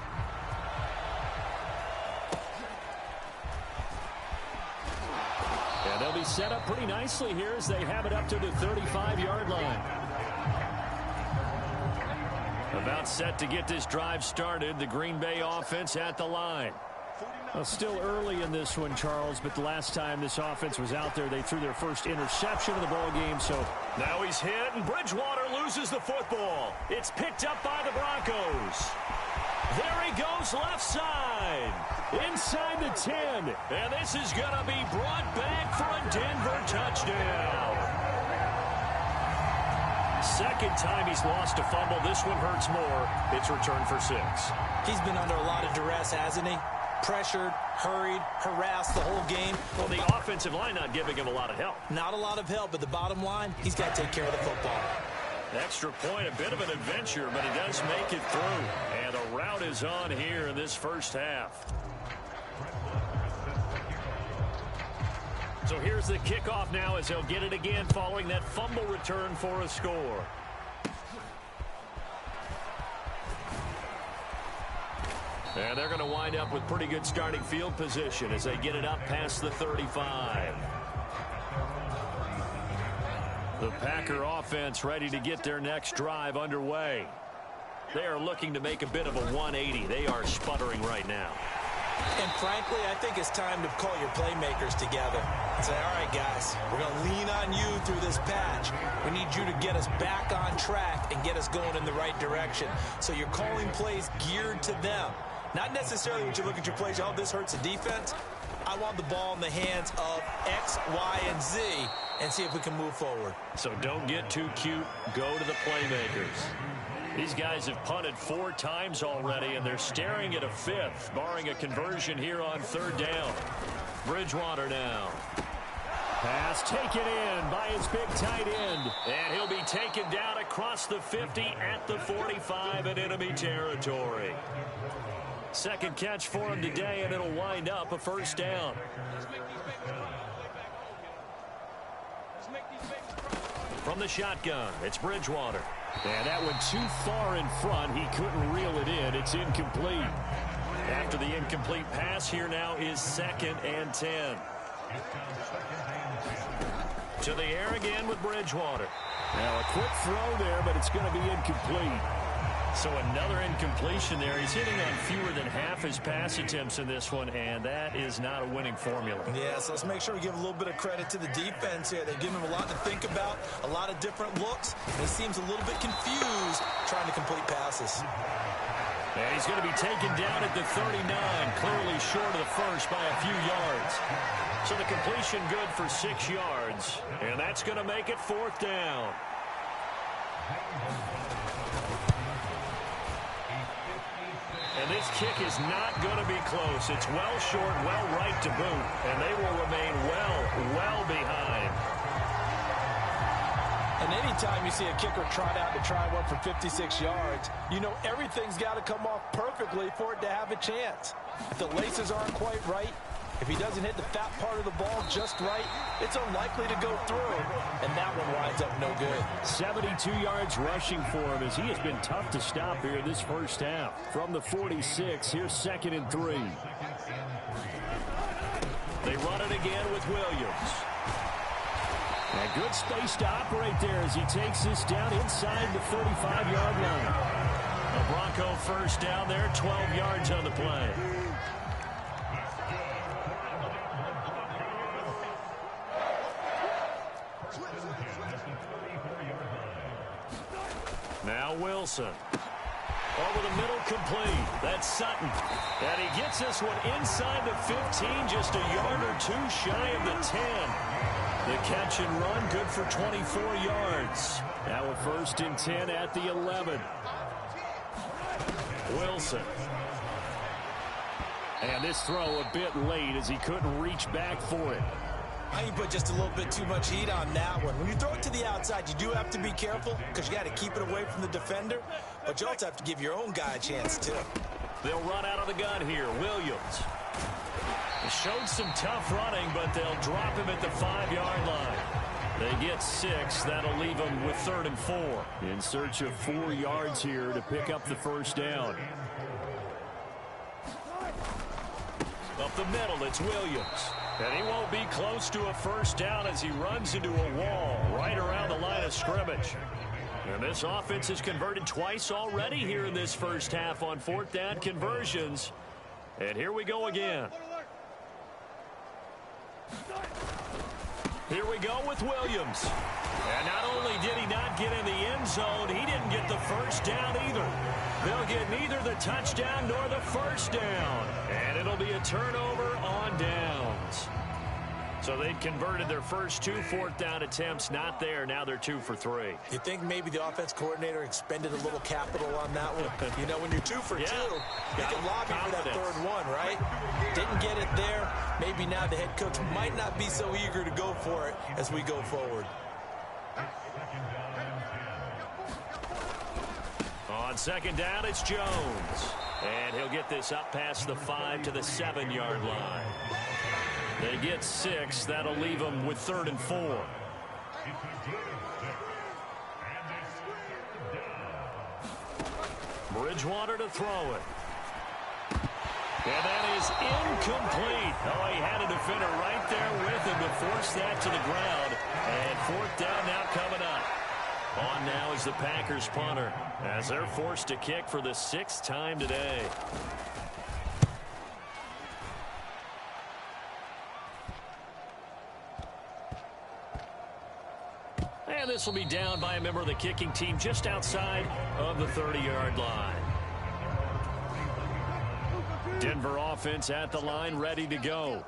And they'll be set up pretty nicely here as they have it up to the 35-yard line. About set to get this drive started. The Green Bay offense at the line. Well, still early in this one, Charles, but the last time this offense was out there, they threw their first interception of the ball game. So now he's hit, and Bridgewater loses the football. It's picked up by the Broncos. There he goes left side. Inside the 10. And this is going to be brought back for a Denver touchdown. Second time he's lost a fumble. This one hurts more. It's returned for 6. He's been under a lot of duress, hasn't he? Pressured, hurried, harassed the whole game. Well, the offensive line not giving him a lot of help. Not a lot of help, but the bottom line, he's got to take care of the football. Extra point, a bit of an adventure, but he does make it through. And the route is on here in this first half. So here's the kickoff now as they'll get it again following that fumble return for a score. And they're going to wind up with pretty good starting field position as they get it up past the 35. The Packer offense ready to get their next drive underway. They are looking to make a bit of a 180. They are sputtering right now. And frankly, I think it's time to call your playmakers together and say, all right, guys, we're going to lean on you through this patch. We need you to get us back on track and get us going in the right direction. So you're calling plays geared to them. Not necessarily when you look at your plays, oh, this hurts the defense. I want the ball in the hands of X, Y, and Z and see if we can move forward. So don't get too cute. Go to the playmakers. These guys have punted 4 times already, and they're staring at a 5th, barring a conversion here on 3rd down. Bridgewater now. Pass taken in by his big tight end. And he'll be taken down across the 50 at the 45 in enemy territory. Second catch for him today, and it'll wind up a 1st down. From the shotgun, it's Bridgewater. And that one too far in front. He couldn't reel it in. It's incomplete. After the incomplete pass, here now is 2nd and 10. To the air again with Bridgewater. Now a quick throw there, but it's going to be incomplete. So another incompletion there. He's hitting on fewer than half his pass attempts in this one, and that is not a winning formula. Yeah, so let's make sure we give a little bit of credit to the defense here. They've given him a lot to think about, a lot of different looks. He seems a little bit confused trying to complete passes. And he's going to be taken down at the 39, clearly short of the first by a few yards. So the completion good for 6 yards, and that's going to make it 4th down. And this kick is not going to be close. It's well short, well right to boot, and they will remain well behind. And anytime you see a kicker trot out to try one for 56 yards, you know everything's got to come off perfectly for it to have a chance. If the laces aren't quite right, if he doesn't hit the fat part of the ball just right, it's unlikely to go through, and that one winds up no good. 72 yards rushing for him as he has been tough to stop here this first half. From the 46, here's 2nd and 3. They run it again with Williams. And good space to operate there as he takes this down inside the 35-yard line. A Bronco first down there, 12 yards on the play. Now Wilson. Over the middle, complete. That's Sutton. And he gets this one inside the 15, just a yard or two shy of the 10. The catch and run, good for 24 yards. Now a 1st and 10 at the 11. Wilson. And this throw a bit late as he couldn't reach back for it. I put just a little bit too much heat on that one. When you throw it to the outside, you do have to be careful because you got to keep it away from the defender, but you also have to give your own guy a chance too. They'll run out of the gun here. Williams. Showed some tough running, but they'll drop him at the 5-yard line. They get 6. That'll leave them with 3rd and 4. In search of 4 yards here to pick up the first down. Up the middle, it's Williams. And he won't be close to a first down as he runs into a wall right around the line of scrimmage. And this offense has converted twice already here in this first half on 4th down conversions. And here we go again. Here we go with Williams. And not only did he not get in the end zone, he didn't get the first down either. They'll get neither the touchdown nor the first down. And it'll be a turnover on downs. So they'd converted their first 2 4th down attempts. Not there. Now they're 2 for 3. You think maybe the offense coordinator expended a little capital on that one? You know, when you're 2 for 2, you can lobby for that 3rd one, right? Didn't get it there. Maybe now the head coach might not be so eager to go for it as we go forward. On 2nd down, it's Jones. And he'll get this up past the 5 to the 7-yard line. They get 6. That'll leave them with 3rd and 4. Bridgewater to throw it. And that is incomplete. Oh, he had a defender right there with him to force that to the ground. And 4th down now coming up. On now is the Packers punter as they're forced to kick for the 6th time today. And this will be down by a member of the kicking team just outside of the 30-yard line. Denver offense at the line, ready to go.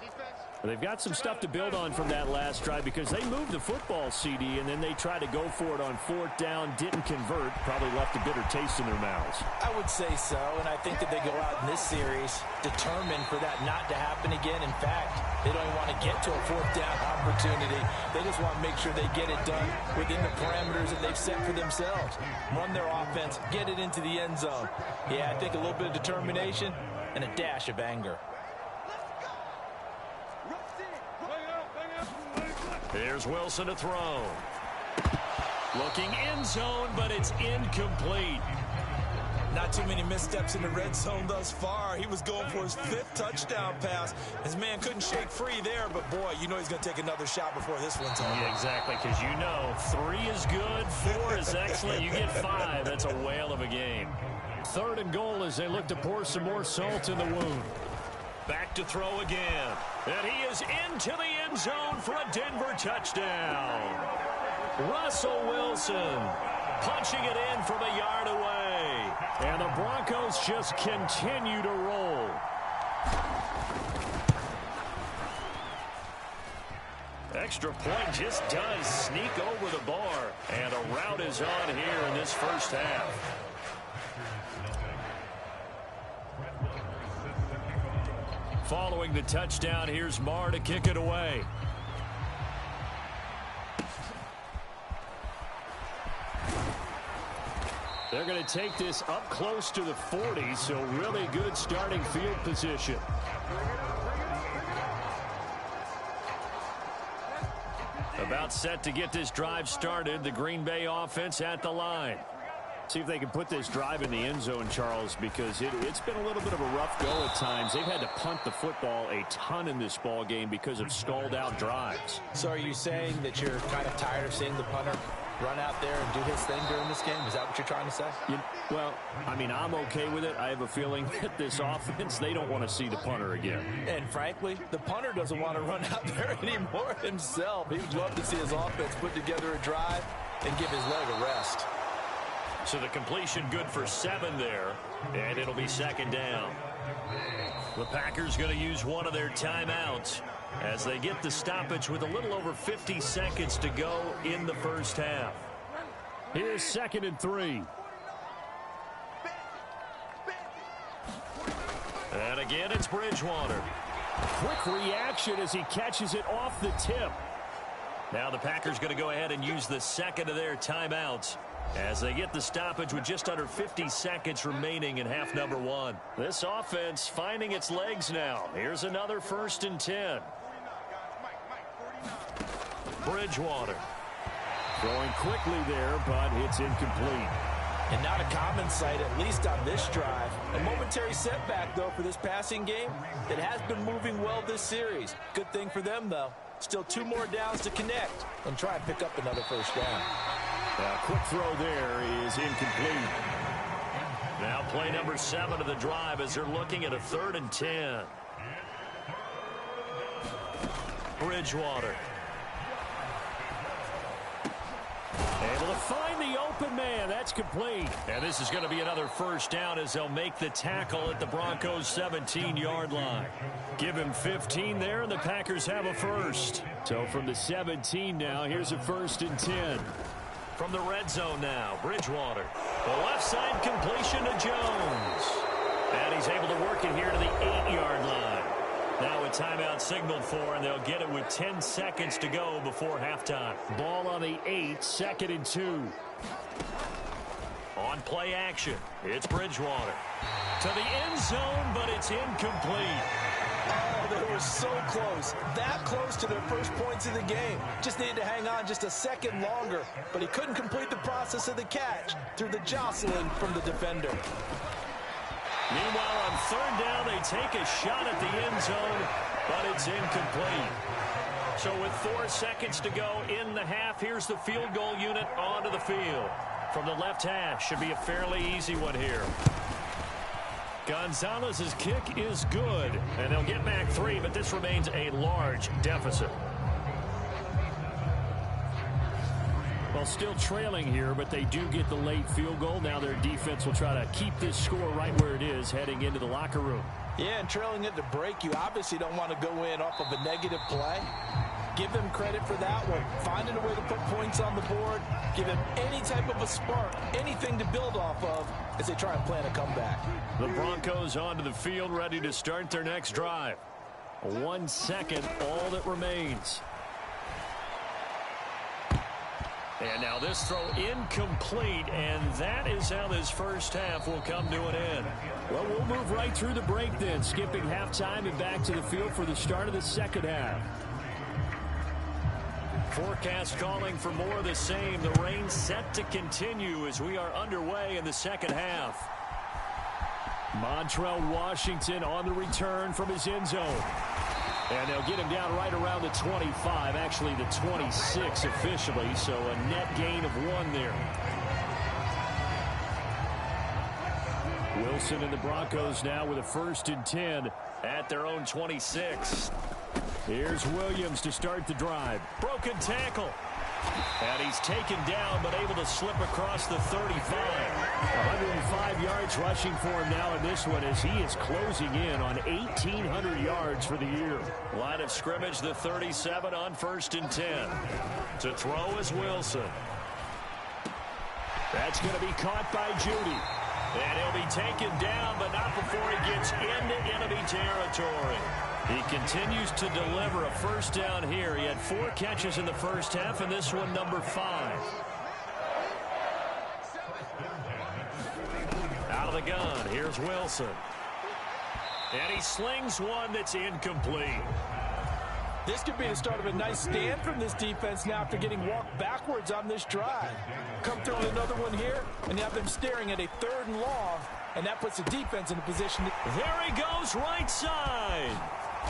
They've got some stuff to build on from that last drive because they moved the football, CD, and then they tried to go for it on 4th down, didn't convert, probably left a bitter taste in their mouths. I would say so, and I think that they go out in this series determined for that not to happen again. In fact, they don't even want to get to a 4th down opportunity. They just want to make sure they get it done within the parameters that they've set for themselves. Run their offense, get it into the end zone. Yeah, I think a little bit of determination and a dash of anger. Here's Wilson to throw. Looking end zone, but it's incomplete. Not too many missteps in the red zone thus far. He was going for his 5th touchdown pass. His man couldn't shake free there, but boy, you know he's going to take another shot before this one's over. Yeah, exactly, because you know 3 is good, 4 is excellent. You get 5, that's a whale of a game. 3rd and goal as they look to pour some more salt in the wound. Back to throw again. And he is into the end zone for a Denver touchdown. Russell Wilson punching it in from a yard away. And the Broncos just continue to roll. Extra point just does sneak over the bar. And a rout is on here in this first half. Following the touchdown, here's Marr to kick it away. They're going to take this up close to the 40, so really good starting field position. About set to get this drive started. The Green Bay offense at the line. See if they can put this drive in the end zone, Charles, because it's been a little bit of a rough go at times. They've had to punt the football a ton in this ball game because of stalled-out drives. So are you saying that you're kind of tired of seeing the punter run out there and do his thing during this game? Is that what you're trying to say? Well, I mean, I'm okay with it. I have a feeling that this offense, they don't want to see the punter again. And frankly, the punter doesn't want to run out there anymore himself. He would love to see his offense put together a drive and give his leg a rest. So the completion good for 7 there, and it'll be second down. The Packers going to use one of their timeouts as they get the stoppage with a little over 50 seconds to go in the first half. Here's 2nd and 3. And again, it's Bridgewater. Quick reaction as he catches it off the tip. Now the Packers going to go ahead and use the second of their timeouts as they get the stoppage with just under 50 seconds remaining in half number 1. This offense finding its legs now. Here's another 1st and 10. Bridgewater throwing quickly there, but it's incomplete. And not a common sight, at least on this drive. A momentary setback, though, for this passing game that has been moving well this series. Good thing for them, though. Still 2 more downs to connect and try and pick up another first down. Quick throw there is incomplete. Now play number 7 of the drive as they're looking at a 3rd and 10. Bridgewater. Able to find the open man. That's complete. And this is going to be another first down as they'll make the tackle at the Broncos' 17-yard line. Give him 15 there, and the Packers have a first. So from the 17 now, here's a 1st and 10. From the red zone now, Bridgewater. The left side completion to Jones. And he's able to work it here to the 8-yard line. Now a timeout signaled for, and they'll get it with 10 seconds to go before halftime. Ball on the 8, 2nd and 2. On play action, it's Bridgewater. To the end zone, but it's incomplete. Oh, they were so close. That close to their first points of the game. Just needed to hang on just a second longer, but he couldn't complete the process of the catch through the jostling from the defender. Meanwhile, on 3rd down, they take a shot at the end zone, but it's incomplete. So with 4 seconds to go in the half, here's the field goal unit onto the field. From the left hash, should be a fairly easy one here. Gonzalez's kick is good, and they'll get back 3, but this remains a large deficit. Well, still trailing here, but they do get the late field goal. Now their defense will try to keep this score right where it is heading into the locker room. Yeah, and trailing at the break, you obviously don't want to go in off of a negative play. Give them credit for that one. Finding a way to put points on the board. Give them any type of a spark, anything to build off of as they try and plan a comeback. The Broncos onto the field, ready to start their next drive. 1 second, all that remains. And now this throw incomplete, and that is how this first half will come to an end. Well, we'll move right through the break then, skipping halftime and back to the field for the start of the second half. Forecast calling for more of the same. The rain set to continue as we are underway in the second half. Montrell Washington on the return from his end zone. And they'll get him down right around the 25, actually the 26 officially, so a net gain of 1 there. Wilson and the Broncos now with a 1st and 10 at their own 26. Here's Williams to start the drive. Broken tackle. And he's taken down, but able to slip across the 35. 105 yards rushing for him now in this one as he is closing in on 1,800 yards for the year. Line of scrimmage, the 37 on 1st and 10. To throw is Wilson. That's going to be caught by Judy. And he'll be taken down, but not before he gets into enemy territory. He continues to deliver a first down here. He had 4 catches in the first half, and this one number 5. Out of the gun, here's Wilson. And he slings one that's incomplete. This could be the start of a nice stand from this defense now after getting walked backwards on this drive. Come through with another one here, and have them staring at a 3rd and long, and that puts the defense in a position. There he goes, right side.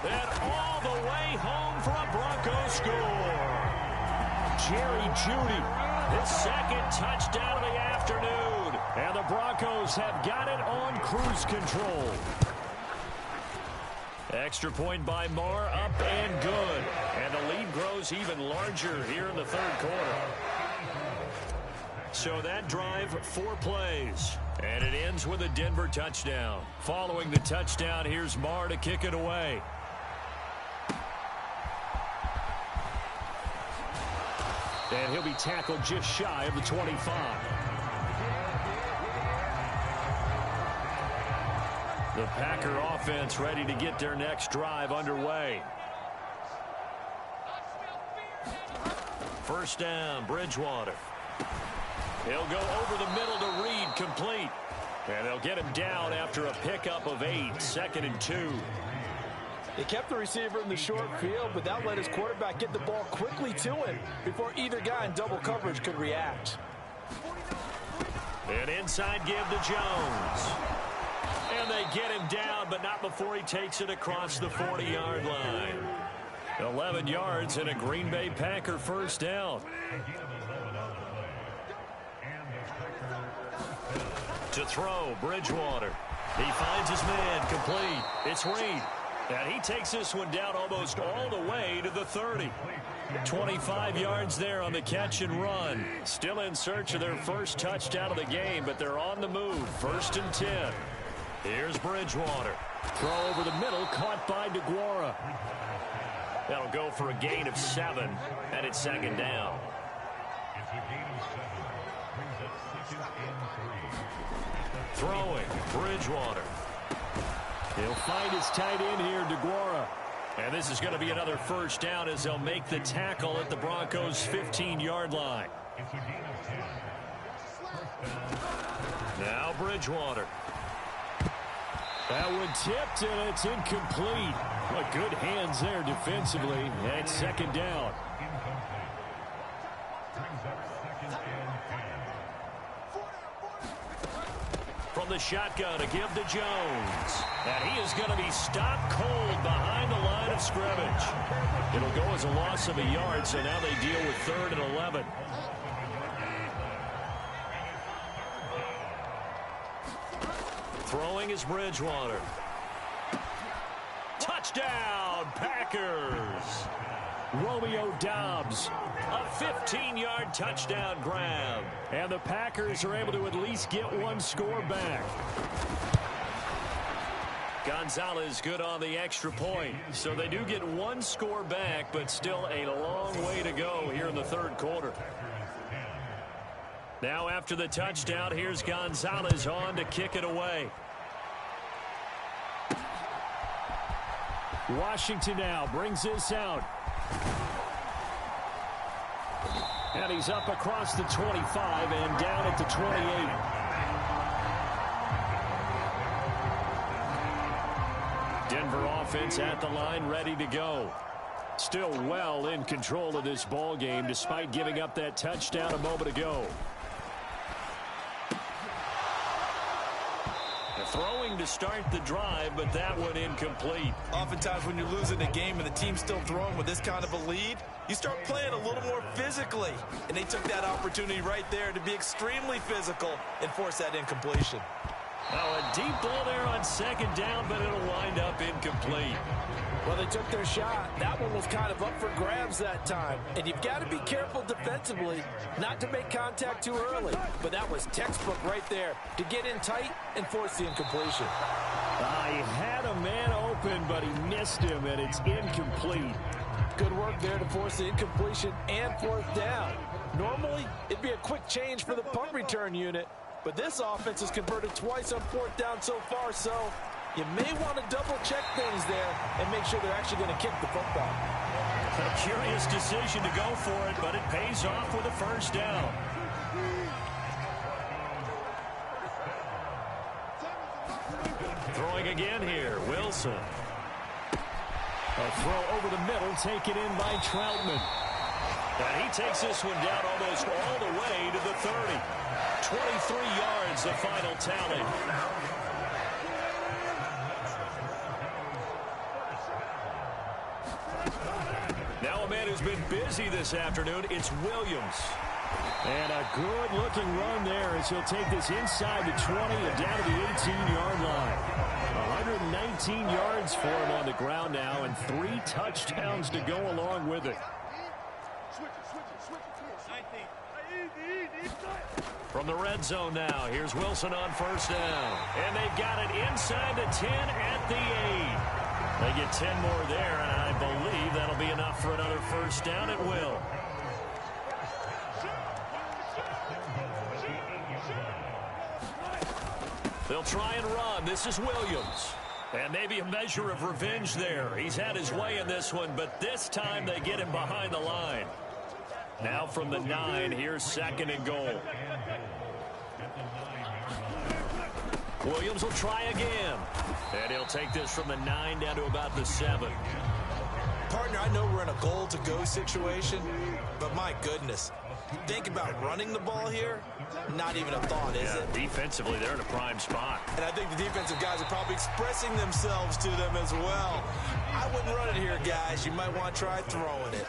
And all the way home for a Bronco score. Jerry Jeudy, his 2nd touchdown of the afternoon. And the Broncos have got it on cruise control. Extra point by Marr, up and good. And the lead grows even larger here in the 3rd quarter. So that drive, 4 plays. And it ends with a Denver touchdown. Following the touchdown, here's Marr to kick it away. And he'll be tackled just shy of the 25. The Packer offense ready to get their next drive underway. First down, Bridgewater. He'll go over the middle to Reed, complete. And they'll get him down after a pickup of 8, 2nd and 2. They kept the receiver in the short field, but that let his quarterback get the ball quickly to him before either guy in double coverage could react. An inside give to Jones. And they get him down, but not before he takes it across the 40-yard line. 11 yards and a Green Bay Packer first down. To throw, Bridgewater. He finds his man, complete. It's Reed. And he takes this one down almost all the way to the 30. 25 yards there on the catch and run. Still in search of their first touchdown of the game, but they're on the move. 1st and 10. Here's Bridgewater. Throw over the middle, caught by DeGuara. That'll go for a gain of 7, and it's 2nd down. Throwing, Bridgewater. He'll find his tight end here, DeGuara. And this is going to be another first down as they'll make the tackle at the Broncos' 15-yard line. Now Bridgewater. That one tipped, and it's incomplete. What good hands there defensively. And 2nd down. From the shotgun, a give to Jones. And he is going to be stopped cold behind the line of scrimmage. It'll go as a loss of a yard, so now they deal with 3rd and 11. Throwing is Bridgewater. Touchdown, Packers. Romeo Doubs, a 15-yard touchdown grab. And the Packers are able to at least get one score back. Gonzalez good on the extra point. So they do get one score back, but still a long way to go here in the 3rd quarter. Now after the touchdown, here's Gonzalez on to kick it away. Washington now brings this out. And he's up across the 25 and down at the 28. Denver offense at the line, ready to go. Still well in control of this ball game despite giving up that touchdown a moment ago. Throwing to start the drive, but that one incomplete. Oftentimes when you're losing a game and the team's still throwing with this kind of a lead, you start playing a little more physically. And they took that opportunity right there to be extremely physical and force that incompletion. Now a deep ball there on second down, but it'll wind up incomplete. Well, they took their shot. That one was kind of up for grabs that time. And you've got to be careful defensively not to make contact too early. But that was textbook right there to get in tight and force the incompletion. He had a man open, but he missed him, and it's incomplete. Good work there to force the incompletion and fourth down. Normally, it'd be a quick change for the punt return unit. But this offense has converted twice on fourth down so far, so you may want to double-check things there and make sure they're actually going to kick the football. A curious decision to go for it, but it pays off with a first down. Throwing again here, Wilson. A throw over the middle, taken in by Troutman. And he takes this one down almost all the way to the 30. 23 yards, the final tally. Now a man who's been busy this afternoon, it's Williams. And a good-looking run there as he'll take this inside the 20 and down to the 18-yard line. 119 yards for him on the ground now, and 3 touchdowns to go along with it. From the red zone now, here's Wilson on first down. And they've got it inside the 10 at the 8. They get 10 more there, and I believe that'll be enough for another first down. It will. They'll try and run. This is Williams. And maybe a measure of revenge there. He's had his way in this one, but this time they get him behind the line. Now from the 9, here's second and goal. Williams will try again. And he'll take this from the 9 down to about the 7. Partner, I know we're in a goal-to-go situation, but my goodness. Think about running the ball here. Not even a thought, is it? Defensively, they're in a prime spot. And I think the defensive guys are probably expressing themselves to them as well. I wouldn't run it here, guys. You might want to try throwing it.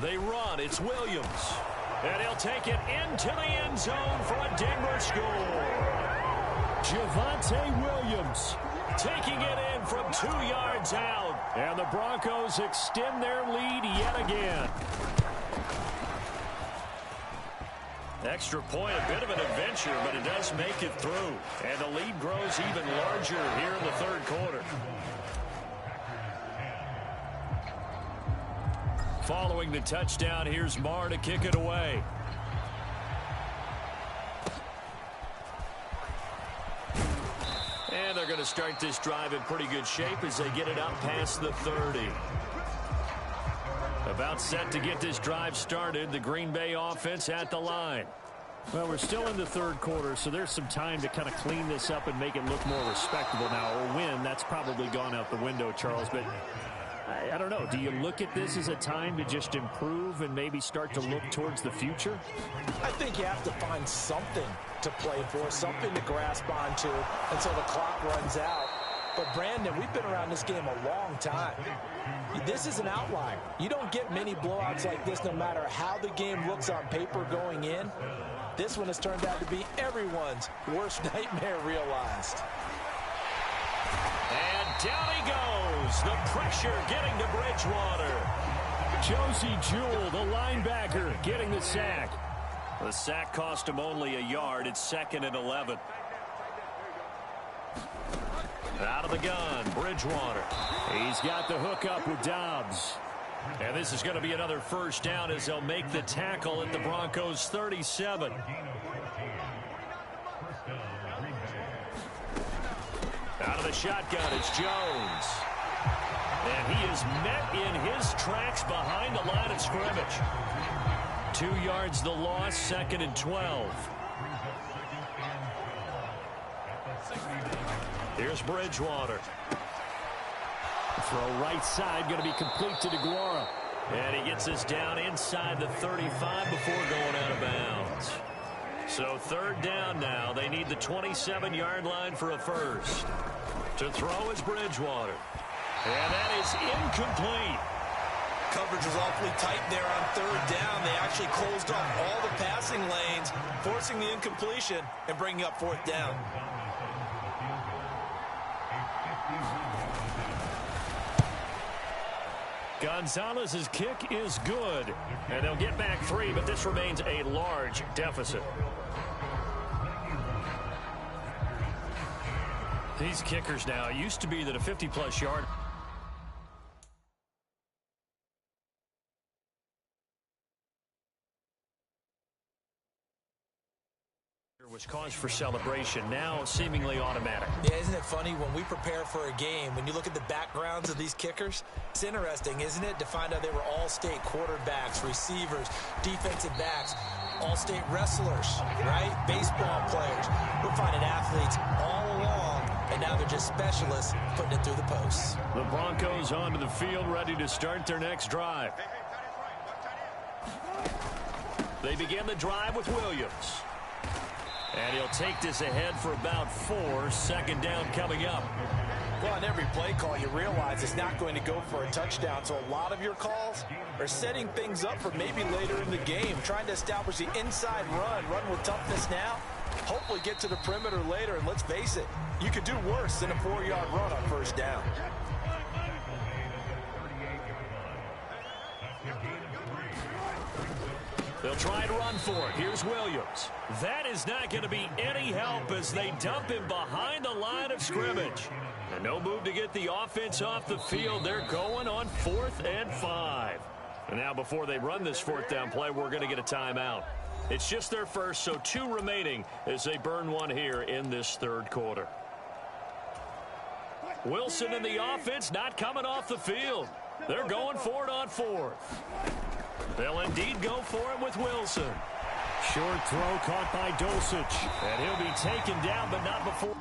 They run. It's Williams. And he'll take it into the end zone for a Denver score. Javonte Williams taking it in from 2 yards out. And the Broncos extend their lead yet again. Extra point, a bit of an adventure, but it does make it through. And the lead grows even larger here in the third quarter. Following the touchdown, here's Marr to kick it away. And they're going to start this drive in pretty good shape as they get it up past the 30. About set to get this drive started. The Green Bay offense at the line. Well, we're still in the third quarter, so there's some time to kind of clean this up and make it look more respectable now. Or win, that's probably gone out the window, Charles. But I don't know. Do you look at this as a time to just improve and maybe start to look towards the future? I think you have to find something to play for, something to grasp onto until the clock runs out. But, Brandon, we've been around this game a long time. This is an outlier. You don't get many blowouts like this no matter how the game looks on paper going in. This one has turned out to be everyone's worst nightmare realized. And down he goes. The pressure getting to Bridgewater. Josie Jewell, the linebacker, getting the sack. The sack cost him only a yard. It's 2nd and 11. Out of the gun, Bridgewater. He's got the hook up with Dobbs. And this is going to be another first down as they'll make the tackle at the Broncos' 37. Out of the shotgun, it's Jones. And he is met in his tracks behind the line of scrimmage. 2 yards the loss, 2nd and 12. Here's Bridgewater. Throw right side, going to be complete to DeGuara. And he gets us down inside the 35 before going out of bounds. So third down now. They need the 27-yard line for a first. To throw is Bridgewater. And that is incomplete. Coverage was awfully tight there on third down. They actually closed off all the passing lanes, forcing the incompletion and bringing up fourth down. Gonzalez's kick is good. And they'll get back 3, but this remains a large deficit. These kickers now, it used to be that a 50-plus yard was cause for celebration, now seemingly automatic. Yeah, isn't it funny when we prepare for a game, when you look at the backgrounds of these kickers, it's interesting, isn't it, to find out they were all-state quarterbacks, receivers, defensive backs, all-state wrestlers, right? Baseball players. We're finding athletes all along, and now they're just specialists putting it through the posts. The Broncos onto the field, ready to start their next drive. They begin the drive with Williams. And he'll take this ahead for about 4. Second down coming up. Well, on every play call, you realize it's not going to go for a touchdown. So a lot of your calls are setting things up for maybe later in the game, trying to establish the inside run with toughness now. Hopefully get to the perimeter later. And let's face it, you could do worse than a 4-yard run on first down. They'll try to run for it. Here's Williams. That is not going to be any help as they dump him behind the line of scrimmage. And no move to get the offense off the field. They're going on 4th and 5. And now before they run this 4th down play, we're going to get a timeout. It's just their first, so 2 remaining as they burn one here in this 3rd quarter. Wilson and the offense not coming off the field. They're going for it on 4th. They'll indeed go for it with Wilson. Short throw caught by Dulcich. And he'll be taken down, but not before.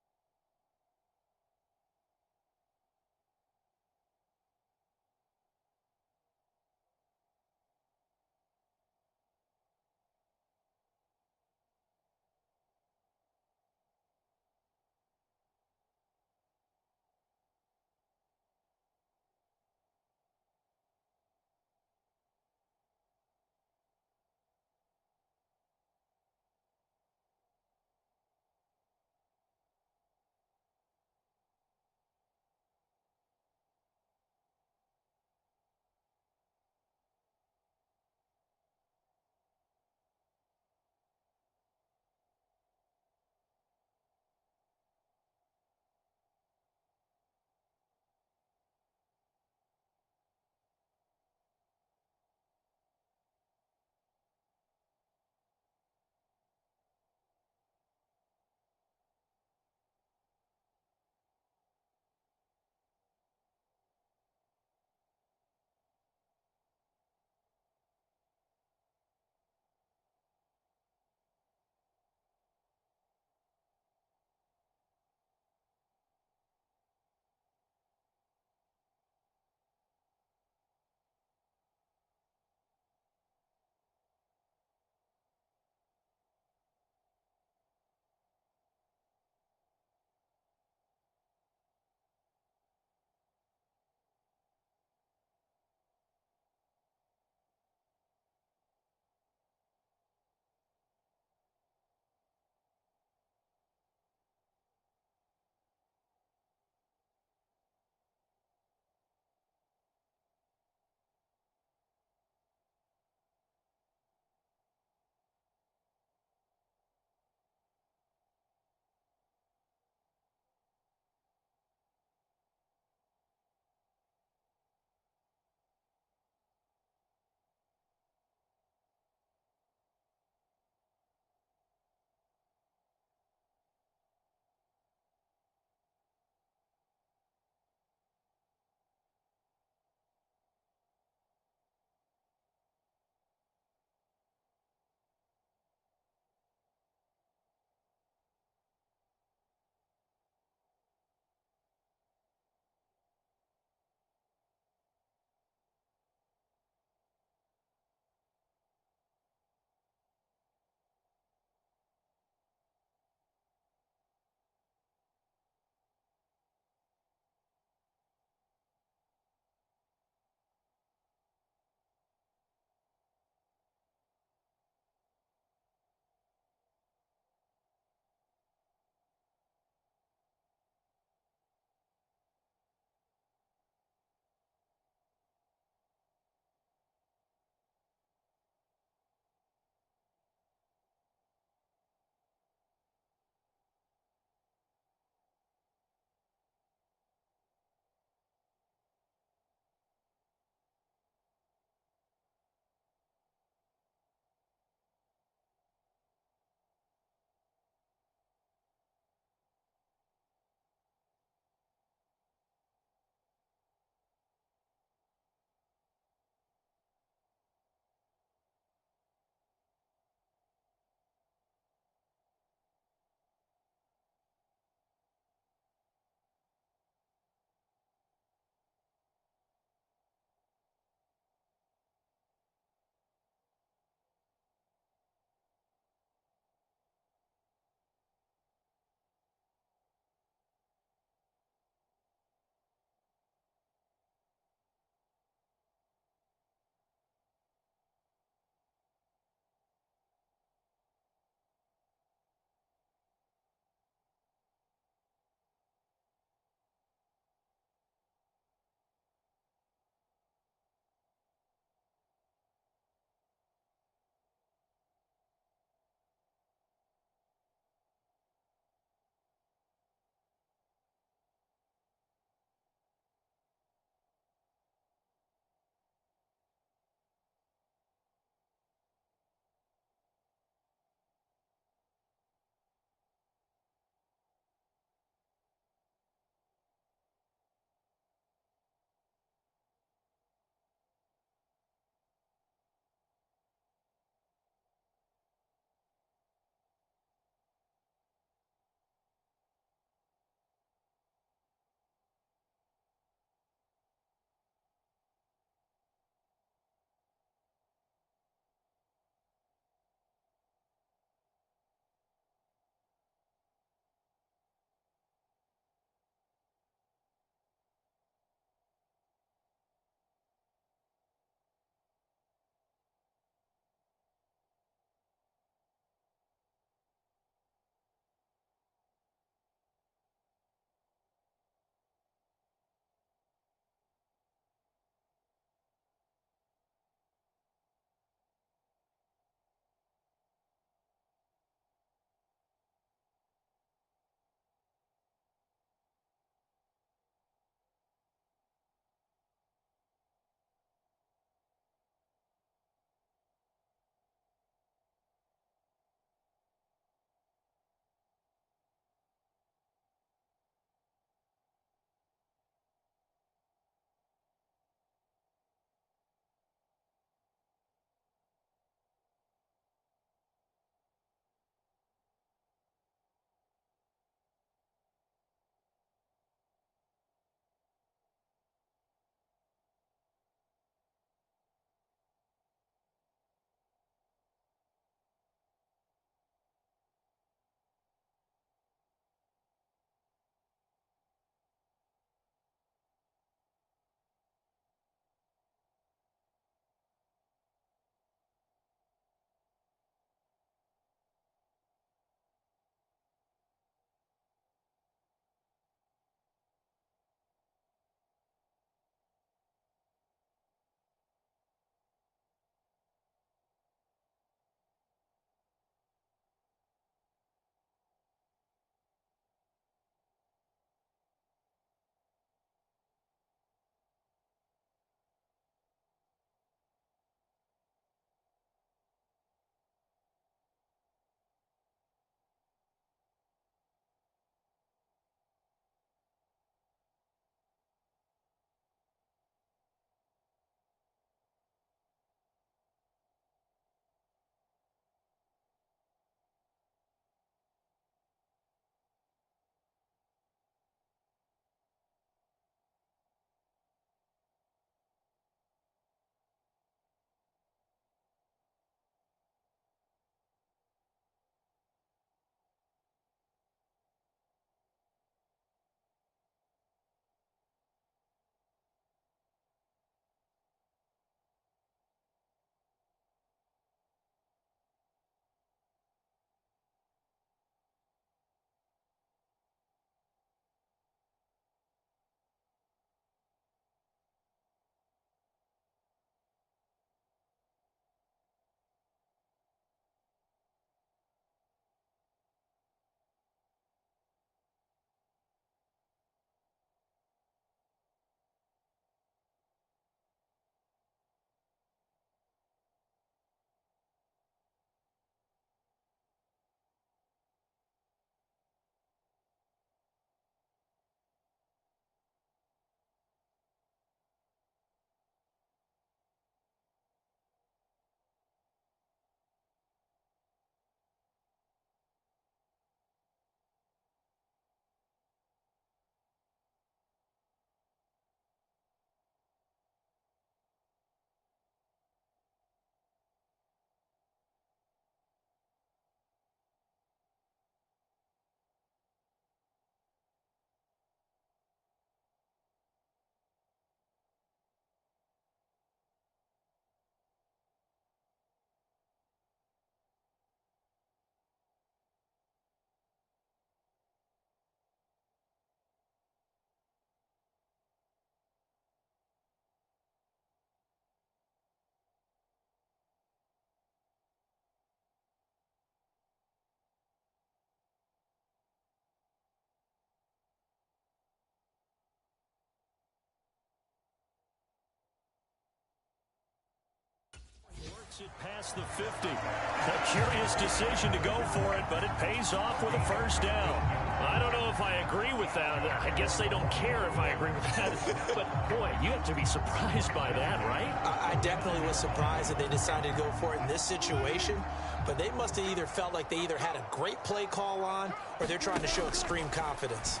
Makes it past the 50. A curious decision to go for it, but it pays off with a first down. I don't know if I agree with that. I guess they don't care if I agree with that. But, boy, you have to be surprised by that, right? I definitely was surprised that they decided to go for it in this situation. But they must have either felt like they either had a great play call on or they're trying to show extreme confidence.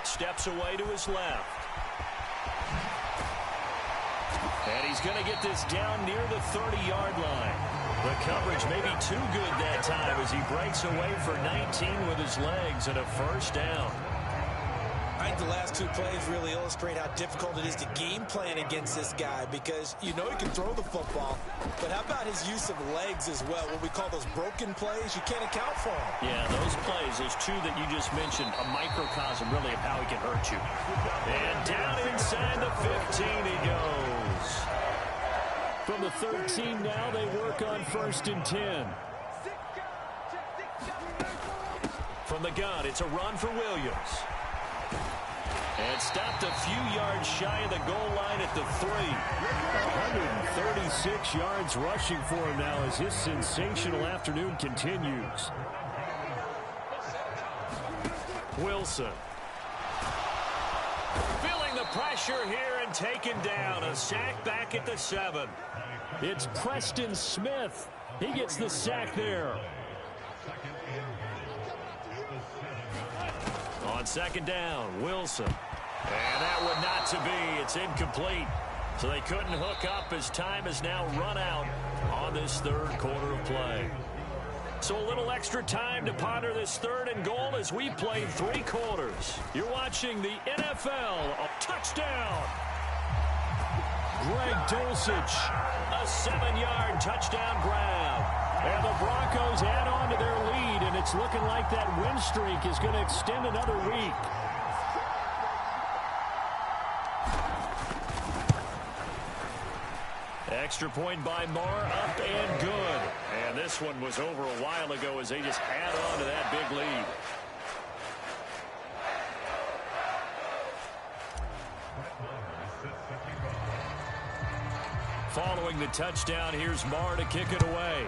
Steps away to his left. And he's going to get this down near the 30-yard line. The coverage may be too good that time as he breaks away for 19 with his legs and a first down. I think the last two plays really illustrate how difficult it is to game plan against this guy because you know he can throw the football, but how about his use of legs as well? What we call those broken plays, you can't account for them. Yeah, those plays, those two that you just mentioned, a microcosm really of how he can hurt you. And down inside the 15 he goes. From the 13 now, they work on 1st and 10. From the gun, it's a run for Williams. And stopped a few yards shy of the goal line at the 3. 136 yards rushing for him now as his sensational afternoon continues. Wilson. Feeling the pressure here and taken down. A sack back at the 7. It's Preston Smith. He gets the sack there. On 2nd down, Wilson. And that would not to be. It's incomplete. So they couldn't hook up as time has now run out on this 3rd quarter of play. So a little extra time to ponder this 3rd and goal as we played 3 quarters. You're watching the NFL. A touchdown. Greg Dulcich. A 7-yard touchdown grab. And the Broncos add on to their lead, and it's looking like that win streak is going to extend another week. Extra point by Marr, up and good. And this one was over a while ago as they just add on to that big lead. Following the touchdown, here's Marr to kick it away.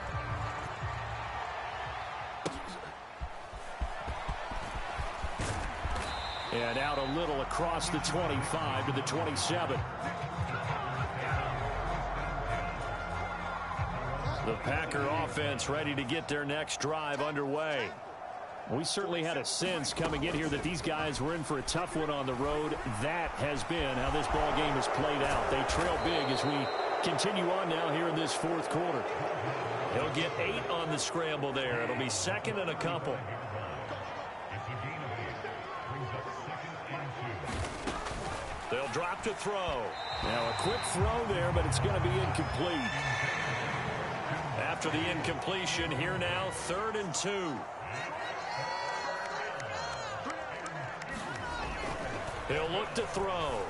And out a little across the 25 to the 27. The Packer offense ready to get their next drive underway. We certainly had a sense coming in here that these guys were in for a tough one on the road. That has been how this ball game has played out. They trail big as we continue on now here in this 4th quarter. He'll get 8 on the scramble there. It'll be 2nd and a couple. They'll drop to throw. Now a quick throw there, but it's going to be incomplete. After the incompletion, here now, 3rd and 2. He'll look to throw.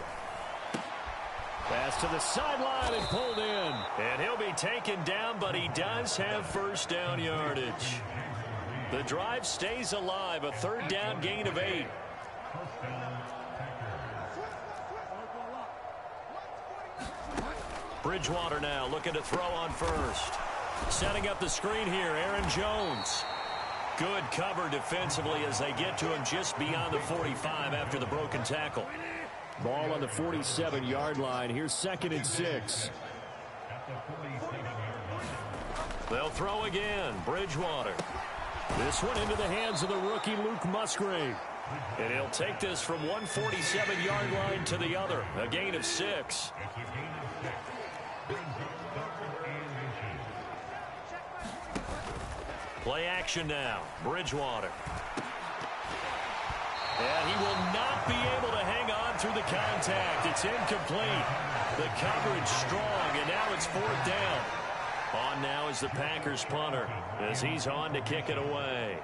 Pass to the sideline and pulled in. And he'll be taken down, but he does have first down yardage. The drive stays alive, a 3rd down gain of 8. Bridgewater now looking to throw on 1st. Setting up the screen here, Aaron Jones. Good cover defensively as they get to him just beyond the 45 after the broken tackle. Ball on the 47-yard line. Here's 2nd and 6. They'll throw again. Bridgewater. This one into the hands of the rookie Luke Musgrave. And he'll take this from 147-yard line to the other. A gain of 6. Play action now. Bridgewater. And he will not be able to hang on through the contact. It's incomplete. The coverage strong, and now it's 4th down. On now is the Packers punter as he's on to kick it away.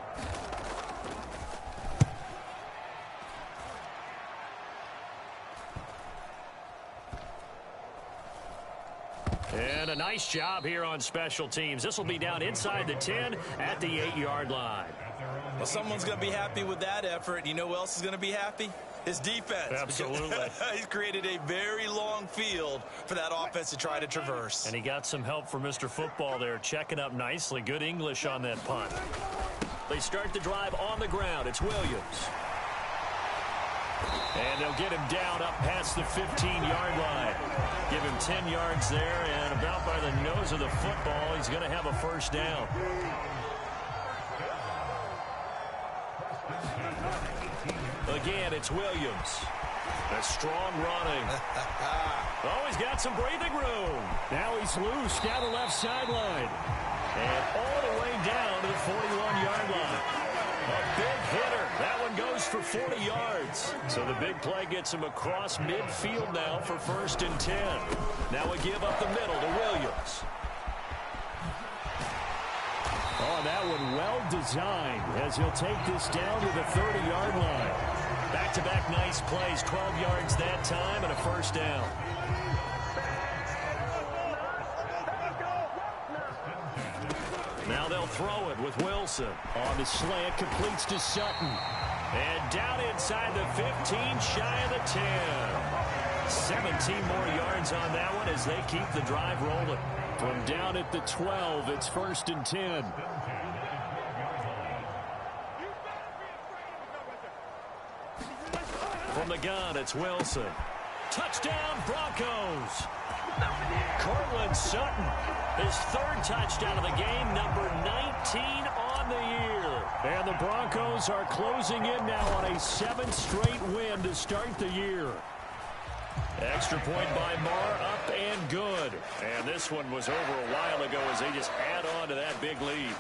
And a nice job here on special teams. This will be down inside the 10 at the 8-yard line. Well, someone's going to be happy with that effort. You know who else is going to be happy? His defense. Absolutely. He's created a very long field for that offense to try to traverse. And he got some help from Mr. Football there, checking up nicely. Good English on that punt. They start the drive on the ground. It's Williams. And they'll get him down up past the 15-yard line. Give him 10 yards there, and about by the nose of the football, he's going to have a first down. Again, it's Williams. A strong running. Oh, he's got some breathing room. Now he's loose down the left sideline. And all the way down to the 41-yard line. A big hitter. That one goes for 40 yards. So the big play gets him across midfield now for 1st and 10. Now a give up the middle to Williams. Oh, that one well designed as he'll take this down to the 30-yard line. Back-to-back nice plays, 12 yards that time and a first down. Now they'll throw it with Wilson. On the slant, completes to Sutton. And down inside the 15, shy of the 10. 17 more yards on that one as they keep the drive rolling. From down at the 12, it's 1st and 10. From the gun, it's Wilson. Touchdown, Broncos. Cortland Sutton, his 3rd touchdown of the game, number 19 on the year. And the Broncos are closing in now on a 7th straight win to start the year. Extra point by Marr, up and good. And this one was over a while ago as they just add on to that big lead.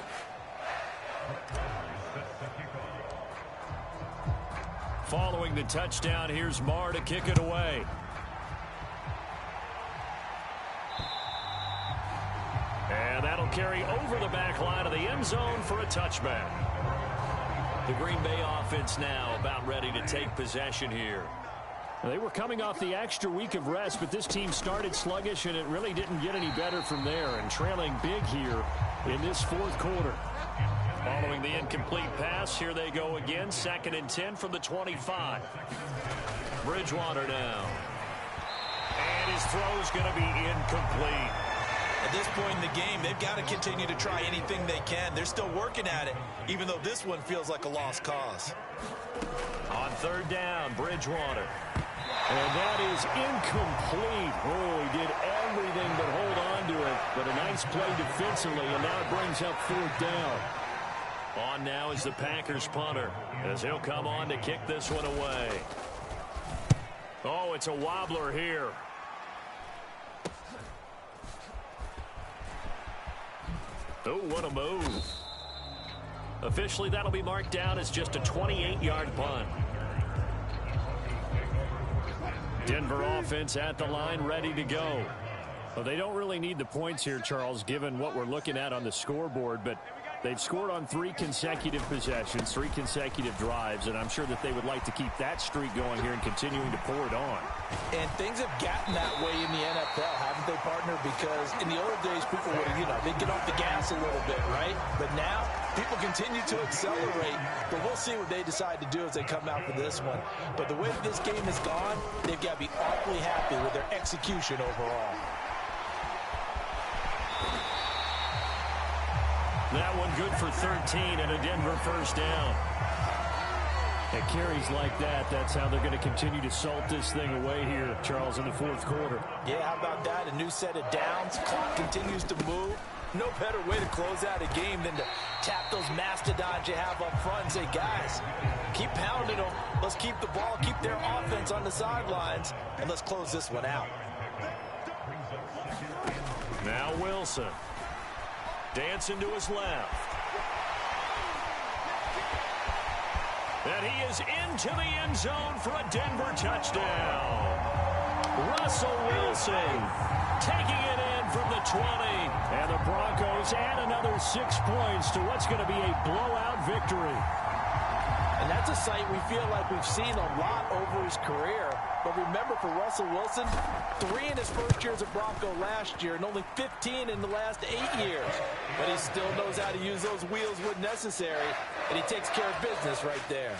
Following the touchdown, here's Marr to kick it away. And that'll carry over the back line of the end zone for a touchback. The Green Bay offense now about ready to take possession here. They were coming off the extra week of rest, but this team started sluggish, and it really didn't get any better from there, and trailing big here in this 4th quarter. Following the incomplete pass, here they go again. 2nd and 10 from the 25. Bridgewater now. And his throw's going to be incomplete. At this point in the game, they've got to continue to try anything they can. They're still working at it, even though this one feels like a lost cause. On 3rd down, Bridgewater. And that is incomplete. Oh, he did everything but hold on to it. But a nice play defensively, and now it brings up 4th down. On now is the Packers punter, as he'll come on to kick this one away. Oh, it's a wobbler here. Oh, what a move. Officially, that'll be marked down as just a 28-yard punt. Denver offense at the line, ready to go. Well, they don't really need the points here, Charles, given what we're looking at on the scoreboard, but they've scored on 3 consecutive possessions, 3 consecutive drives, and I'm sure that they would like to keep that streak going here and continuing to pour it on. And things have gotten that way in the NFL, haven't they, partner? Because in the old days, people would, they'd get off the gas a little bit, right? But now, people continue to accelerate, but we'll see what they decide to do as they come out for this one. But the way that this game has gone, they've got to be awfully happy with their execution overall. That one good for 13 and a Denver first down. At carries like that, that's how they're going to continue to salt this thing away here, Charles, in the 4th quarter. Yeah, how about that? A new set of downs. Clock continues to move. No better way to close out a game than to tap those mastodons you have up front and say, guys, keep pounding them. Let's keep the ball, keep their offense on the sidelines, and let's close this one out. Now Wilson. Dancing to his left. And he is into the end zone for a Denver touchdown. Russell Wilson taking it in from the 20. And the Broncos add another 6 points to what's going to be a blowout victory. And that's a sight we feel like we've seen a lot over his career. But remember, for Russell Wilson, 3 in his first year as a Bronco last year and only 15 in the last 8 years. But he still knows how to use those wheels when necessary, and he takes care of business right there.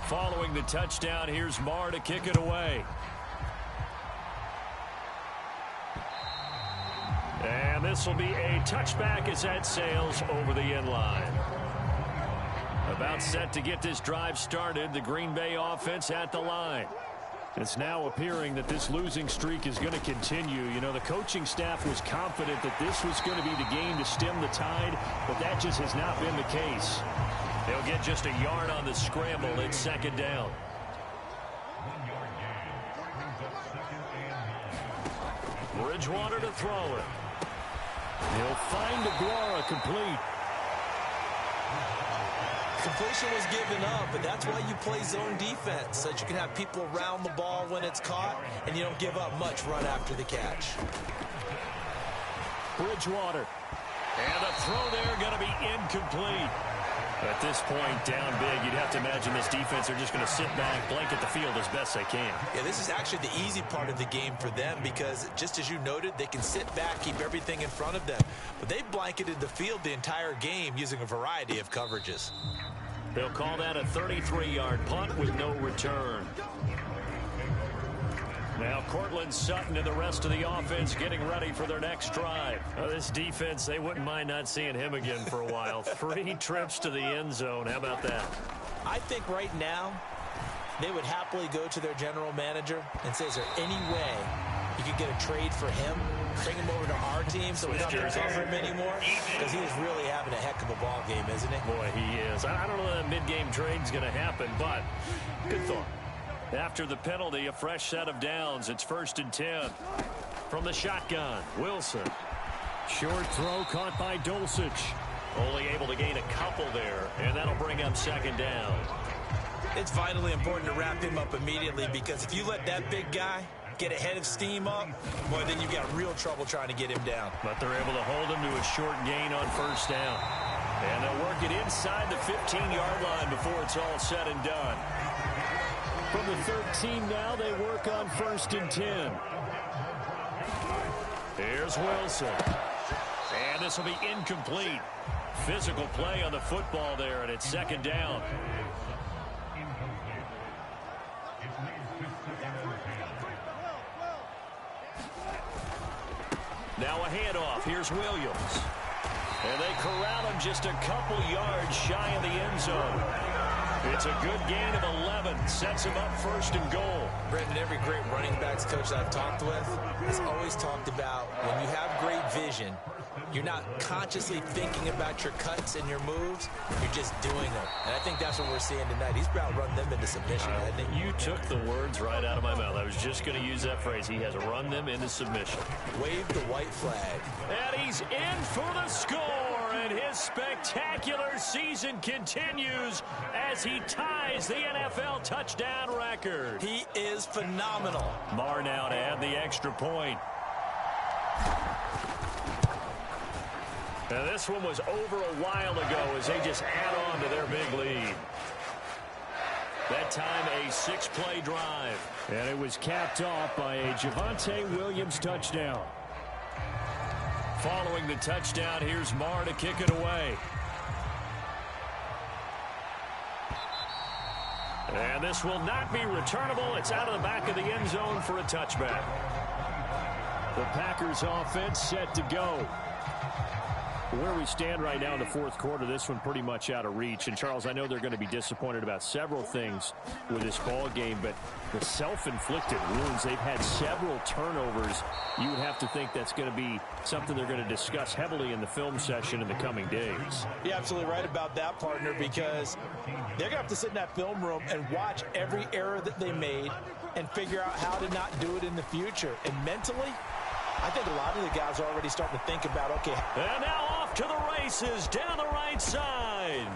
Following the touchdown, here's Marr to kick it away. And this will be a touchback as that sails over the end line. About set to get this drive started. The Green Bay offense at the line. It's now appearing that this losing streak is going to continue. You know, the coaching staff was confident that this was going to be the game to stem the tide, but that just has not been the case. They'll get just a yard on the scramble. It's second down. Bridgewater to throw it. He'll find Aguara complete. Completion was given up, but that's why you play zone defense, so that you can have people around the ball when it's caught, and you don't give up much run after the catch. Bridgewater. And a throw there going to be incomplete. At this point, down big, you'd have to imagine this defense are just going to sit back, blanket the field as best they can. Yeah, this is actually the easy part of the game for them because, just as you noted, they can sit back, keep everything in front of them. But they've blanketed the field the entire game using a variety of coverages. They'll call that a 33-yard punt with no return. Now Cortland Sutton and the rest of the offense getting ready for their next drive. This defense, they wouldn't mind not seeing him again for a while. 3 trips to the end zone. How about that? I think right now they would happily go to their general manager and say, is there any way you could get a trade for him, bring him over to our team so we don't have to cover him anymore? Because he is really having a heck of a ball game, isn't he? Boy, he is. I don't know that mid-game trade's going to happen, but good thought. After the penalty, a fresh set of downs. It's 1st and 10. From the shotgun, Wilson. Short throw caught by Dulcich. Only able to gain a couple there, and that'll bring up second down. It's vitally important to wrap him up immediately because if you let that big guy get a head of steam up, boy, then you've got real trouble trying to get him down. But they're able to hold him to a short gain on 1st down. And they'll work it inside the 15-yard line before it's all said and done. From the 13 now, they work on 1st and 10. Here's Wilson. And this will be incomplete. Physical play on the football there, and it's second down. Now a handoff. Here's Williams. And they corral him just a couple yards shy of the end zone. It's a good gain of 11. Sets him up 1st and goal. Brendan, every great running backs coach I've talked with has always talked about when you have great vision, you're not consciously thinking about your cuts and your moves. You're just doing them. And I think that's what we're seeing tonight. He's about run them into submission, hasn't he? You took the words right out of my mouth. I was just going to use that phrase. He has run them into submission. Wave the white flag. And he's in for the score. And his spectacular season continues as he ties the NFL touchdown record. He is phenomenal. Marr now to add the extra point. And this one was over a while ago as they just add on to their big lead. That time a 6-play drive. And it was capped off by a Javonte Williams touchdown. Following the touchdown, here's Marr to kick it away. And this will not be returnable. It's out of the back of the end zone for a touchback. The Packers offense set to go. Where we stand right now in the 4th quarter, this one pretty much out of reach. And, Charles, I know they're going to be disappointed about several things with this ball game, but the self-inflicted wounds, they've had several turnovers. You would have to think that's going to be something they're going to discuss heavily in the film session in the coming days. You're absolutely right about that, partner, because they're going to have to sit in that film room and watch every error that they made and figure out how to not do it in the future. And mentally, I think a lot of the guys are already starting to think about, okay. And now off to the races down the right side.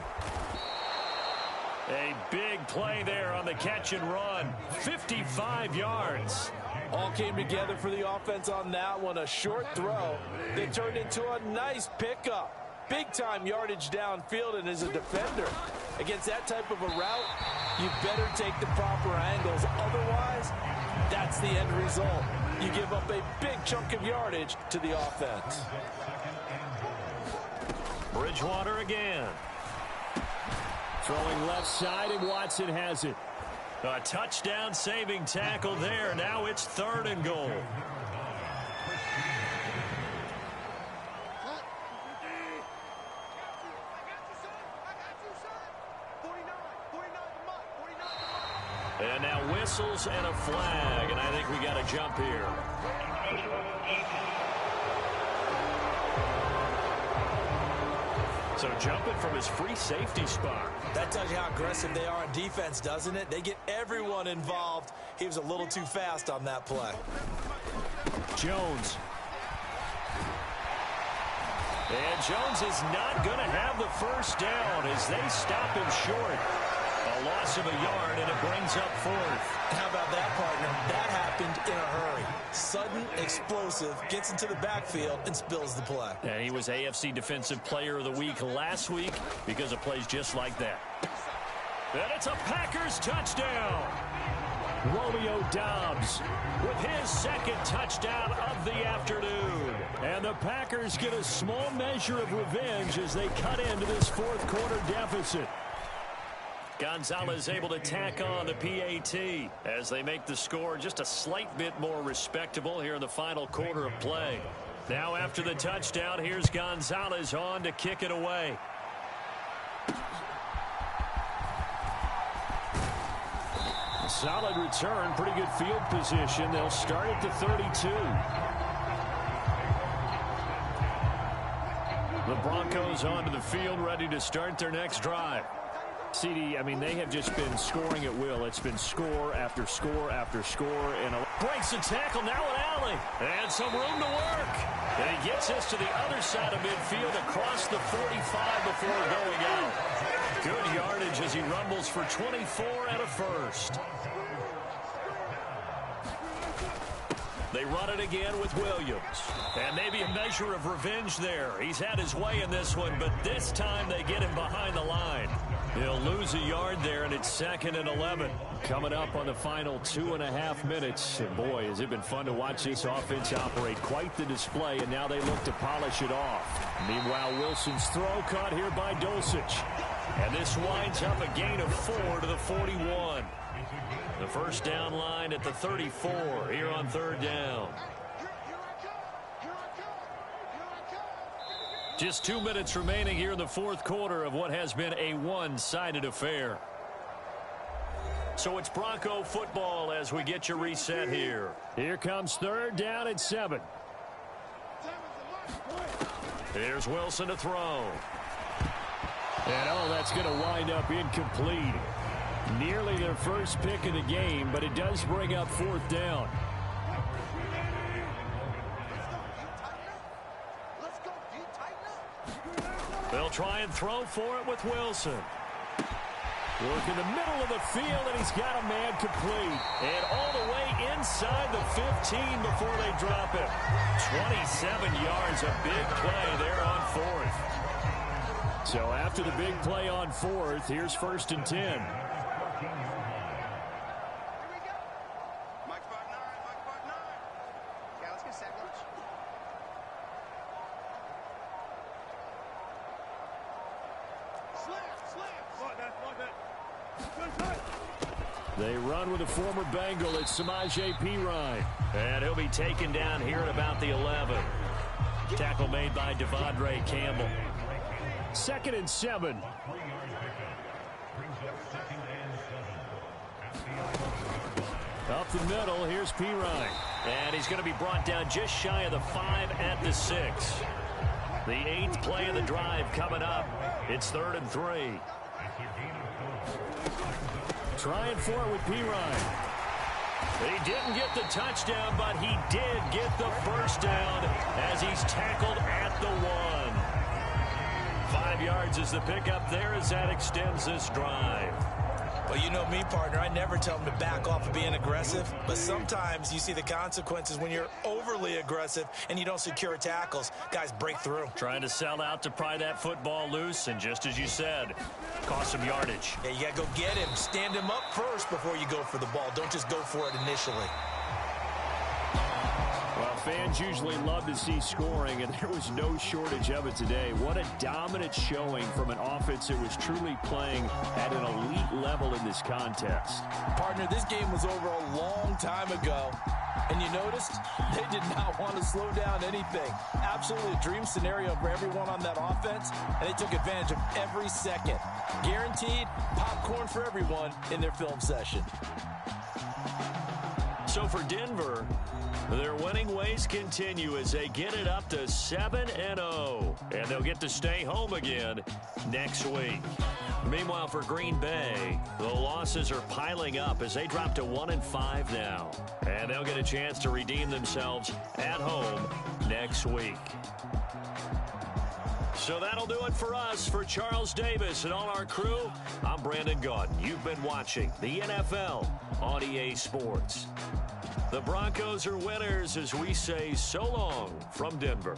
A big play there on the catch and run. 55 yards. All came together for the offense on that one. A short throw that turned into a nice pickup. Big-time yardage downfield, and as a defender, against that type of a route, you better take the proper angles. Otherwise, that's the end result. You give up a big chunk of yardage to the offense. Bridgewater again. Throwing left side, and Watson has it. A touchdown-saving tackle there. Now it's 3rd and goal. And now whistles and a flag, and I think we got a jump here. So jumping from his free safety spot. That tells you how aggressive they are on defense, doesn't it? They get everyone involved. He was a little too fast on that play. Jones. And Jones is not going to have the first down as they stop him short. A loss of a yard, and it brings up 4th. How about that, partner? That happened in a hurry. Sudden, explosive, gets into the backfield, and spills the play. And he was AFC Defensive Player of the Week last week because of plays just like that. And it's a Packers touchdown. Romeo Doubs with his 2nd touchdown of the afternoon. And the Packers get a small measure of revenge as they cut into this 4th quarter deficit. Gonzalez able to tack on the PAT as they make the score just a slight bit more respectable here in the final quarter of play. Now after the touchdown, here's Gonzalez on to kick it away. Solid return, pretty good field position. They'll start at the 32. The Broncos onto the field, ready to start their next drive. CD, I mean, they have just been scoring at will. It's been score after score after score. And breaks the tackle, now an alley. And some room to work. And he gets us to the other side of midfield across the 45 before going out. Good yardage as he rumbles for 24 and a first. They run it again with Williams. And maybe a measure of revenge there. He's had his way in this one, but this time they get him behind the line. He'll lose a yard there, and it's 2nd and 11. Coming up on the final 2.5 minutes. And boy, has it been fun to watch this offense operate. Quite the display, and now they look to polish it off. Meanwhile, Wilson's throw caught here by Dulcich. And this winds up a gain of 4 to the 41. The first down line at the 34 here on 3rd down. Just 2 minutes remaining here in the 4th quarter of what has been a one-sided affair. So it's Bronco football as we get you reset here. Here comes 3rd down at 7. Here's Wilson to throw. And that's going to wind up incomplete. Nearly their first pick of the game, but it does bring up 4th down. They'll try and throw for it with Wilson. Work in the middle of the field, and he's got a man complete. And all the way inside the 15 before they drop him. 27 yards, a big play there on 4th. So after the big play on 4th, here's 1st and 10. They run with a former Bengal. It's Samaje Perine. And he'll be taken down here at about the 11. Tackle made by Devondre Campbell. 2nd and 7. Up the middle, here's Perine. And he's going to be brought down just shy of the 5 at the 6. The 8th play of the drive coming up. It's 3rd and 3. Trying for it with Perine. He didn't get the touchdown, but he did get the first down as he's tackled at the 1. 5 yards is the pickup there as that extends this drive. Well, you know me, partner. I never tell them to back off of being aggressive, but sometimes you see the consequences when you're overly aggressive and you don't secure tackles. Guys break through. Trying to sell out to pry that football loose, and just as you said, cost some yardage. Yeah, you got to go get him. Stand him up first before you go for the ball. Don't just go for it initially. Well, fans usually love to see scoring, and there was no shortage of it today. What a dominant showing from an offense that was truly playing at an elite level in this contest. Partner, this game was over a long time ago. And you noticed they did not want to slow down anything. Absolutely a dream scenario for everyone on that offense, and they took advantage of every second. Guaranteed popcorn for everyone in their film session. So for Denver, their winning ways continue as they get it up to 7-0, and they'll get to stay home again next week. Meanwhile, for Green Bay, the losses are piling up as they drop to 1-5 now, and they'll get a chance to redeem themselves at home next week. So that'll do it for us. For Charles Davis and all our crew, I'm Brandon Gaudin. You've been watching the NFL on EA Sports. The Broncos are winners as we say so long from Denver.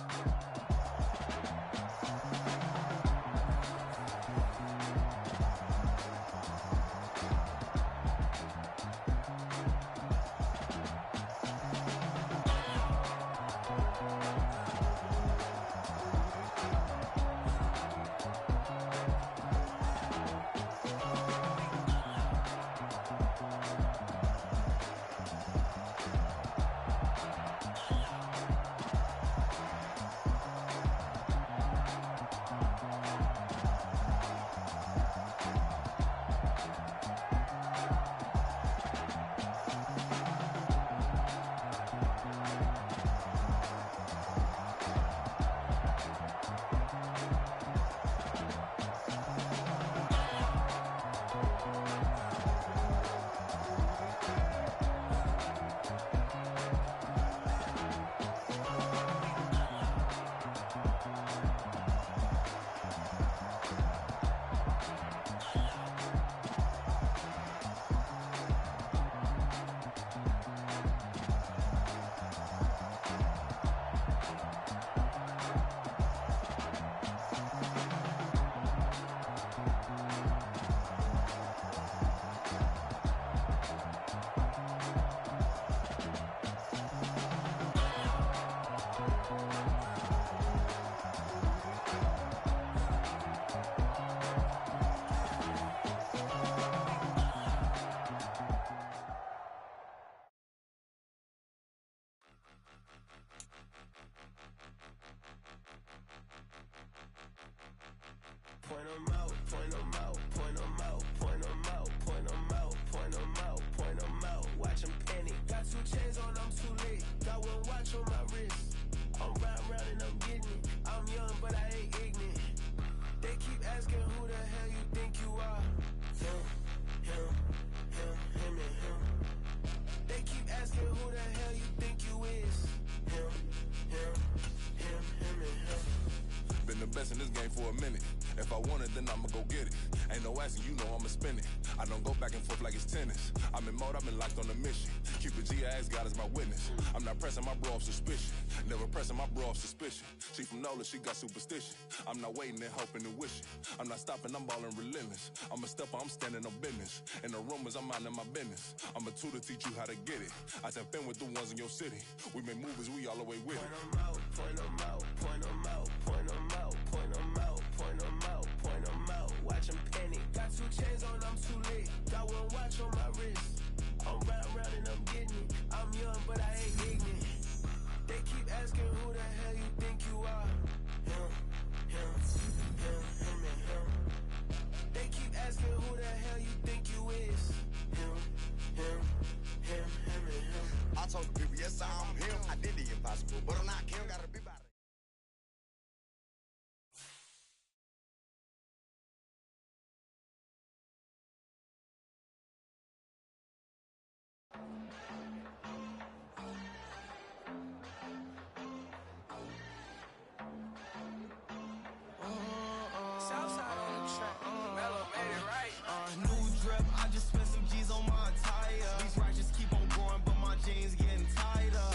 Point 'em out, point 'em out, point 'em out, point 'em out, point 'em out, point 'em out, point 'em out. Watch 'em panic. Got 2 chains on, I'm too late. Got 1 watch on my wrist. I'm round and I'm getting it. I'm young, but I ain't ignorant. They keep asking who the hell you think you are. Him, him, and him. They keep asking who the hell you think you is. Him, and him. Been the best in this game for a minute. If I want it, then I'ma go get it. Ain't no asking, you know I'ma spin it. I don't go back and forth like it's tennis. I'm in mode, I've been locked on a mission. Cupid G, I ask God as my witness. I'm not pressing my bro off suspicion. Never pressing my bro off suspicion. She from Nola, she got superstition. I'm not waiting and hoping and wishing. I'm not stopping, I'm balling relentless. I'm a stepper, I'm standing on business. In the rumors, I'm minding my business. I'm a tutor, teach you how to get it. I tap in with the ones in your city. We make movies, we all the way with it. Point 'em out, point 'em out, point 'em out, point 'em out, point 'em out, point 'em out, point 'em out. Watch 'em panic. Got 2 chains on, I'm too late. Got 1 watch on my wrist. I'm round and I'm getting it. I'm young, but I ain't ignorant. They keep asking who the hell you think you are. Him, and him. They keep asking who the hell you think you is. Him, and him. I told the people, yes, I'm him. I did the impossible, but I'm not him. Gotta be about it. Southside on the track. Mellow made it right. New drip, I just spent some G's on my attire. These righteous keep on growing, but my jeans getting tighter.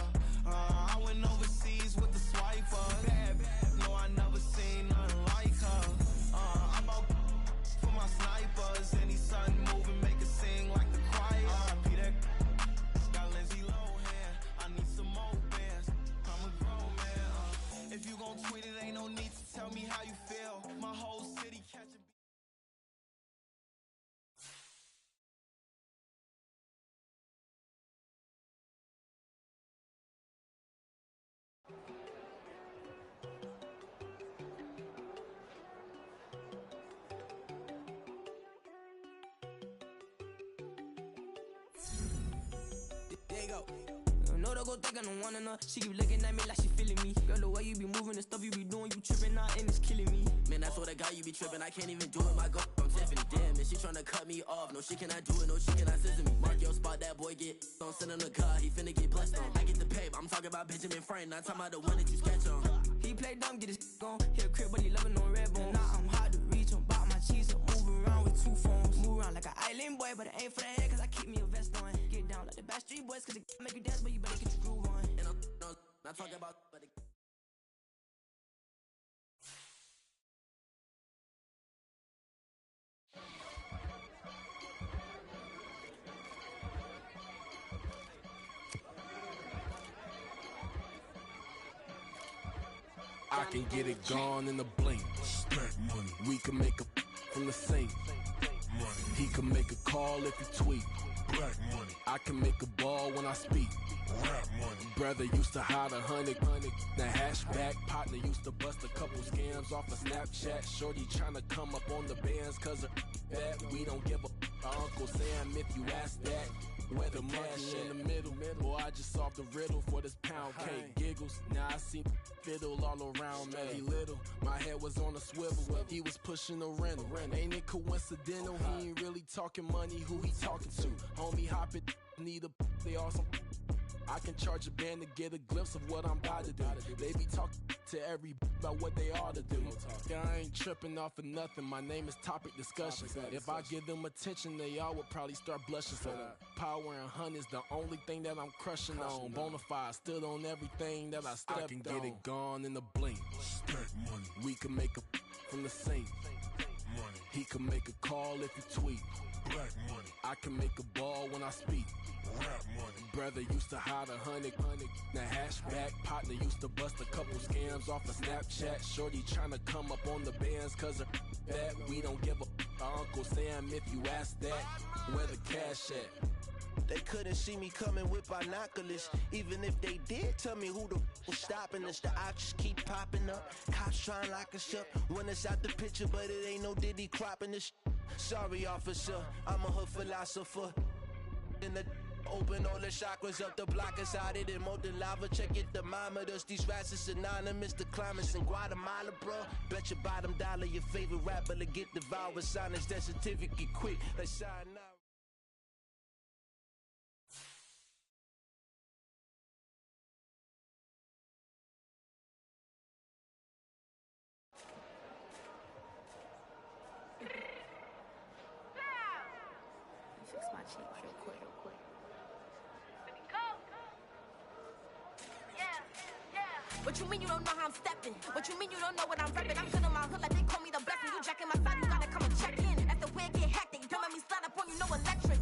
I went overseas with the swipe go. No, don't go think I don't want enough. She keep looking at me like she feeling me. Girl, the way you be moving, the stuff you be doing, you tripping out and it's killing me. Man, that's what I got, you be tripping. I can't even do it, my girl. I'm Tiffany. Damn, and she tryna cut me off. No, she cannot do it, no, she cannot scissor me. Mark your spot, that boy get on. Send him the car, he finna get blessed on. I get the pay, I'm talking about Benjamin Franklin. Not talking about the one that you sketch on. He play dumb, get his gone. Hit a crib, but he loving on red bone. Now I'm hard to reach, I'm bout my cheese. Move around with 2 phones. Move around like an island boy, but it ain't for the head, cause I keep me a vest on. Get down like the Backstreet Boys, cause it make you dance, but you better get your groove on. And I'm not talking about, but it I can get it gone in a blink. Stack money. We can make a from the sink. Money. He can make a call if he tweet. Black money. I can make a ball when I speak. Rap money. Brother used to hide 100. The hashback partner used to bust a couple scams off of Snapchat. Shorty tryna come up on the bands cause of that. We don't give a Uncle Sam if you ask that. Where the cash in the middle. Boy, I just solved the riddle for this pound cake. Giggles, now I see fiddle all around me. Little, my head was on a swivel. He was pushing a rental. Ain't it coincidental? He ain't really talking money. Who he talking to? Homie hopping, need a they awesome. I can charge a band to get a glimpse of what I'm about to do. They be talking to every about what they ought to do. I ain't tripping off of nothing. My name is topic discussion. If I give them attention, they all would probably start blushing. So power and hunt is the only thing that I'm crushing on. Bonafide stood on everything that I stepped on. I can get it gone in a blink. Stack money. We can make a from the sink. Money. He can make a call if he tweet. Black money. I can make a ball when I speak. Rap money. Brother used to hide 100. The hashback partner used to bust a couple scams off of Snapchat. Shorty tryna come up on the bands cause of that. We don't give a Uncle Sam if you ask that. Where the cash at? They couldn't see me coming with binoculars. Even if they did, tell me who the was stopping us. The options keep popping up. Cops trying to lock us up when it's out the picture, but it ain't no Diddy cropping this. Sorry, officer, I'm a hood philosopher. In the open all the chakras up, the block is out it and molten lava. Check your thermometers. These rats is synonymous to climates in Guatemala, bro. Bet your bottom dollar your favorite rapper to get devoured. Sign his death certificate quick. Let's sign now. Fix my cheeks real quick. What you mean you don't know how I'm stepping? What you mean you don't know what I'm repping? I'm good on my hood like they call me the blessing. You jacking my side, you gotta come and check in. That's the way it get hectic. Don't let me slide up on you, no electric.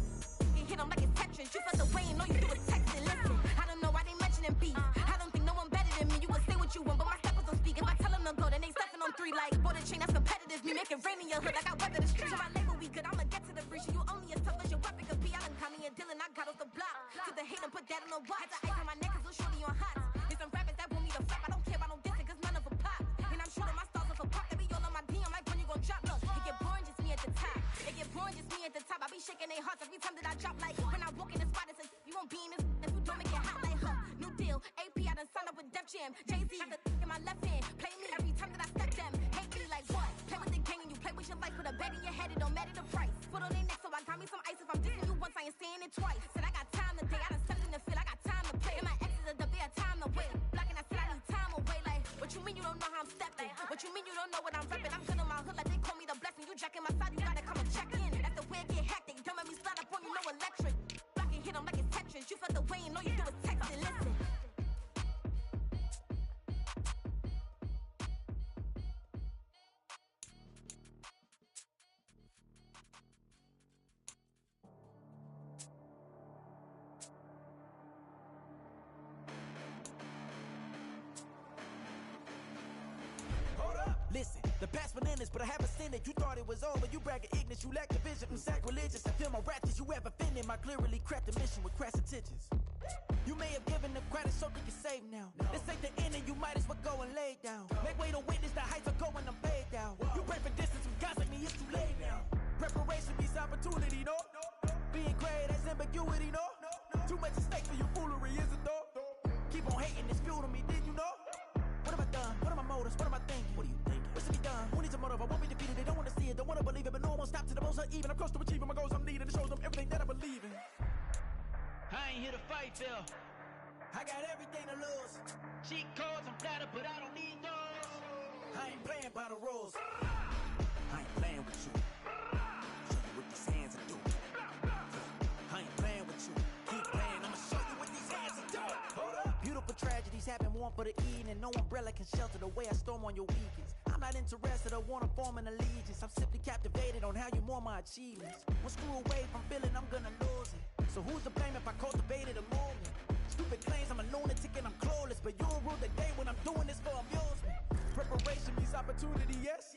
You hit them like it's Tetris. You felt the way and all you do is texting. Listen, I don't know why they mentioning beef. I don't think no one better than me. You can say what you want, but my steppers don't speak. If I tell them to go, then they stepping on 3 like border chain. That's competitive. Me making rain in your hood like I weather the streets. So my label we good. I'ma get to the breach. You only as tough as your weapon could be. I done caught me a Dylan. I got off the block. To the hate and put that on the watch. Had the ice on my neck 'cause little shorty on hot. There's some rappers that want me to flop. I don't care about no dissing 'cause none of them pop. And I'm shooting my stars off a pop. They be all on my DM like when you gon' drop. Look, it get boring just me at the top. It get boring just me at the top. I be shaking their hearts every time that I drop. Like when I walk in the spot, it says you won't be in this if you don't make it hot. Like new deal. AP I done signed up with Def Jam. Jay-Z got the in my left hand. Play me every time that I step them. Hate me like what? Play with the gang and you play with your life. Put a bag in your head, it don't matter the price. Put on their neck, so I got me some ice. If I'm dissing you once, I ain't saying it twice. Said I got time today. I done stepped in the field. I got time to play. And my exes are up there, time to wait. Blocking, I said I need time away. Like what you mean you don't know how I'm stepping? What you mean you don't know what I'm repping? I'm good on my hood like they call me the blessing. You jacking my side, you gotta come and check in. That's the way it get hectic. Don't let me slide up on you, no electric. Blocking, hit them like it's Tetris. You felt the way and all you do is text and listen. Listen, the past bananas, but I haven't seen it. You thought it was over, you bragging ignorance, you lack the vision. I'm sacrilegious, I feel my wrath. Did you ever offended my clearly crafted mission with crass intentions? You may have given them credit so they can save now. This ain't the end and you might as well go and lay down. Make way to witness the heights are going, I'm paid down. You pray for distance from guys like me, it's too late now. Preparation means opportunity, no? Being great, that's ambiguity, no? Too much at stake for you fool done? What are my motives? What am I thinking? What are you thinking? What's to be done? Who needs a motive? I won't be defeated. They don't want to see it, don't want to believe it, but no one won't stop to the most even. I'm close to achieving my goals. I'm needing to show them everything that I believe in. I ain't here to fight, Phil. I got everything to lose. Cheat codes, I'm flattered, but I don't need those. I ain't playing by the rules. I ain't playing with you. Show you what these hands are doing. I ain't playing with you. Keep playing, I'ma show you what these hands are doing. Hold up. Beautiful tragedies happen, one for the evening. No umbrella can shelter the way I storm on your weekends. I'm not interested, I wanna form an allegiance. I'm simply captivated on how you more my achievements. One screw away from feeling I'm gonna lose it. So who's to blame if I cultivated a movement? Stupid claims I'm a lunatic and I'm clueless, but you'll rule the day when I'm doing this for amusement. Preparation means opportunity, yes.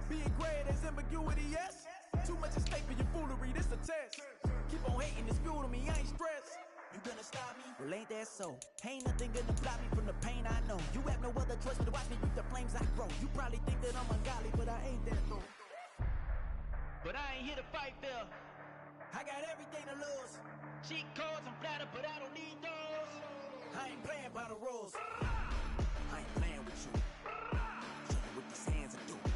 Being great is ambiguity, yes. Too much at stake for your foolery, this a test. Keep on hating, it's fuel to me, I ain't stressed. You gonna stop me? Well, ain't that so? Ain't nothing gonna block me from the pain I know. You have no other choice but to watch me reap the flames I grow. You probably think that I'm ungodly, but I ain't that though. But I ain't here to fight, Phil. I got everything to lose. Cheat codes, I'm flattered, but I don't need those. I ain't playing by the rules. I ain't playing with you. Show you what these hands are doing.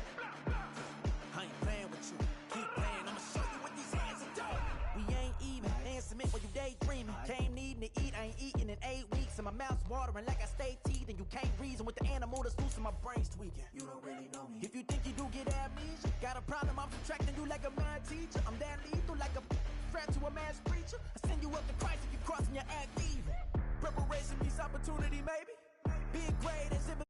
I ain't playing with you. Keep playing, I'ma show you what these hands are doing. We ain't even. Answer me while you daydreaming. Came needing to eat, I ain't eating in 8 weeks. And my mouth's watering like I stay teeth. And you can't reason with the animal that's loose and my brain's tweaking. You don't really know me. If you think you do get amnesia, got a problem, I'm subtracting you like a mad teacher. I'm that lethal like a threat to a mass preacher. I send you up to Christ if you crossing your act evil. Preparation means opportunity, maybe. Being great is